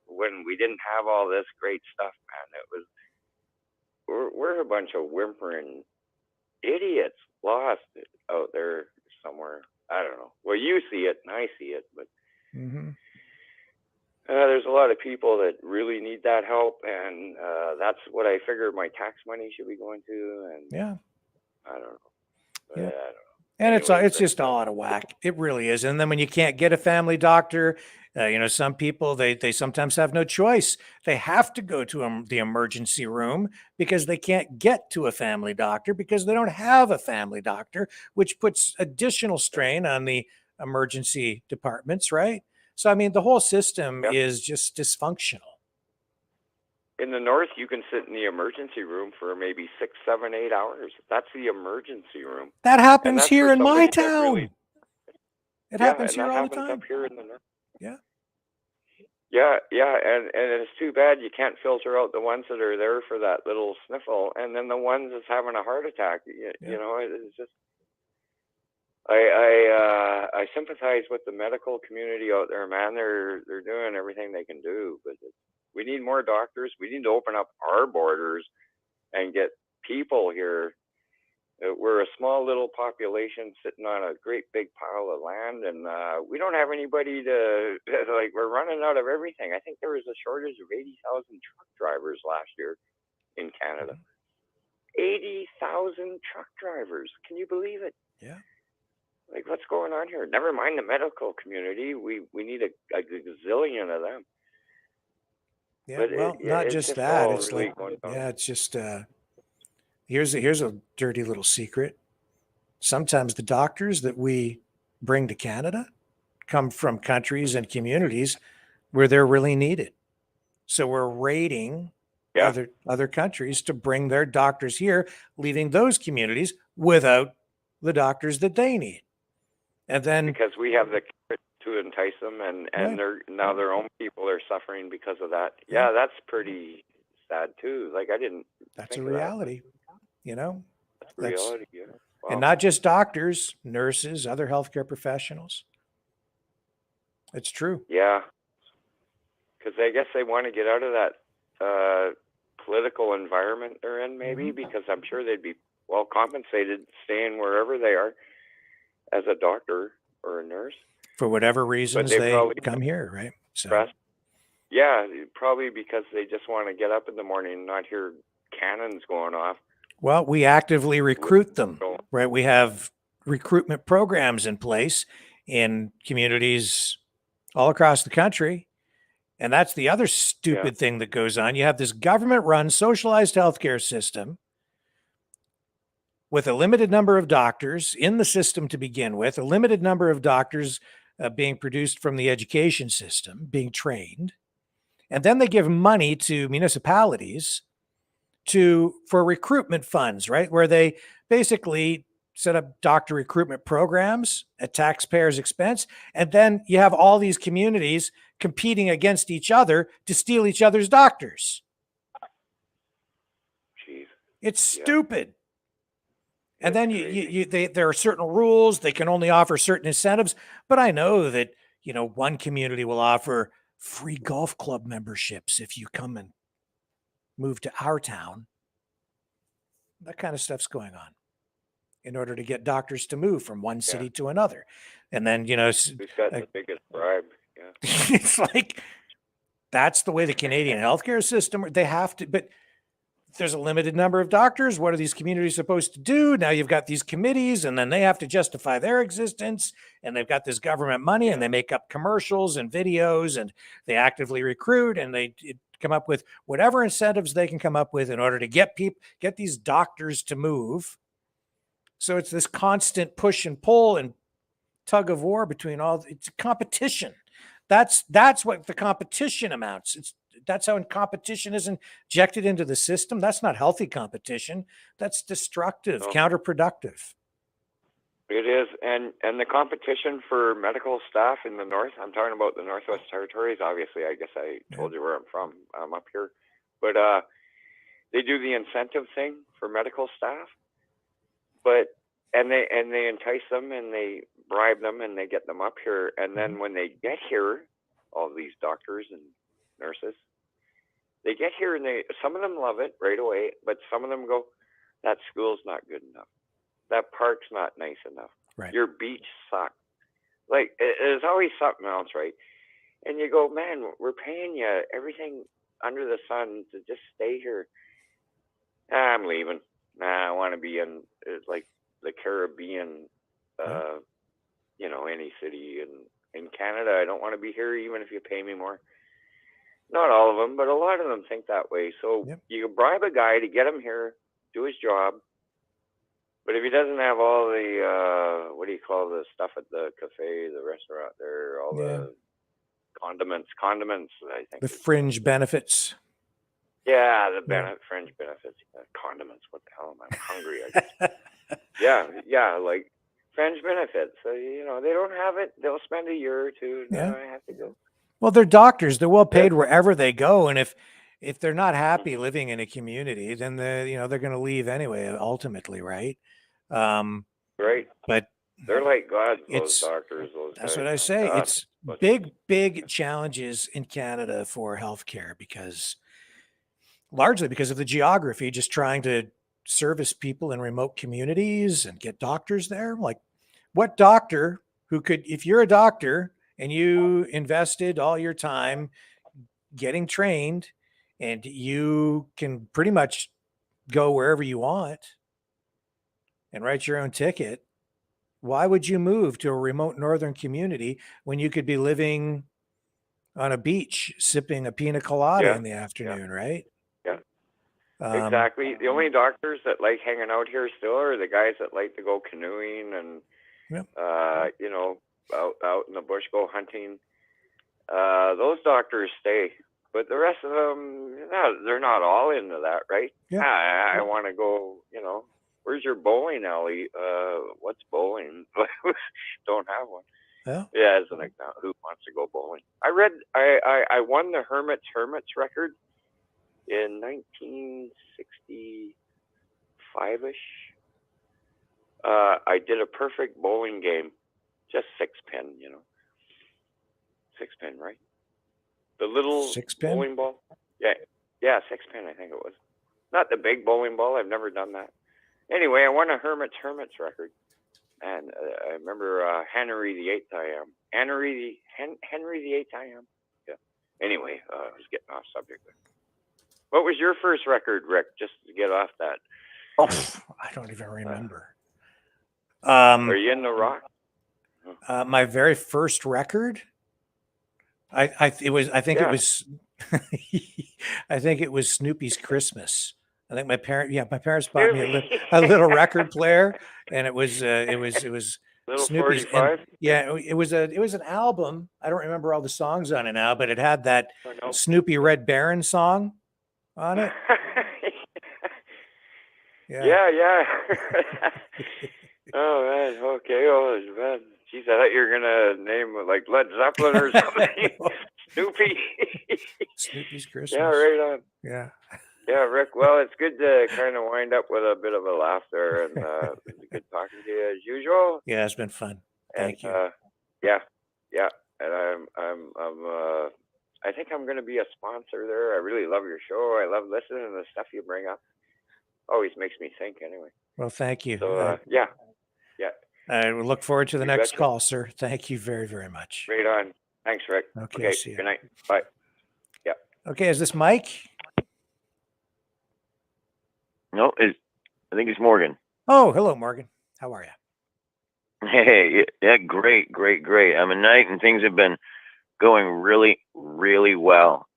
when we didn't have all this great stuff, man. We're a bunch of whimpering idiots lost out there somewhere. I don't know. Well, you see it and I see it, but there's a lot of people that really need that help, and that's what I figure my tax money should be going to. And I don't know. I don't know. And it's just all out of whack. It really is. And then when you can't get a family doctor, some people, they sometimes have no choice. They have to go to the emergency room because they can't get to a family doctor because they don't have a family doctor, which puts additional strain on the emergency departments, right? So, I mean, the whole system is just dysfunctional. In the north, you can sit in the emergency room for maybe 6, 7, 8 hours. That's the emergency room. That happens here in my town. It happens here all the time. Up here in the north. Yeah. Yeah, and it's too bad you can't filter out the ones that are there for that little sniffle, and then the ones that's having a heart attack. You know, it's just. I sympathize with the medical community out there, man. They're doing everything they can do, but we need more doctors. We need to open up our borders and get people here. We're a small little population sitting on a great big pile of land, and we don't have anybody to, like, we're running out of everything. I think there was a shortage of 80,000 truck drivers last year in Canada. 80,000 truck drivers. Can you believe it? Yeah. Like, what's going on here? Never mind the medical community. We need a gazillion of them. Yeah, but well, not just that. It's really like, it's just, here's a dirty little secret. Sometimes the doctors that we bring to Canada come from countries and communities where they're really needed. So we're raiding other countries to bring their doctors here, leaving those communities without the doctors that they need. And then because we have the to entice them, and now their own people are suffering because of that. Yeah, that's pretty sad too. Like, I didn't. That's a reality, you know. That's reality. Yeah. Wow. And not just doctors, nurses, other healthcare professionals. It's true. Yeah, because I guess they want to get out of that political environment they're in, maybe, because I'm sure they'd be well compensated staying wherever they are as a doctor or a nurse. For whatever reasons they come here, right? So. Yeah, probably because they just want to get up in the morning and not hear cannons going off. Well, we actively recruit them, right? We have recruitment programs in place in communities all across the country. And that's the other stupid thing that goes on. You have this government-run socialized healthcare system with a limited number of doctors in the system to begin with, a limited number of doctors being produced from the education system, being trained. And then they give money to municipalities for recruitment funds, right? Where they basically set up doctor recruitment programs at taxpayers' expense. And then you have all these communities competing against each other to steal each other's doctors. Jeez. It's stupid. And then there are certain rules. They can only offer certain incentives. But I know that, one community will offer free golf club memberships if you come and move to our town. That kind of stuff's going on. in order to get doctors to move from one city to another. And then, you know, Who's got the biggest bribe? Yeah. it's like, that's the way the Canadian healthcare system, they have to, but there's a limited number of doctors. What are these communities supposed to do? Now you've got these committees, and then they have to justify their existence, and they've got this government money, and they make up commercials and videos, and they actively recruit, and they come up with whatever incentives they can come up with in order to get these doctors to move. So it's this constant push and pull and tug of war between it's competition. That's what the competition amounts. That's how competition is injected into the system. That's not healthy competition. That's destructive, counterproductive. It is, and the competition for medical staff in the north. I'm talking about the Northwest Territories. Obviously, I guess I told you where I'm from. I'm up here, but they do the incentive thing for medical staff, and they entice them and they bribe them and they get them up here, and then when they get here, all these doctors and nurses, they get here and some of them love it right away, but some of them go, that school's not good enough. That park's not nice enough. Right. Your beach sucks. Like, there's always something else, right? And you go, man, we're paying you everything under the sun to just stay here. I'm leaving. Nah, I want to be in like the Caribbean, you know, any city in Canada. I don't want to be here even if you pay me more. Not all of them, but a lot of them think that way. So you bribe a guy to get him here, do his job. But if he doesn't have all the, what do you call the stuff at the cafe, the restaurant there, all the condiments, I think. The fringe benefits. Yeah, the fringe benefits. Condiments, what the hell am I? I'm hungry. I guess. yeah, like fringe benefits. So, you know, they don't have it. They'll spend a year or two. No, I have to go. Well, they're doctors. They're well paid wherever they go. And if they're not happy living in a community, then they're going to leave anyway, ultimately, right? Right. But they're like gods, those doctors. That's what I say. It's big challenges in Canada for healthcare largely because of the geography, just trying to service people in remote communities and get doctors there. Like, what doctor if you're a doctor and you invested all your time getting trained and you can pretty much go wherever you want and write your own ticket, why would you move to a remote northern community when you could be living on a beach sipping a pina colada in the afternoon, right? Yeah, exactly. The only doctors that like hanging out here still are the guys that like to go canoeing and, you know, out in the bush, go hunting. Those doctors stay. But the rest of them, they're not all into that, right? Yeah. I want to go, you know, where's your bowling alley? What's bowling? Don't have one. Yeah, as an example, who wants to go bowling? I I won the Hermits record in 1965-ish. I did a perfect bowling game, just 6-pin, you know. 6-pin, right? The little 6-pin bowling ball. Yeah, 6-pin, I think it was. Not the big bowling ball. I've never done that. Anyway, I won a Hermits record, and I remember Henry VIII. Henry VIII. Yeah. Anyway, I was getting off subject there. What was your first record, Rick? Just to get off that. Oh, I don't even remember. Are you into rock? My very first record. I think it was Snoopy's Christmas. I think my parents bought me a little record player, and it was Little Snoopy's. 45? It was an album. I don't remember all the songs on it now, but it had that Snoopy Red Baron song on it. Yeah. Oh man, okay. Oh man, geez, I thought you were gonna name like Led Zeppelin or something. Snoopy. Snoopy's Christmas. Yeah, right on. Yeah. Yeah, Rick. Well, it's good to kind of wind up with a bit of a laugh there, and it's good talking to you as usual. Yeah, it's been fun. Thank you. Yeah, and I think I'm going to be a sponsor there. I really love your show. I love listening to the stuff you bring up. Always makes me think, anyway. Well, thank you. So, yeah. I will look forward to the You next betcha. call, sir. Thank you very, very much. Right on. Thanks, Rick. Okay, see you. Good night. Bye. Yeah. Okay, is this Mike? No, I think it's Morgan. Oh, hello, Morgan. How are you? Hey, yeah, great. I'm a knight, and things have been going really, really well,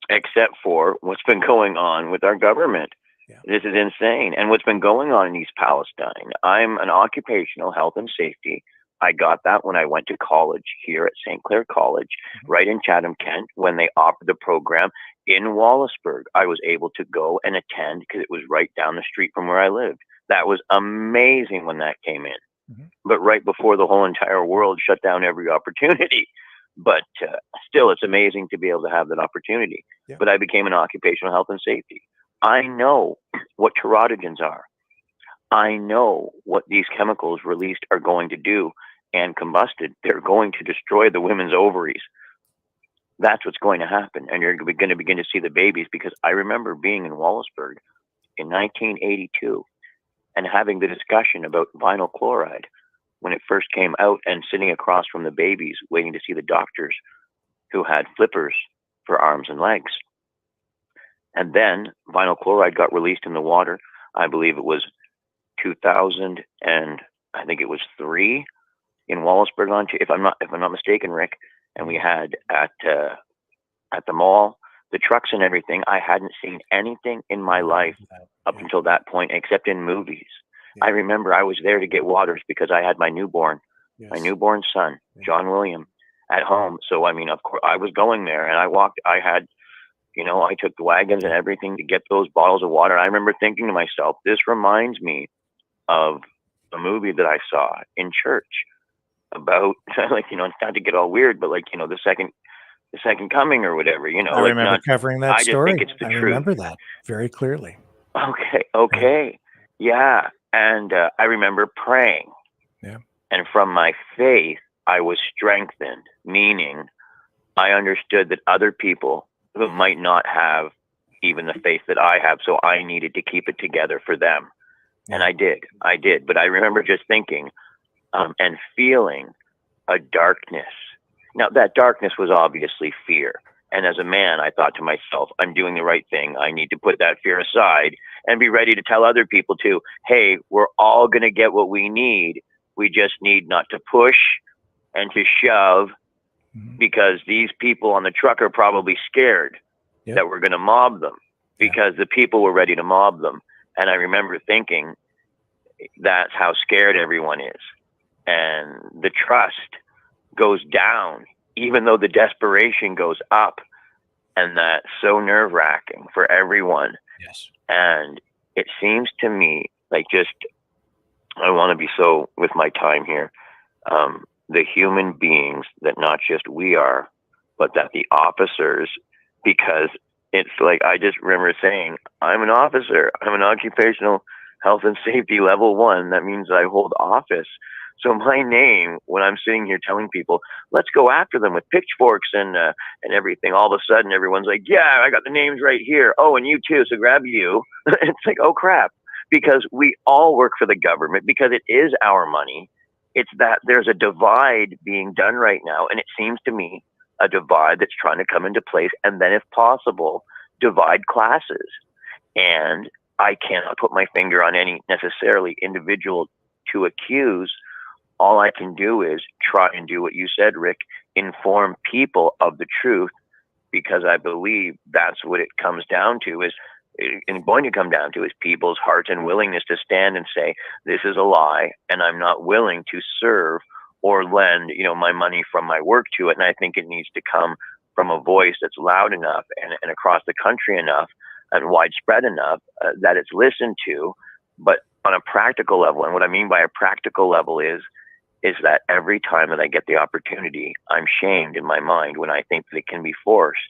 except for what's been going on with our government. Yeah. This is insane. And what's been going on in East Palestine. I'm an occupational health and safety. I got that when I went to college here at St. Clair College, right in Chatham, Kent, when they offered the program in Wallaceburg. I was able to go and attend because it was right down the street from where I lived. That was amazing when that came in. But right before the whole entire world shut down every opportunity. But still, it's amazing to be able to have that opportunity. Yeah. But I became an occupational health and safety. I know what teratogens are. I know what these chemicals released are going to do and combusted. They're going to destroy the women's ovaries. That's what's going to happen. And you're going to begin to see the babies, because I remember being in Wallaceburg in 1982 and having the discussion about vinyl chloride when it first came out, and sitting across from the babies waiting to see the doctors who had flippers for arms and legs. And then vinyl chloride got released in the water. I believe it was 2000, and I think it was 3 in Wallaceburg, Ontario, if I'm not mistaken, Rick. And we had at the mall, the trucks and everything. I hadn't seen anything in my life up until that point, except in movies. I remember I was there to get waters because I had my newborn son, John William, at home. So, I mean, of course, I was going there, and I took the wagons and everything to get those bottles of water. I remember thinking to myself, this reminds me of a movie that I saw in church about, like, it's not to get all weird, but like, the second coming or whatever, I remember covering that story. I just think it's the truth. Remember that very clearly. Okay. Yeah. And I remember praying. Yeah. And from my faith, I was strengthened, meaning I understood that other people who might not have even the faith that I have, so I needed to keep it together for them. And I did. But I remember just thinking and feeling a darkness. Now, that darkness was obviously fear. And as a man, I thought to myself, I'm doing the right thing. I need to put that fear aside and be ready to tell other people too, hey, we're all going to get what we need. We just need not to push and to shove, because these people on the truck are probably scared that we're going to mob them, because the people were ready to mob them. And I remember thinking, that's how scared everyone is. And the trust goes down, even though the desperation goes up. And that's so nerve-wracking for everyone. Yes. And it seems to me like, I want to be so with my time here, the human beings that not just we are, but that the officers, because it's like, I just remember saying, I'm an officer. I'm an occupational health and safety level 1. That means I hold office. So my name, when I'm sitting here telling people, let's go after them with pitchforks and everything, all of a sudden everyone's like, yeah, I got the names right here. Oh, and you too. So grab you. It's like, oh crap, because we all work for the government, because it is our money. It's that there's a divide being done right now. And it seems to me a divide that's trying to come into place. And then if possible, divide classes. And I cannot put my finger on any necessarily individual to accuse. All I can do is try and do what you said, Rick, inform people of the truth, because I believe that's what it comes down to is people's hearts and willingness to stand and say, this is a lie, and I'm not willing to serve or lend, my money from my work to it. And I think it needs to come from a voice that's loud enough and across the country enough and widespread enough that it's listened to, but on a practical level. And what I mean by a practical level is that every time that I get the opportunity, I'm shamed in my mind when I think that it can be forced.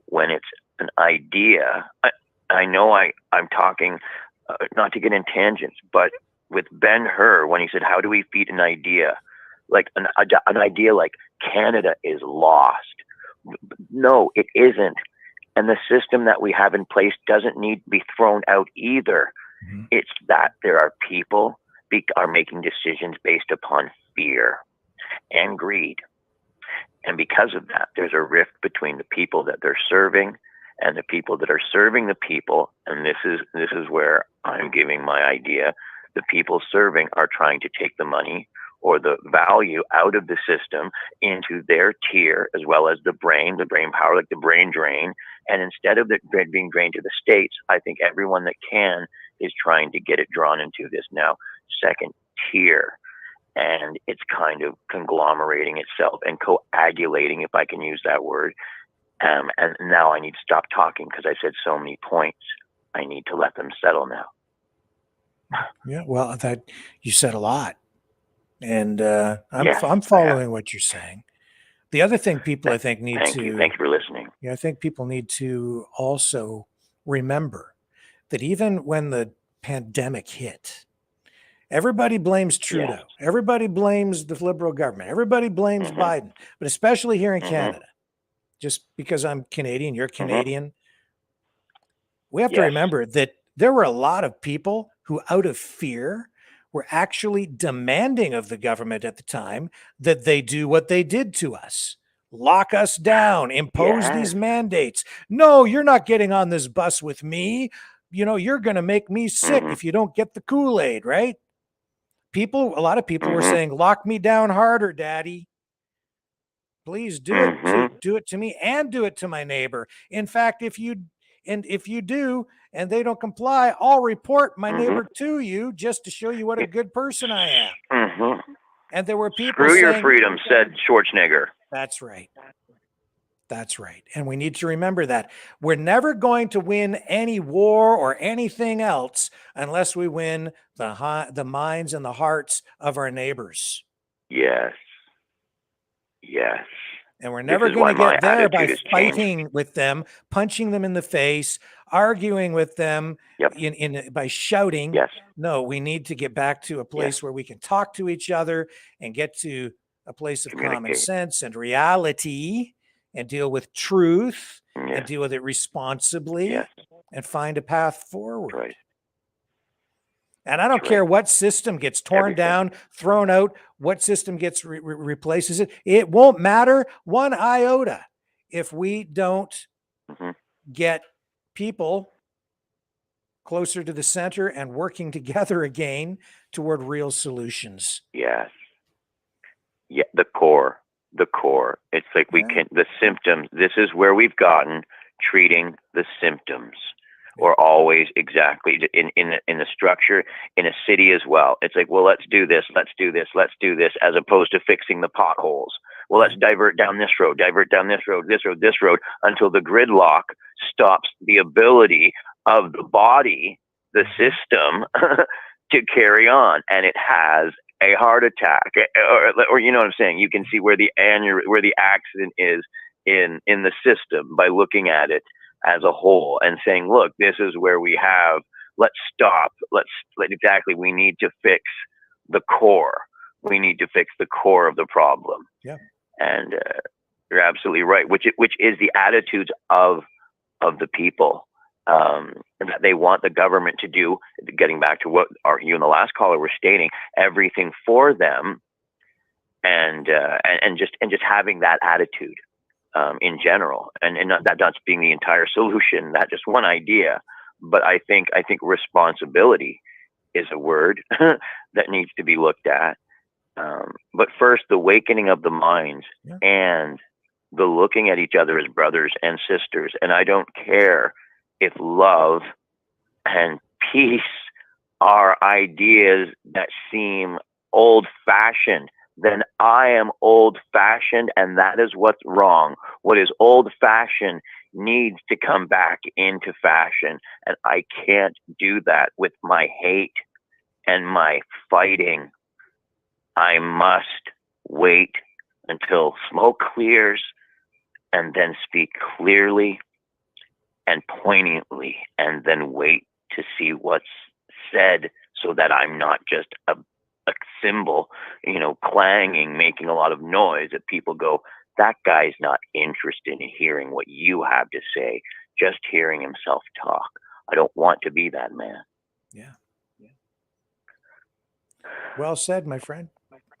When it's an idea, I know I'm talking, not to get in tangents, but with Ben-Hur, when he said, how do we feed an idea? Like an idea like Canada is lost. No, it isn't. And the system that we have in place doesn't need to be thrown out either. It's that there are people are making decisions based upon fear and greed. And because of that, there's a rift between the people that they're serving and the people that are serving the people. And this is where I'm giving my idea. The people serving are trying to take the money or the value out of the system into their tier, as well as the brain power, like the brain drain. And instead of it being drained to the states, I think everyone that can is trying to get it drawn into this now second tier. And it's kind of conglomerating itself and coagulating, if I can use that word. And now I need to stop talking because I said so many points. I need to let them settle now. Yeah, well, that you said a lot, and I'm following what you're saying. The other thing people I think need Thank you for listening. Yeah, I think people need to also remember that even when the pandemic hit, everybody blames Trudeau. Everybody blames the Liberal government. Everybody blames Biden, but especially here in Canada. Just because I'm Canadian, you're Canadian. We have to remember that there were a lot of people who, out of fear, were actually demanding of the government at the time that they do what they did to us. Lock us down, impose these mandates. No, you're not getting on this bus with me. You know, you're going to make me sick if you don't get the Kool-Aid, right? A lot of people were saying, lock me down harder, Daddy. Please do it. Do it to me and do it to my neighbor. In fact, if you do and they don't comply, I'll report my neighbor to you just to show you what a good person I am. And there were people Screw your saying, freedom, said Schwarzenegger. That's right. That's right. And we need to remember that we're never going to win any war or anything else unless we win the minds and the hearts of our neighbors. Yes. Yes. And we're never going to get there by fighting with them, punching them in the face, arguing with them by shouting. Yes. No, we need to get back to a place where we can talk to each other and get to a place of common sense and reality and deal with truth and deal with it responsibly and find a path forward. Right. And I don't care what system gets torn down, thrown out, what system gets replaces it. It won't matter one iota if we don't get people closer to the center and working together again toward real solutions. Yes. Yeah, the core. It's like the symptoms. This is where we've gotten treating the symptoms. Or always exactly in the structure in a city as well. It's like, well, let's do this, as opposed to fixing the potholes. Well, let's divert down this road, this road, until the gridlock stops the ability of the body, the system, to carry on, and it has a heart attack, or you know what I'm saying. You can see where the accident is in the system by looking at it as a whole and saying, look, this is where we have, let's stop. We need to fix the core. We need to fix the core of the problem. Yeah. And you're absolutely right, which is the attitudes of the people, that they want the government to do, getting back to what you and the last caller were stating, everything for them, and just having that attitude. In general, and not being the entire solution, not just one idea, but I think responsibility is a word that needs to be looked at. But first, the awakening of the minds and the looking at each other as brothers and sisters. And I don't care if love and peace are ideas that seem old-fashioned. Then I am old-fashioned, and that is what's wrong. What is old-fashioned needs to come back into fashion, and I can't do that with my hate and my fighting. I must wait until smoke clears and then speak clearly and poignantly, and then wait to see what's said so that I'm not just a cymbal, clanging, making a lot of noise that people go, that guy's not interested in hearing what you have to say, just hearing himself talk. I don't want to be that man. Yeah. Well said, my friend.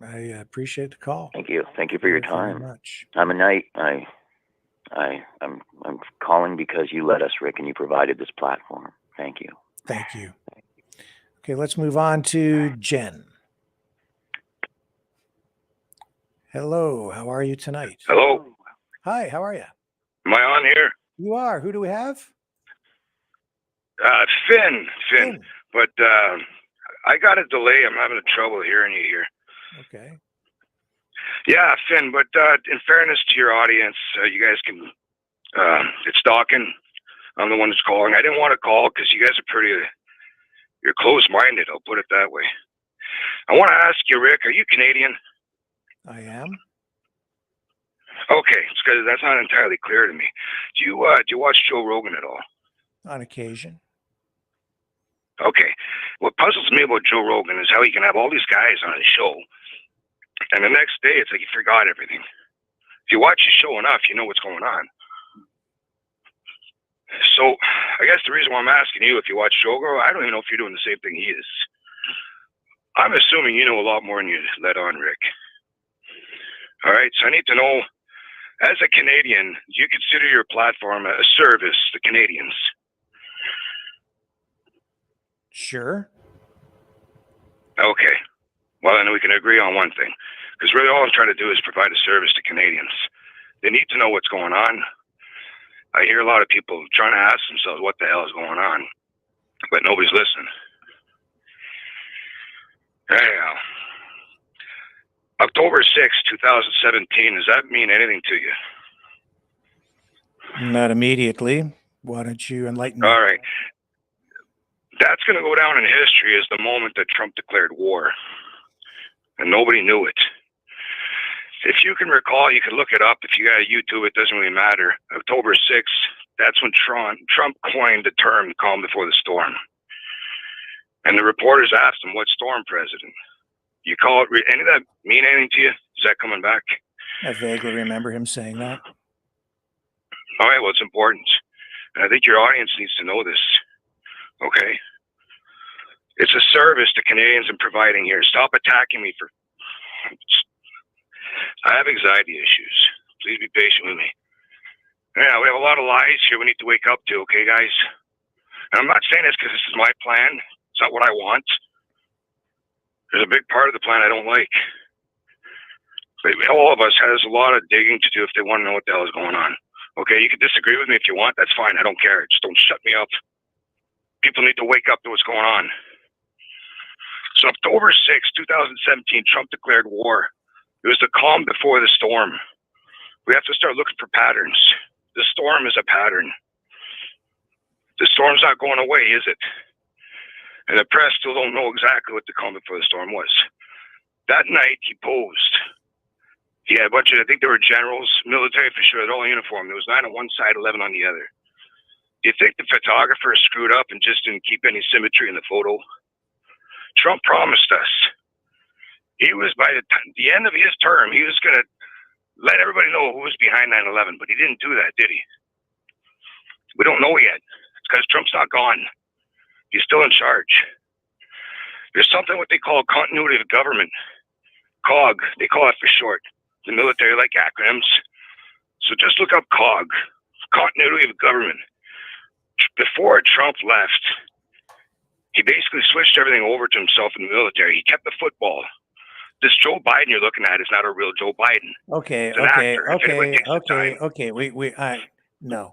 I appreciate the call. Thank you. Thank you for your Very time. much. I'm a knight. I'm calling because you let us, Rick, and you provided this platform. Thank you. Thank you. Okay, let's move on to Jen. Hello, how are you tonight? Hello. Hi, how are you? Am I on here? You are. Who do we have? Finn. But I got a delay. I'm having trouble hearing you here. Okay. Yeah, Finn. But in fairness to your audience, you guys can. It's Dawkins. I'm the one that's calling. I didn't want to call because you guys are pretty. You're closed-minded. I'll put it that way. I want to ask you, Rick. Are you Canadian? I am. Okay, because that's not entirely clear to me. Do you watch Joe Rogan at all? On occasion. Okay. What puzzles me about Joe Rogan is how he can have all these guys on his show, and the next day it's like he forgot everything. If you watch his show enough, you know what's going on. So I guess the reason why I'm asking you if you watch Showgirl, I don't even know if you're doing the same thing he is. I'm assuming you know a lot more than you let on, Rick. All right, so I need to know, as a Canadian, do you consider your platform a service to Canadians? Sure. Okay. Well, then we can agree on one thing. Because really all I'm trying to do is provide a service to Canadians. They need to know what's going on. I hear a lot of people trying to ask themselves what the hell is going on, but nobody's listening. Anyhow, October 6, 2017, does that mean anything to you? Not immediately. Why don't you enlighten me? All right. That's going to go down in history as the moment that Trump declared war. And nobody knew it. If you can recall, you can look it up. If you got YouTube, it doesn't really matter. October 6th, that's when Trump coined the term calm before the storm. And the reporters asked him, what storm, President? You call it, any of that mean anything to you? Is that coming back? I vaguely remember him saying that. All right, well, it's important. And I think your audience needs to know this. Okay? It's a service to Canadians I'm providing here. Stop attacking me for... I have anxiety issues. Please be patient with me. Yeah, we have a lot of lies here we need to wake up to, okay, guys? And I'm not saying this because this is my plan. It's not what I want. There's a big part of the plan I don't like. But all of us has a lot of digging to do if they want to know what the hell is going on. Okay, you can disagree with me if you want. That's fine. I don't care. Just don't shut me up. People need to wake up to what's going on. So October 6, 2017, Trump declared war. It was the calm before the storm. We have to start looking for patterns. The storm is a pattern. The storm's not going away, is it? And the press still don't know exactly what the calm before the storm was. That night, he posed. He had a bunch of, I think they were generals, military for sure, they're all in uniform. There was 9 on one side, 11 on the other. Do you think the photographer screwed up and just didn't keep any symmetry in the photo? Trump promised us. He was, by the end of his term, he was going to let everybody know who was behind 9/11, but he didn't do that, did he? We don't know yet. It's because Trump's not gone. He's still in charge. There's something what they call continuity of government. COG, they call it for short. The military like acronyms. So just look up COG, continuity of government. Before Trump left, he basically switched everything over to himself in the military. He kept the football. This Joe Biden you're looking at is not a real Joe Biden. Okay, It's an actor. If anybody takes the time, okay. No.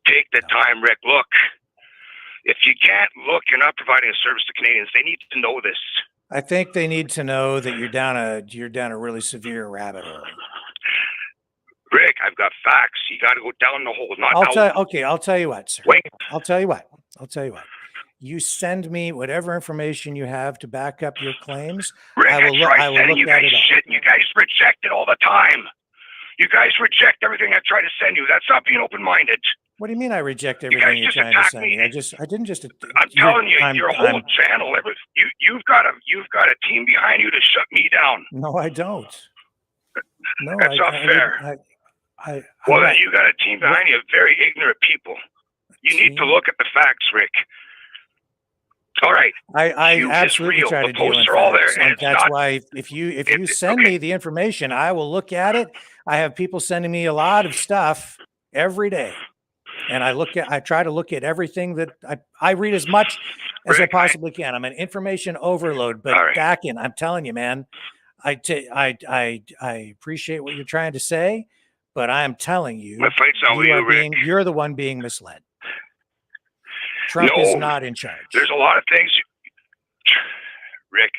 take the time, Rick. Look, if you can't look, you're not providing a service to Canadians. They need to know this. I think they need to know that you're down a really severe rabbit hole. Rick, I've got facts. You got to go down the hole, not out. I'll tell you what, sir. Wait. I'll tell you what. You send me whatever information you have to back up your claims. Rick, I will try look sending you at guys it all. shit, and you guys reject it all the time. You guys reject everything I try to send you. That's not being open-minded. What do you mean I reject You everything guys you're just trying to attack send me. me? I didn't just. I'm telling you, your whole channel, you've got a team behind you to shut me down. No, I don't. No, That's not fair. Well, then you got a team behind you of very ignorant people. You need to look at the facts, Rick. All right. I You is absolutely real. try The to deal in posts are all there, facts, and and it's that's not. why if you send me the information, I will look at it. I have people sending me a lot of stuff every day, and I try to look at everything that I read as much as I possibly can. I'm an information overload, but Dakin, I'm telling you, man, I appreciate what you're trying to say, but I am telling you, My fight's not with you, Rick. you're the one being misled. Trump is not in charge. There's a lot of things, Rick.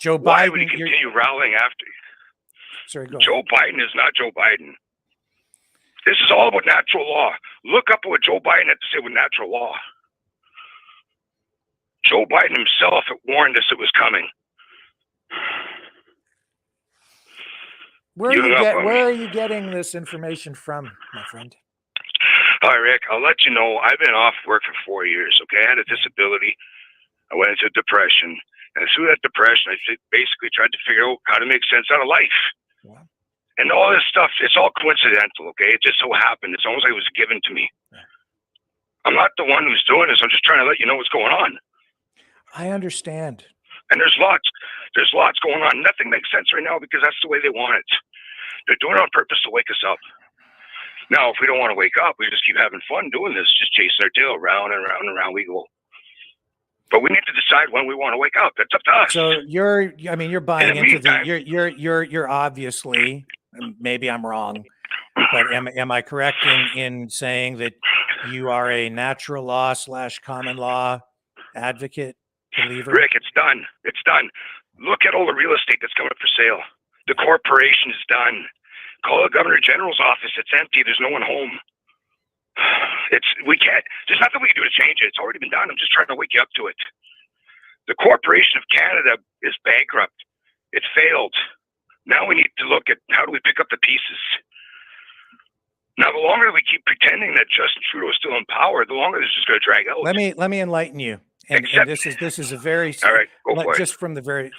Joe Why would he Biden, continue rallying after you? Sorry, go Joe Biden is not Joe Biden. This is all about natural law. Look up what Joe Biden had to say with natural law. Joe Biden himself had warned us it was coming. Where are you getting this information from, my friend? All right, Rick, I'll let you know. I've been off work for 4 years, okay? I had a disability. I went into depression. And through that depression, I basically tried to figure out how to make sense out of life. Yeah. And all this stuff, it's all coincidental, okay? It just so happened. It's almost like it was given to me. Yeah. I'm not the one who's doing this. I'm just trying to let you know what's going on. I understand. And there's lots going on. Nothing makes sense right now because that's the way they want it. They're doing it on purpose to wake us up. Now, if we don't want to wake up, we just keep having fun doing this, just chasing our tail round and round and round we go. But we need to decide when we want to wake up. That's up to us. So you're buying into you're obviously, maybe I'm wrong, but am I correct in saying that you are a natural law / common law advocate, believer? Rick, it's done. It's done. Look at all the real estate that's coming up for sale. The corporation is done. Call the Governor General's office. It's empty. There's no one home. There's nothing we can do to change it. It's already been done. I'm just trying to wake you up to it. The Corporation of Canada is bankrupt. It failed. Now we need to look at how do we pick up the pieces. Now, the longer we keep pretending that Justin Trudeau is still in power, the longer this is going to drag out. Let me enlighten you. And this is a very all right. Go for it. Just from the very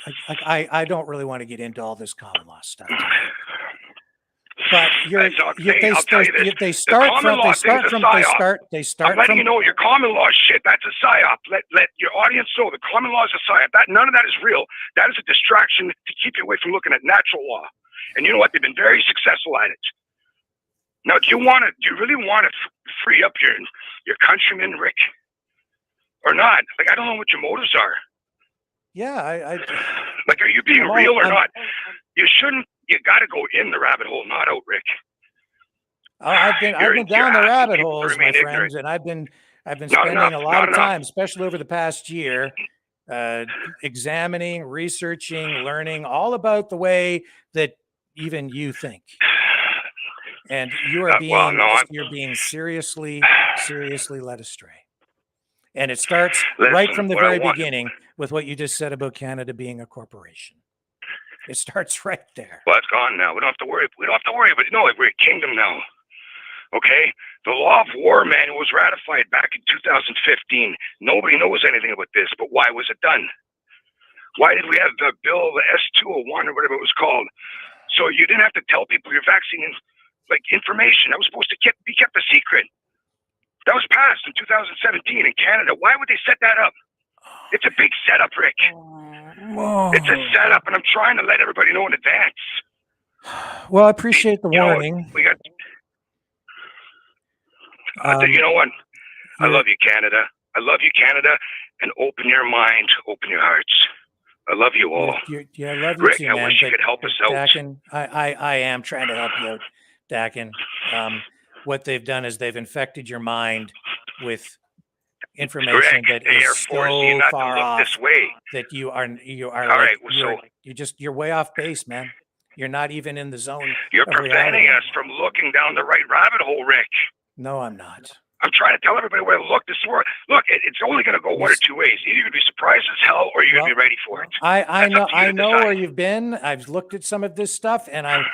I don't really want to get into all this common law stuff tonight. But they start from. I'm letting you know your common law shit. That's a psyop. Let your audience know the common law is a psyop. None of that is real. That is a distraction to keep you away from looking at natural law. And you know what? They've been very successful at it. Now, do you really want to free up your countrymen, Rick, or not? Like, I don't know what your motives are. Yeah, like, are you being real or not? You shouldn't. You got to go in the rabbit hole, not out, Rick. I've been down the rabbit holes, my friends, and I've been spending a lot of time, especially over the past year, examining, researching, learning all about the way that even you think. And you are being seriously led astray. And it starts right from the very beginning with what you just said about Canada being a corporation. It starts right there. Well, it's gone now. We don't have to worry. But no, we're a kingdom now. Okay? The Law of War Manual was ratified back in 2015. Nobody knows anything about this, but why was it done? Why did we have the bill, the S-201 or whatever it was called? So you didn't have to tell people your vaccine information. That was supposed to be kept a secret. That was passed in 2017 in Canada. Why would they set that up? It's a big setup, Rick. Whoa. It's a setup, and I'm trying to let everybody know in advance. Well, I appreciate the warning. You know what? I love you, Canada. I love you, Canada. And open your mind, open your hearts. I love you all. I love you Rick, too, I man. wish you could help us out. Dakin, I am trying to help you out, Dakin. What they've done is they've infected your mind with information that is so far off that you're way off base, man. You're not even in the zone. You're preventing us from looking down the right rabbit hole, Rick. No, I'm not. I'm trying to tell everybody where to look. Look, it's only going to go one or two ways. Either you're going to be surprised as hell, or you're going to be ready for it. I know where you've been. I've looked at some of this stuff, and I'm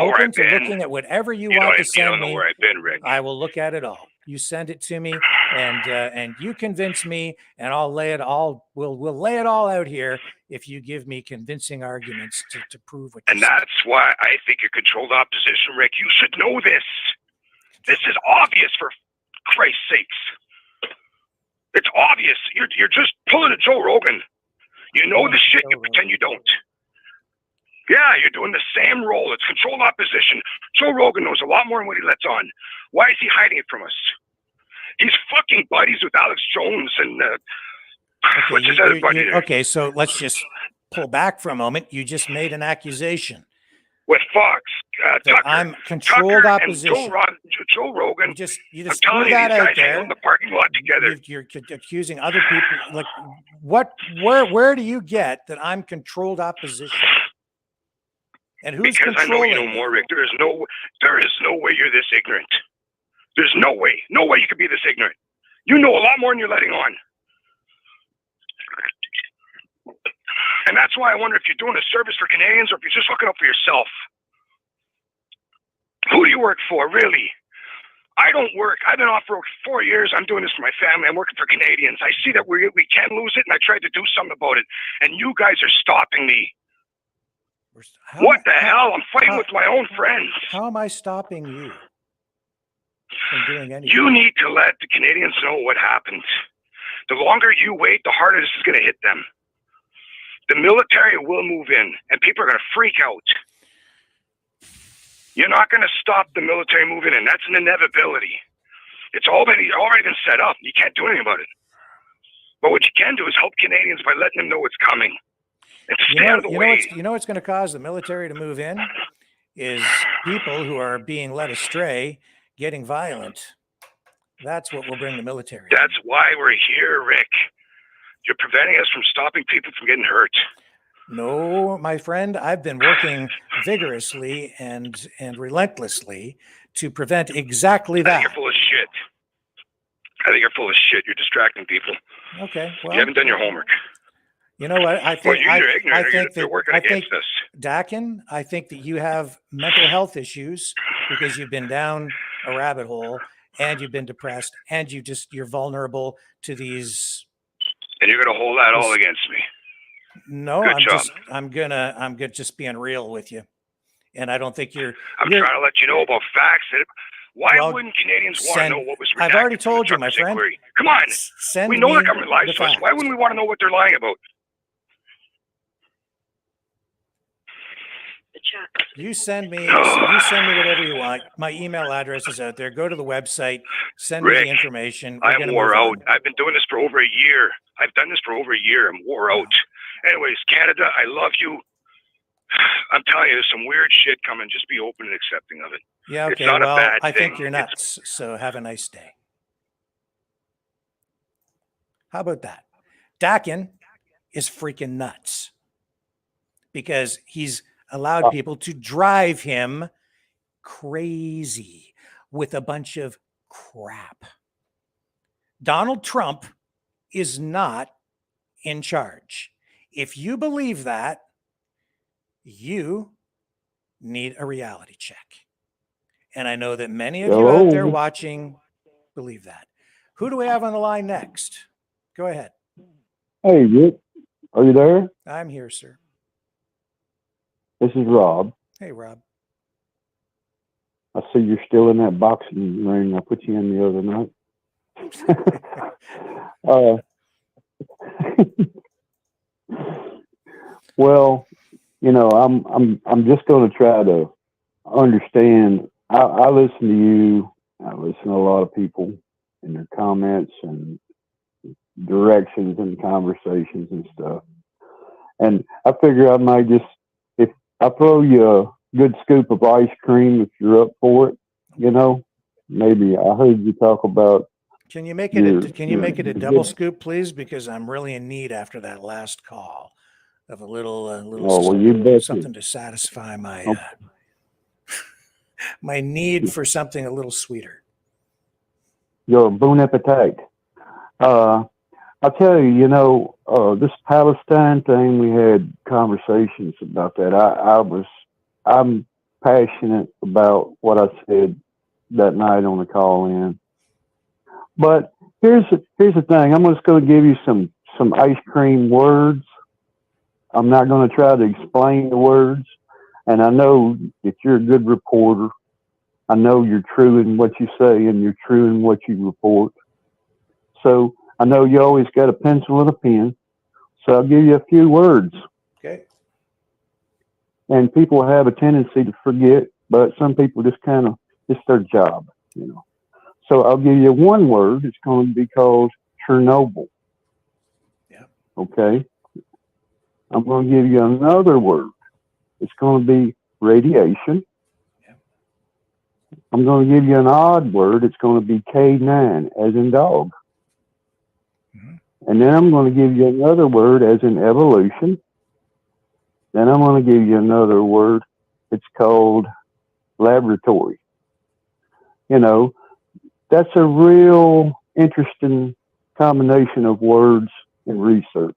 open to looking at whatever you want to send me. You don't know where I've been, Rick. I will look at it all. You send it to me, and you convince me, and I'll lay it all. We'll lay it all out here if you give me convincing arguments to prove what. And that's why I think you're controlled opposition, Rick. You should know this. This is obvious, for Christ's sakes. It's obvious. You're just pulling a Joe Rogan. You know the shit, you pretend you don't. Yeah, you're doing the same role. It's controlled opposition. Joe Rogan knows a lot more than what he lets on. Why is he hiding it from us? He's fucking buddies with Alex Jones and what's his other buddy there? Okay, so let's just pull back for a moment. You just made an accusation. With Fox, Tucker. I'm controlled Tucker opposition. And Joe Rogan. You just I'm telling threw you, that these out guys hang out there. in the parking lot together. You're accusing other people. Like, where do you get that I'm controlled opposition? And who's because I know controlling you know more, Rick. There is no way you're this ignorant. There's no way you could be this ignorant. You know a lot more than you're letting on. And that's why I wonder if you're doing a service for Canadians or if you're just looking out for yourself. Who do you work for, really? I don't work. I've been off for 4 years. I'm doing this for my family. I'm working for Canadians. I see that we can lose it, and I tried to do something about it. And you guys are stopping me. What the hell? I'm fighting with my own friends. How am I stopping you from doing anything? You need to let the Canadians know what happened. The longer you wait, the harder this is going to hit them. The military will move in, and people are going to freak out. You're not going to stop the military moving in. That's an inevitability. It's already been set up. You can't do anything about it. But what you can do is help Canadians by letting them know it's coming. And stay out of the way. You know what's going to cause the military to move in is people who are being led astray, getting violent. That's what will bring the military. That's why we're here, Rick. You're preventing us from stopping people from getting hurt. No, my friend, I've been working vigorously and relentlessly to prevent exactly I that. think you're full of shit. I think you're full of shit. You're distracting people. Okay, well, you haven't done your homework. You know what? I think you're ignorant. you're working against us. Dakin, I think that you have mental health issues because you've been down a rabbit hole and you've been depressed and you're vulnerable to these. And you're going to hold that all against me. No, Good job. I'm good just being real with you. And I don't think I'm trying to let you know about facts. Why wouldn't Canadians want to know what was redacted? I've already told you, my friend. Inquiry? Come on. We know the government lies to us. Why wouldn't we want to know what they're lying about? You send me whatever you want. My email address is out there. Go to the website, send me the information. I'm wore out. I've been doing this for over a year. I've done this for over a year. I'm wore out. Anyways, Canada, I love you. I'm telling you, there's some weird shit coming. Just be open and accepting of it. Yeah, okay. It's not well, a bad I thing. think you're nuts. So have a nice day. How about that? Dakin is freaking nuts because he's allowed people to drive him crazy with a bunch of crap. Donald Trump is not in charge. If you believe that, you need a reality check. And I know that many of you out there watching believe that. Who do we have on the line next? Go ahead. Hey, Rick, are you there? I'm here, sir. This is Rob. Hey, Rob. I see you're still in that boxing ring I put you in the other night. Well, you know, I'm just going to try to understand. I listen to you. I listen to a lot of people and their comments and directions and conversations and stuff. And I figure I might just, if I throw you a good scoop of ice cream, if you're up for it, you know, maybe I heard you talk about. Can you make it a double scoop, please? Because I'm really in need after that last call of a little something to satisfy my my need for something a little sweeter. Your bon appetit. I'll tell you, you know, this Palestine thing, we had conversations about that. I'm passionate about what I said that night on the call in. But here's the thing. I'm just going to give you some ice cream words. I'm not going to try to explain the words. And I know that you're a good reporter. I know you're true in what you say and you're true in what you report. So I know you always got a pencil and a pen, so I'll give you a few words. Okay. And people have a tendency to forget, but some people just it's their job, you know. So I'll give you one word. It's going to be called Chernobyl. Yeah. Okay. I'm going to give you another word. It's going to be radiation. Yeah. I'm going to give you an odd word. It's going to be K9, as in dog. And then I'm going to give you another word, as in evolution. Then I'm going to give you another word. It's called laboratory. You know, that's a real interesting combination of words and research.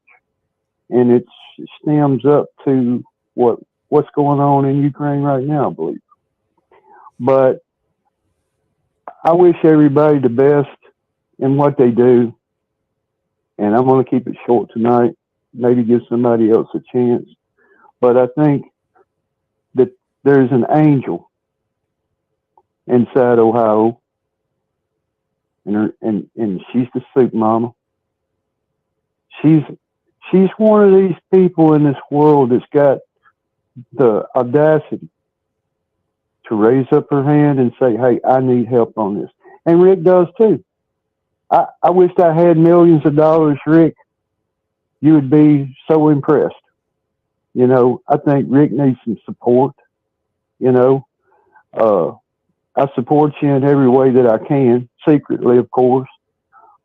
And it stems up to what's going on in Ukraine right now, I believe. But I wish everybody the best in what they do. And I'm going to keep it short tonight, maybe give somebody else a chance. But I think that there's an angel inside Ohio, and she's the soup mama. She's one of these people in this world that's got the audacity to raise up her hand and say, "Hey, I need help on this." And Rick does too. I wished I had millions of dollars, Rick. You would be so impressed. You know, I think Rick needs some support. You know, I support you in every way that I can, secretly, of course.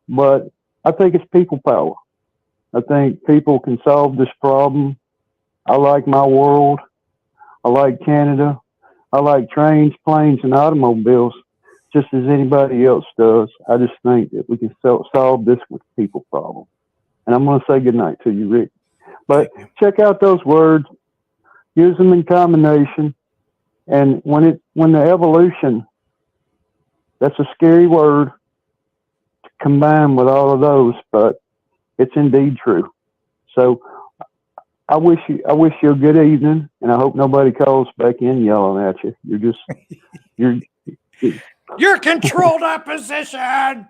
But I think it's people power. I think people can solve this problem. I like my world. I like Canada. I like trains, planes, and automobiles just as anybody else does. I just think that we can solve this with people problem. And I'm going to say goodnight to you, Rick. But check out those words. Use them in combination. And when the evolution, that's a scary word to combine with all of those, but it's indeed true. So I wish you a good evening, and I hope nobody calls back in yelling at you. You're controlled opposition.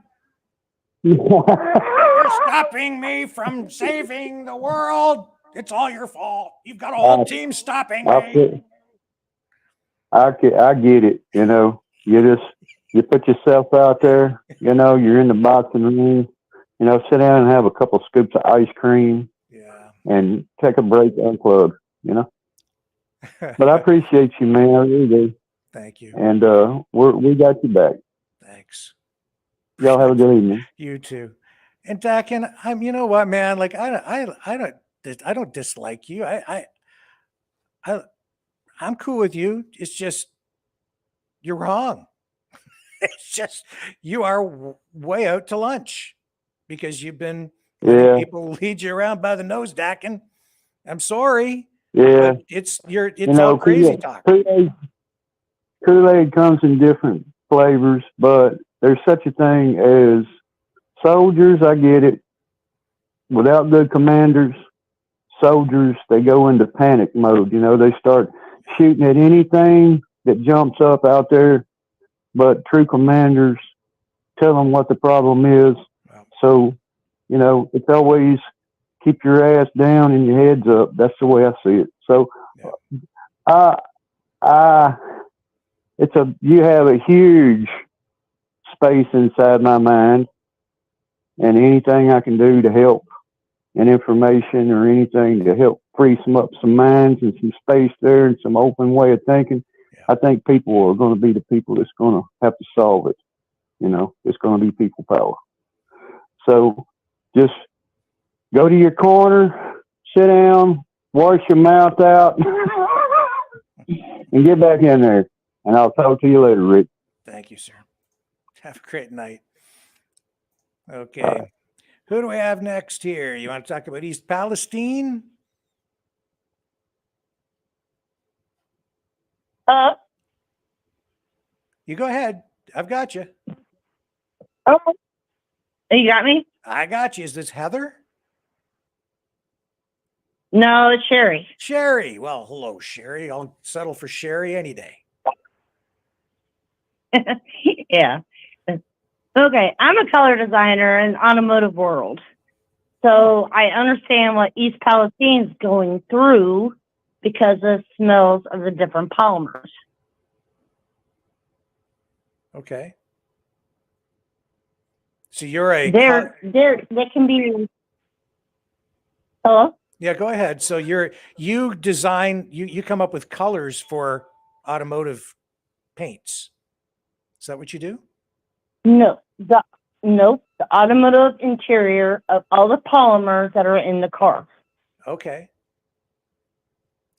You're stopping me from saving the world. It's all your fault. You've got a whole team stopping me. I get it. You know, you put yourself out there. You know, you're in the boxing ring. You know, sit down and have a couple scoops of ice cream. Yeah. And take a break, unplug. You know. But I appreciate you, man. I really do. Thank you. And we got you back. Thanks. Y'all have a good evening. You too. And Dakin, you know what, man? Like I don't dislike you. I'm cool with you. It's just you're wrong. It's just you are way out to lunch because you've been letting people lead you around by the nose, Dakin. I'm sorry. Yeah. But it's all crazy talk. Kool-Aid comes in different flavors, but there's such a thing as soldiers. I get it. Without good commanders, soldiers, they go into panic mode. You know, they start shooting at anything that jumps up out there. But true commanders tell them what the problem is. So, you know, it's always keep your ass down and your heads up. That's the way I see it. So, you have a huge space inside my mind, and anything I can do to help, and information or anything to help free some minds and some space there and some open way of thinking. I think people are going to be the people that's going to have to solve it. You know, it's going to be people power. So just go to your corner, sit down, wash your mouth out, and get back in there. And I'll talk to you later, Rick. Thank you, sir. Have a great night. Okay. Who do we have next here? You want to talk about East Palestine? You go ahead. I've got you. Oh, you got me? I got you. Is this Heather? No, it's Sherry. Sherry. Well, hello, Sherry. I'll settle for Sherry any day. Yeah. Okay, I'm a color designer in automotive world. So I understand what East Palestine's going through because of smells of the different polymers. Okay. So you're a They can be. Hello? Yeah, go ahead. So you design, you come up with colors for automotive paints. Is that what you do? No, the automotive interior of all the polymers that are in the car. Okay.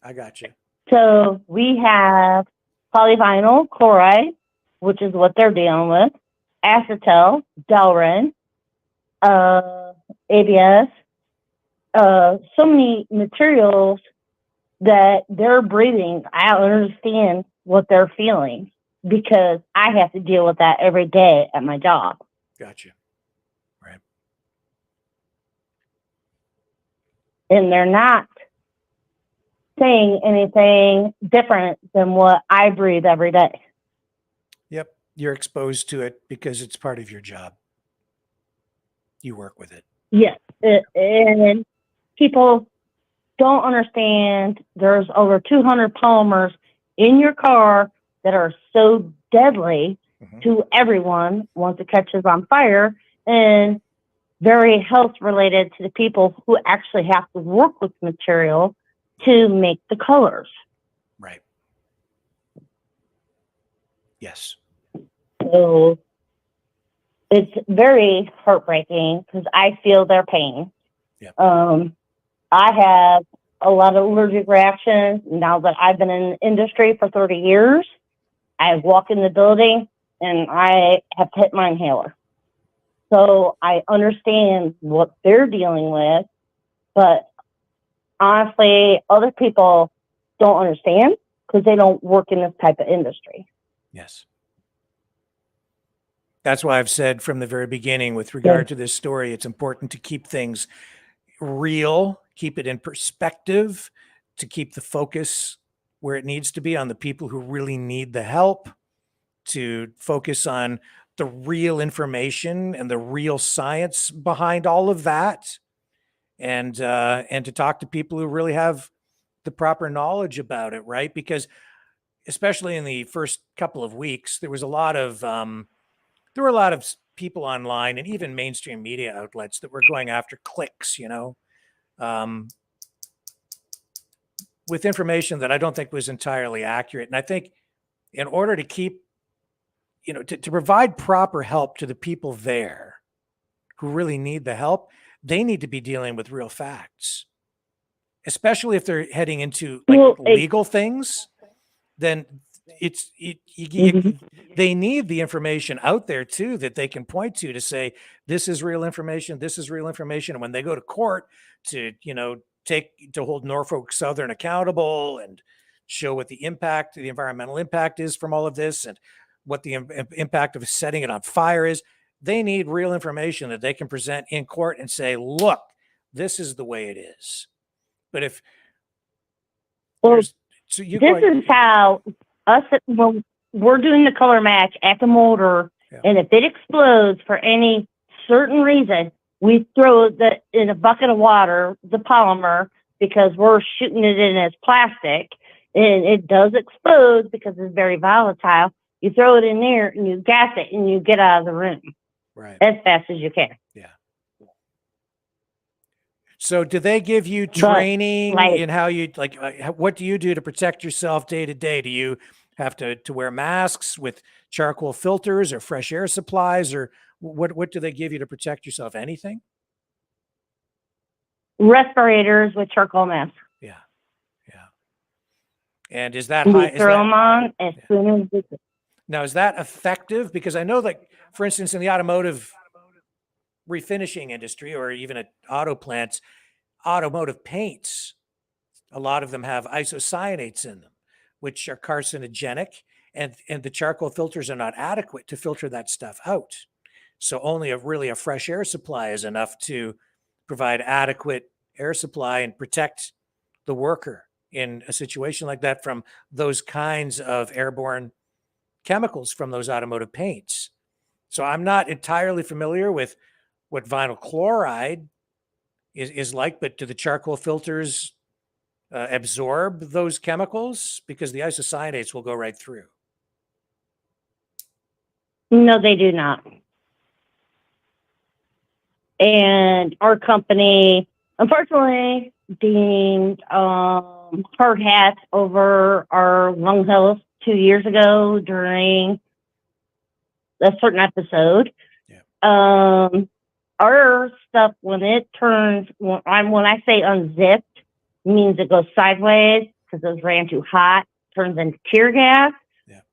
I got you. So we have polyvinyl chloride, which is what they're dealing with, acetal, Delrin, ABS, so many materials that they're breathing. I don't understand what they're feeling because I have to deal with that every day at my job. Gotcha. Right. And they're not saying anything different than what I breathe every day. Yep. You're exposed to it because it's part of your job. You work with it. Yes. And people don't understand there's over 200 polymers in your car that are so deadly to everyone once it catches on fire, and very health related to the people who actually have to work with material to make the colors. Right. Yes. So it's very heartbreaking because I feel their pain. Yeah. I have a lot of allergic reactions now that I've been in the industry for 30 years. I walk in the building and I have hit my inhaler. So I understand what they're dealing with, but honestly, other people don't understand because they don't work in this type of industry. Yes. That's why I've said from the very beginning with regard to this story, it's important to keep things real, keep it in perspective, to keep the focus where it needs to be on the people who really need the help, to focus on the real information and the real science behind all of that, and to talk to people who really have the proper knowledge about it, right? Because especially in the first couple of weeks, there were a lot of people online and even mainstream media outlets that were going after clicks, with information that I don't think was entirely accurate. And I think in order to keep, to provide proper help to the people there who really need the help, they need to be dealing with real facts, especially if they're heading into legal things. Then they need the information out there too that they can point to say this is real information, this is real information. And when they go to court to hold Norfolk Southern accountable and show what the environmental impact is from all of this and what the impact of setting it on fire is, they need real information that they can present in court and say, look, this is the way it is. But if this is how when we're doing the color match at the molder, and if it explodes for any certain reason, we throw in a bucket of water, the polymer, because we're shooting it in as plastic, and it does explode because it's very volatile. You throw it in there and you gas it and you get out of the room as fast as you can. Yeah. So do they give you training in how you what do you do to protect yourself day to day? Do you have to wear masks with charcoal filters or fresh air supplies, or what do they give you to protect yourself? Anything? Respirators with charcoal masks. Yeah. Yeah. And is that we throw them on as soon as we can. Now, is that effective? Because I know that, for instance, in the automotive refinishing industry or even at auto plants, automotive paints, a lot of them have isocyanates in them, which are carcinogenic, and the charcoal filters are not adequate to filter that stuff out. So only a fresh air supply is enough to provide adequate air supply and protect the worker in a situation like that from those kinds of airborne chemicals from those automotive paints. So I'm not entirely familiar with what vinyl chloride is like, but do the charcoal filters absorb those chemicals? Because the isocyanates will go right through. No, they do not. And our company, unfortunately, deemed hard hats over our lung health 2 years ago during a certain episode. Our stuff, when it turns, when I say unzipped, means it goes sideways because it ran too hot, turns into tear gas.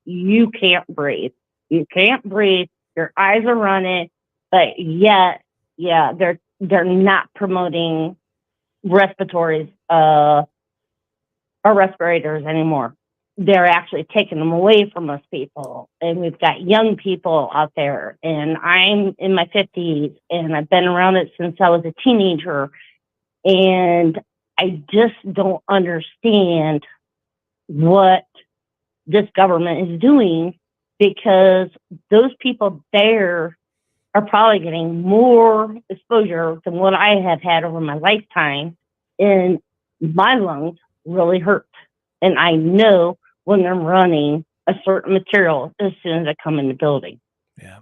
You can't breathe. You can't breathe. Your eyes are running, but yet, yeah, they're not promoting respiratories or respirators anymore. They're actually taking them away from us people. And we've got young people out there, and I'm in my 50s, and I've been around it since I was a teenager. And I just don't understand what this government is doing, because those people there are probably getting more exposure than what I have had over my lifetime. And my lungs really hurt. And I know when I'm running a certain material as soon as I come in the building. Yeah.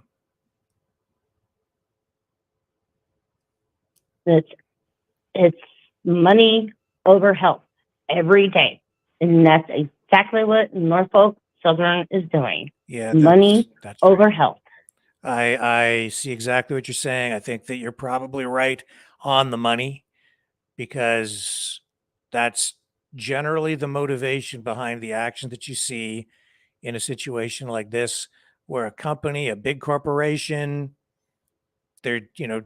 It's money over health every day. And that's exactly what Norfolk Southern is doing. Yeah, money that's over right. health. I see exactly what you're saying. I think that you're probably right on the money, because that's generally the motivation behind the action that you see in a situation like this, where a company, a big corporation,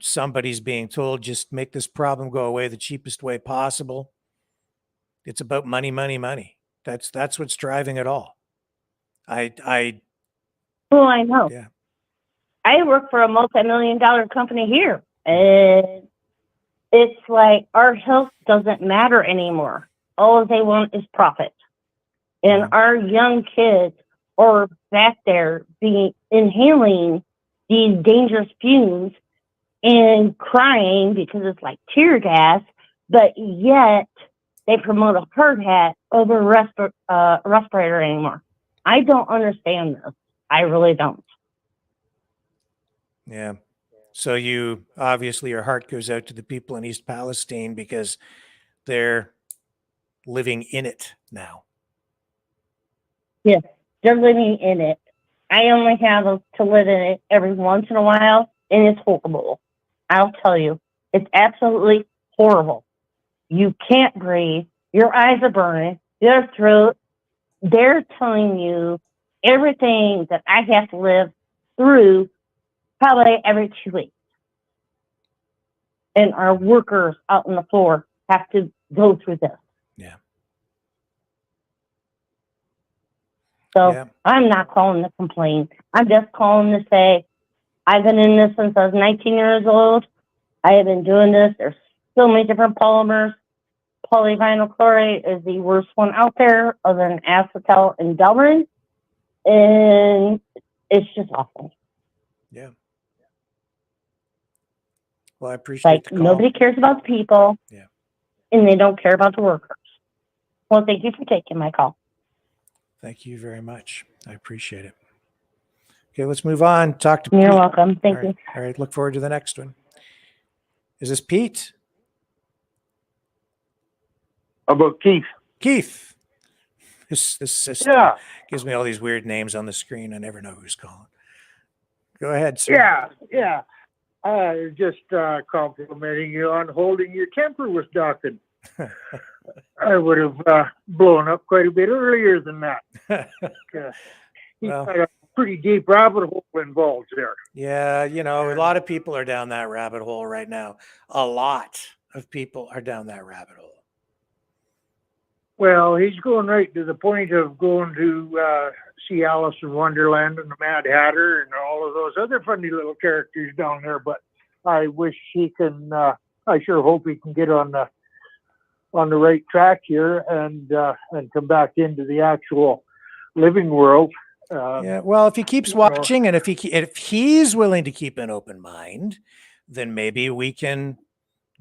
somebody's being told, just make this problem go away the cheapest way possible. It's about money, money, money. That's what's driving it all. Well, I know. Yeah. I work for a multi-million-dollar company here, and it's like our health doesn't matter anymore. All they want is profit. And our young kids are back there inhaling these dangerous fumes and crying because it's like tear gas, but yet they promote a hard hat over respirator anymore. I don't understand this. I really don't. Yeah. So you obviously, your heart goes out to the people in East Palestine because they're living in it now. Yes, they're living in it. I only have to live in it every once in a while, and it's horrible. I'll tell you, it's absolutely horrible. You can't breathe. Your eyes are burning. Your throat. They're telling you everything that I have to live through probably every 2 weeks. And our workers out on the floor have to go through this. Yeah. So I'm not calling to complain. I'm just calling to say I've been in this since I was 19 years old. I have been doing this. There's so many different polymers. Polyvinyl chloride is the worst one out there, other than acetal and Delrin. And it's just awful. Yeah. Well, I appreciate the call. Nobody cares about the people. Yeah. And they don't care about the workers. Well, thank you for taking my call. Thank you very much. I appreciate it. Okay, let's move on. Talk to You're Pete. welcome. Thank you. All right. Look forward to the next one. Is this Pete? How about Keith? Keith. This system gives me all these weird names on the screen. I never know who's calling. Go ahead, sir. Yeah. Just complimenting you on holding your temper with Dawkins. I would have blown up quite a bit earlier than that. He's got a pretty deep rabbit hole involved there. Yeah, a lot of people are down that rabbit hole right now. A lot of people are down that rabbit hole. Well, he's going right to the point of going to see Alice in Wonderland and the Mad Hatter and all of those other funny little characters down there. But I wish he can. I sure hope he can get on the right track here and come back into the actual living world. Yeah. Well, if he keeps watching, and if he's willing to keep an open mind, then maybe we can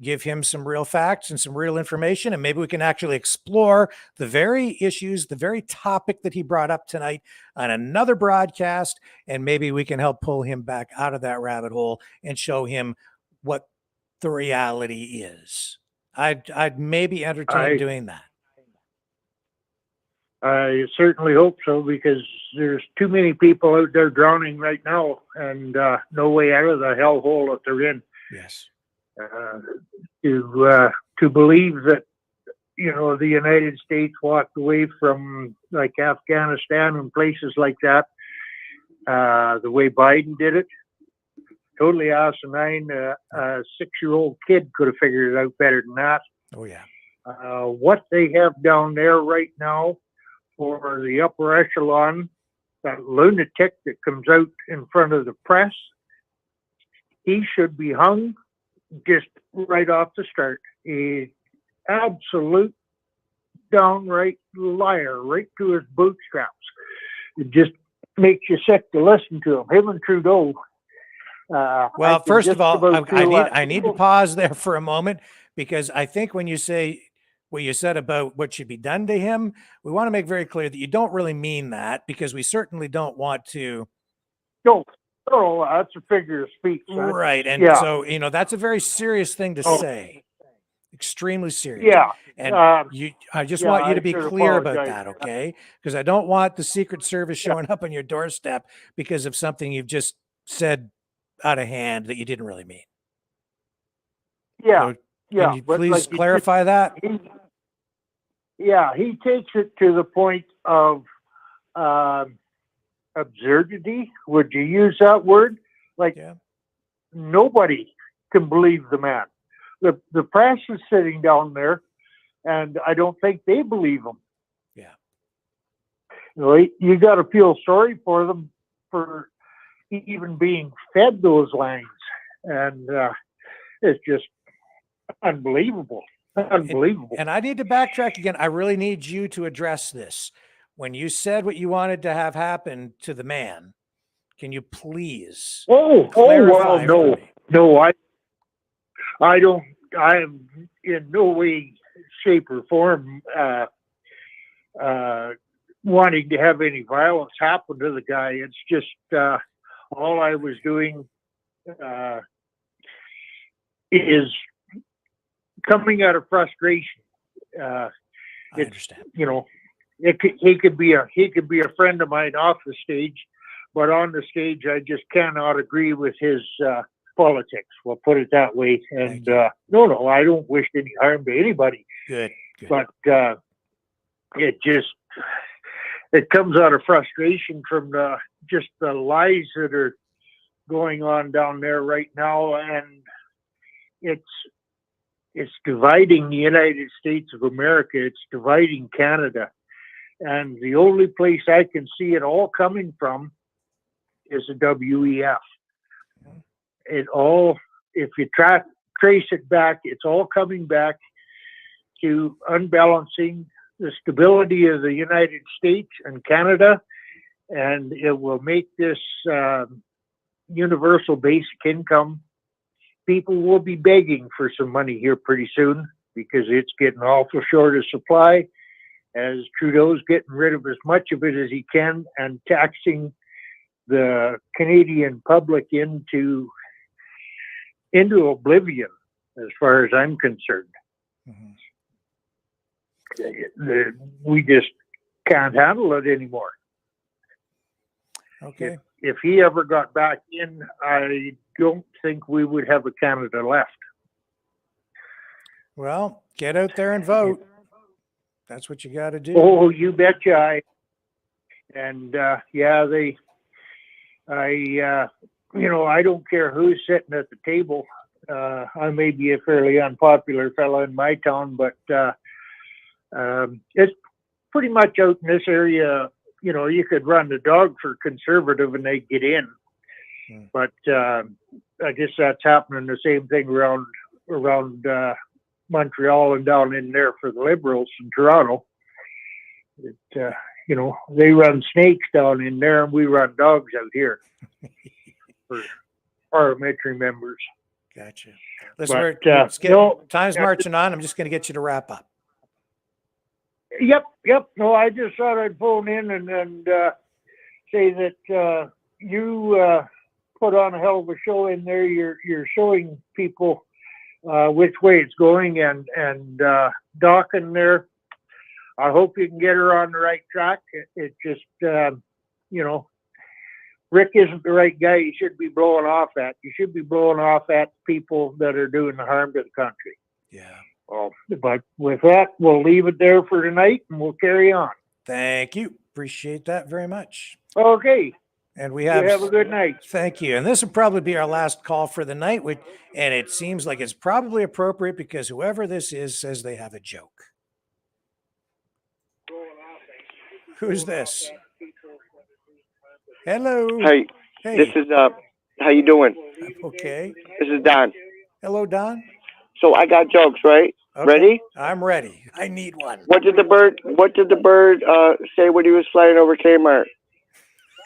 give him some real facts and some real information, and maybe we can actually explore the very issues, the very topic that he brought up tonight on another broadcast, and maybe we can help pull him back out of that rabbit hole and show him what the reality is. I'd maybe entertain doing that. I certainly hope so, because there's too many people out there drowning right now, and no way out of the hellhole that they're in. Yes. To believe that, you know, the United States walked away from like Afghanistan and places like that, the way Biden did it, totally asinine. A 6-year-old kid could have figured it out better than that. Oh yeah. What they have down there right now for the upper echelon, that lunatic that comes out in front of the press, he should be hung just right off the start. A absolute downright liar, right to his bootstraps. It just makes you sick to listen to him. Him and Trudeau. Well, first of all, I need to pause there for a moment, because I think when you say what you said about what should be done to him, we want to make very clear that you don't really mean that, because we certainly don't want to. No, that's a figure of speech. Right. And so, you know, that's a very serious thing to say. Extremely serious. Yeah. And I just want you to be clear about that, okay? Because I don't want the Secret Service showing up on your doorstep because of something you've just said out of hand that you didn't really mean. Yeah. So can you please like clarify that? He takes it to the point of absurdity. Would you use that word? Like, nobody can believe the man. The press is sitting down there, and I don't think they believe him. Yeah. You know, you got to feel sorry for them for even being fed those lines, and it's just unbelievable. Unbelievable. And I need to backtrack again. I really need you to address this. When you said what you wanted to have happen to the man, can you please clarify? No, I don't. I am in no way, shape, or form wanting to have any violence happen to the guy. It's just all I was doing is coming out of frustration. I understand. You know, he could be a friend of mine off the stage, but on the stage, I just cannot agree with his politics. We'll put it that way. And no, I don't wish any harm to anybody. Good. But it comes out of frustration from just the lies that are going on down there right now, and it's dividing the United States of America. It's dividing Canada. And the only place I can see it all coming from is the WEF. If you trace it back, it's all coming back to unbalancing the stability of the United States and Canada, and it will make this universal basic income. People will be begging for some money here pretty soon, because it's getting awful short of supply, as Trudeau's getting rid of as much of it as he can and taxing the Canadian public into oblivion, as far as I'm concerned. We just can't handle it anymore. Okay. If he ever got back in, I don't think we would have a Canada left. Well, get out there and vote. That's what you got to do. Oh, you betcha. I don't care who's sitting at the table. I may be a fairly unpopular fellow in my town, but it's pretty much out in this area. You know, you could run the dog for conservative and they'd get in. But I guess that's happening the same thing around Montreal and down in there for the Liberals in Toronto. you know, they run snakes down in there and we run dogs out here for parliamentary members. Gotcha. Listen, But, time's marching on. I'm just going to get you to wrap up. Yep. No, I just thought I'd phone in and say that you put on a hell of a show in there. You're showing people which way it's going, and Doc in there. I hope you can get her on the right track. It just, you know, Rick isn't the right guy you should be blowing off at. You should be blowing off at people that are doing the harm to the country. Yeah. Well, but with that, we'll leave it there for tonight and we'll carry on. Thank you. Appreciate that very much. Okay. And we have, you have a good night. Thank you. And this will probably be our last call for the night. And it seems like it's probably appropriate because whoever this is says they have a joke. Who's this? Hello. Hey. This is how you doing? Okay. This is Don. Hello, Don. So I got jokes, right? Okay. Ready? I'm ready. I need one. What did the bird say when he was flying over Kmart?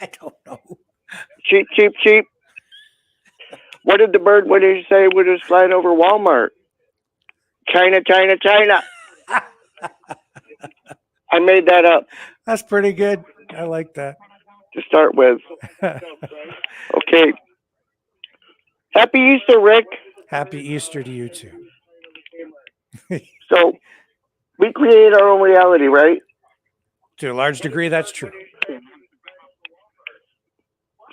I don't know. Cheap, cheap, cheap. What did the bird say when he was flying over Walmart? China, China, China. I made that up. That's pretty good. I like that. To start with. Okay. Happy Easter, Rick. Happy Easter to you too. So, we create our own reality, right? To a large degree, that's true.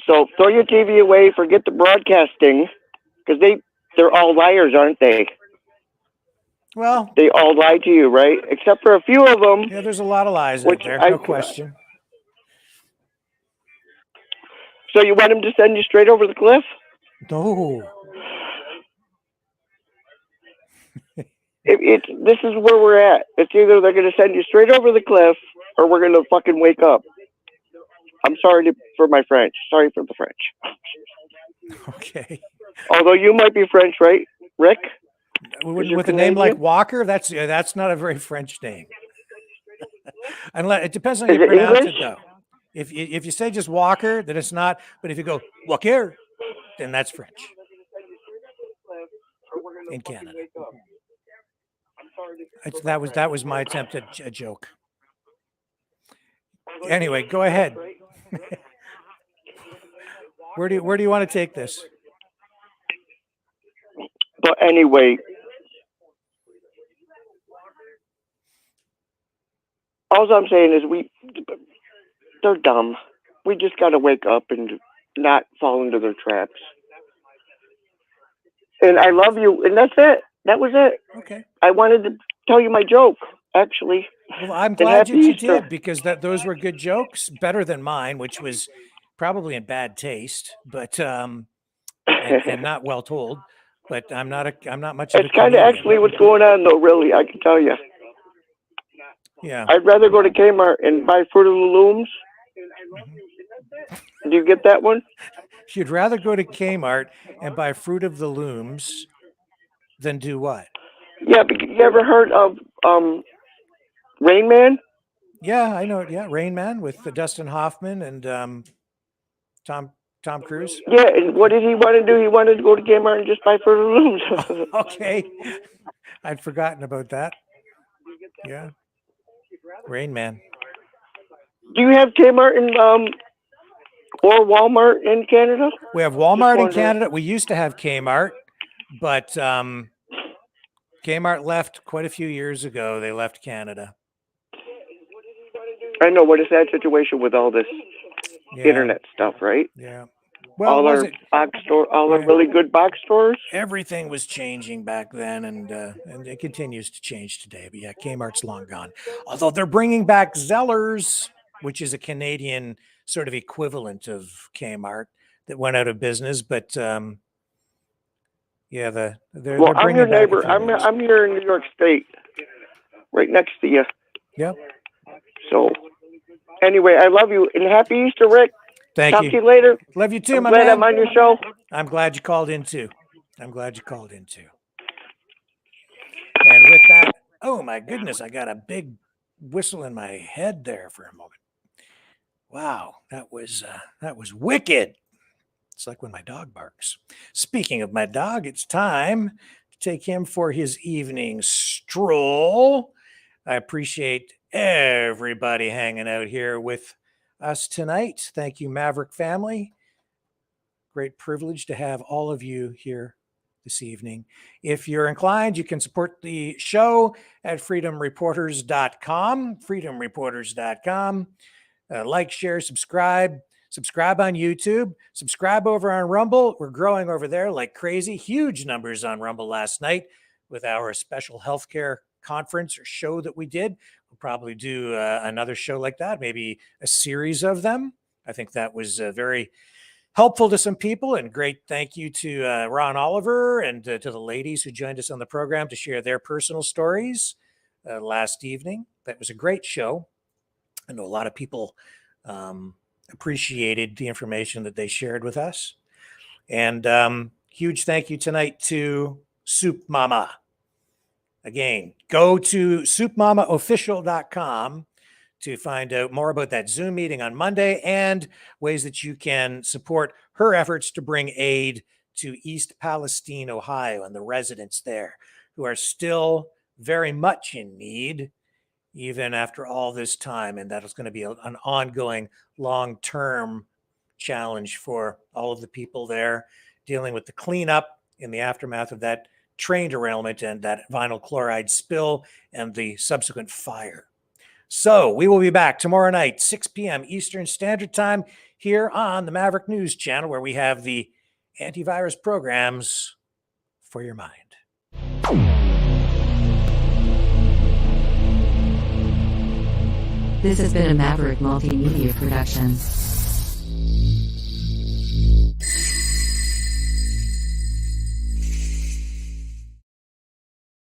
So, throw your TV away, forget the broadcasting, because they're all liars, aren't they? Well, they all lie to you, right? Except for a few of them. Yeah, there's a lot of lies out there, no question. So you want them to send you straight over the cliff? No. This is where we're at. It's either they're going to send you straight over the cliff, or we're going to fucking wake up. I'm sorry for my French. Sorry for the French. Okay. Although you might be French, right, Rick? With a name like Walker, that's not a very French name. Unless it depends on how you pronounce it, though. If you say just Walker, then it's not. But if you go Walker, then that's French. In Canada. That was my attempt at a joke. Anyway, go ahead. Where do you want to take this? But anyway, all I'm saying is they're dumb. We just got to wake up and not fall into their traps. And I love you, and that's it. That was it. Okay. I wanted to tell you my joke, actually. Well, I'm glad you did, because those were good jokes, better than mine, which was probably in bad taste, but and not well told. But I'm not much of a It's kind of actually what's going on, though. Really, I can tell you. Yeah. I'd rather go to Kmart and buy Fruit of the Looms. Do you get that one? You'd rather go to Kmart and buy Fruit of the Looms than do what? Yeah, but you ever heard of Rain Man? Yeah, I know it. Yeah, Rain Man with Dustin Hoffman and Tom Cruise. Yeah, and what did he want to do? He wanted to go to Kmart and just buy Fruit of the Looms. Okay. I'd forgotten about that. Yeah. Rain Man. Do you have Kmart or Walmart in Canada? We have Walmart in Canada. We used to have Kmart, but Kmart left quite a few years ago. They left Canada. I know. What is that situation with all this internet stuff, right? Yeah. Well, all our really good box stores. Everything was changing back then, and it continues to change today. But yeah, Kmart's long gone. Although they're bringing back Zellers, which is a Canadian sort of equivalent of Kmart that went out of business. But they're I'm your neighbor. I'm here in New York State, right next to you. Yep. So anyway, I love you and happy Easter, Rick. Thank Talk you. to you later. Love you too, I'm my glad man. I'm on your show. I'm glad you called in too. And with that, oh my goodness, I got a big whistle in my head there for a moment. Wow, that was wicked. It's like when my dog barks. Speaking of my dog, it's time to take him for his evening stroll. I appreciate everybody hanging out here with us tonight. Thank you, Maverick family. Great privilege to have all of you here this evening. If you're inclined, you can support the show at freedomreporters.com, freedomreporters.com. Like, share, subscribe on YouTube, subscribe over on Rumble. We're growing over there like crazy. Huge numbers on Rumble last night with our special healthcare conference or show that we did. We'll probably do another show like that, maybe a series of them. I think that was very helpful to some people, and great thank you to Ron Oliver and to the ladies who joined us on the program to share their personal stories last evening. That was a great show. I know a lot of people appreciated the information that they shared with us. And huge thank you tonight to Soup Mama. Again, go to soupmamaofficial.com to find out more about that Zoom meeting on Monday and ways that you can support her efforts to bring aid to East Palestine, Ohio, and the residents there who are still very much in need, even after all this time. And that is going to be an ongoing long-term challenge for all of the people there dealing with the cleanup in the aftermath of that train derailment and that vinyl chloride spill and the subsequent fire. So we will be back tomorrow night, 6 p.m. Eastern Standard Time here on the Maverick News Channel, where we have the antivirus programs for your mind. This has been a Maverick Multimedia production.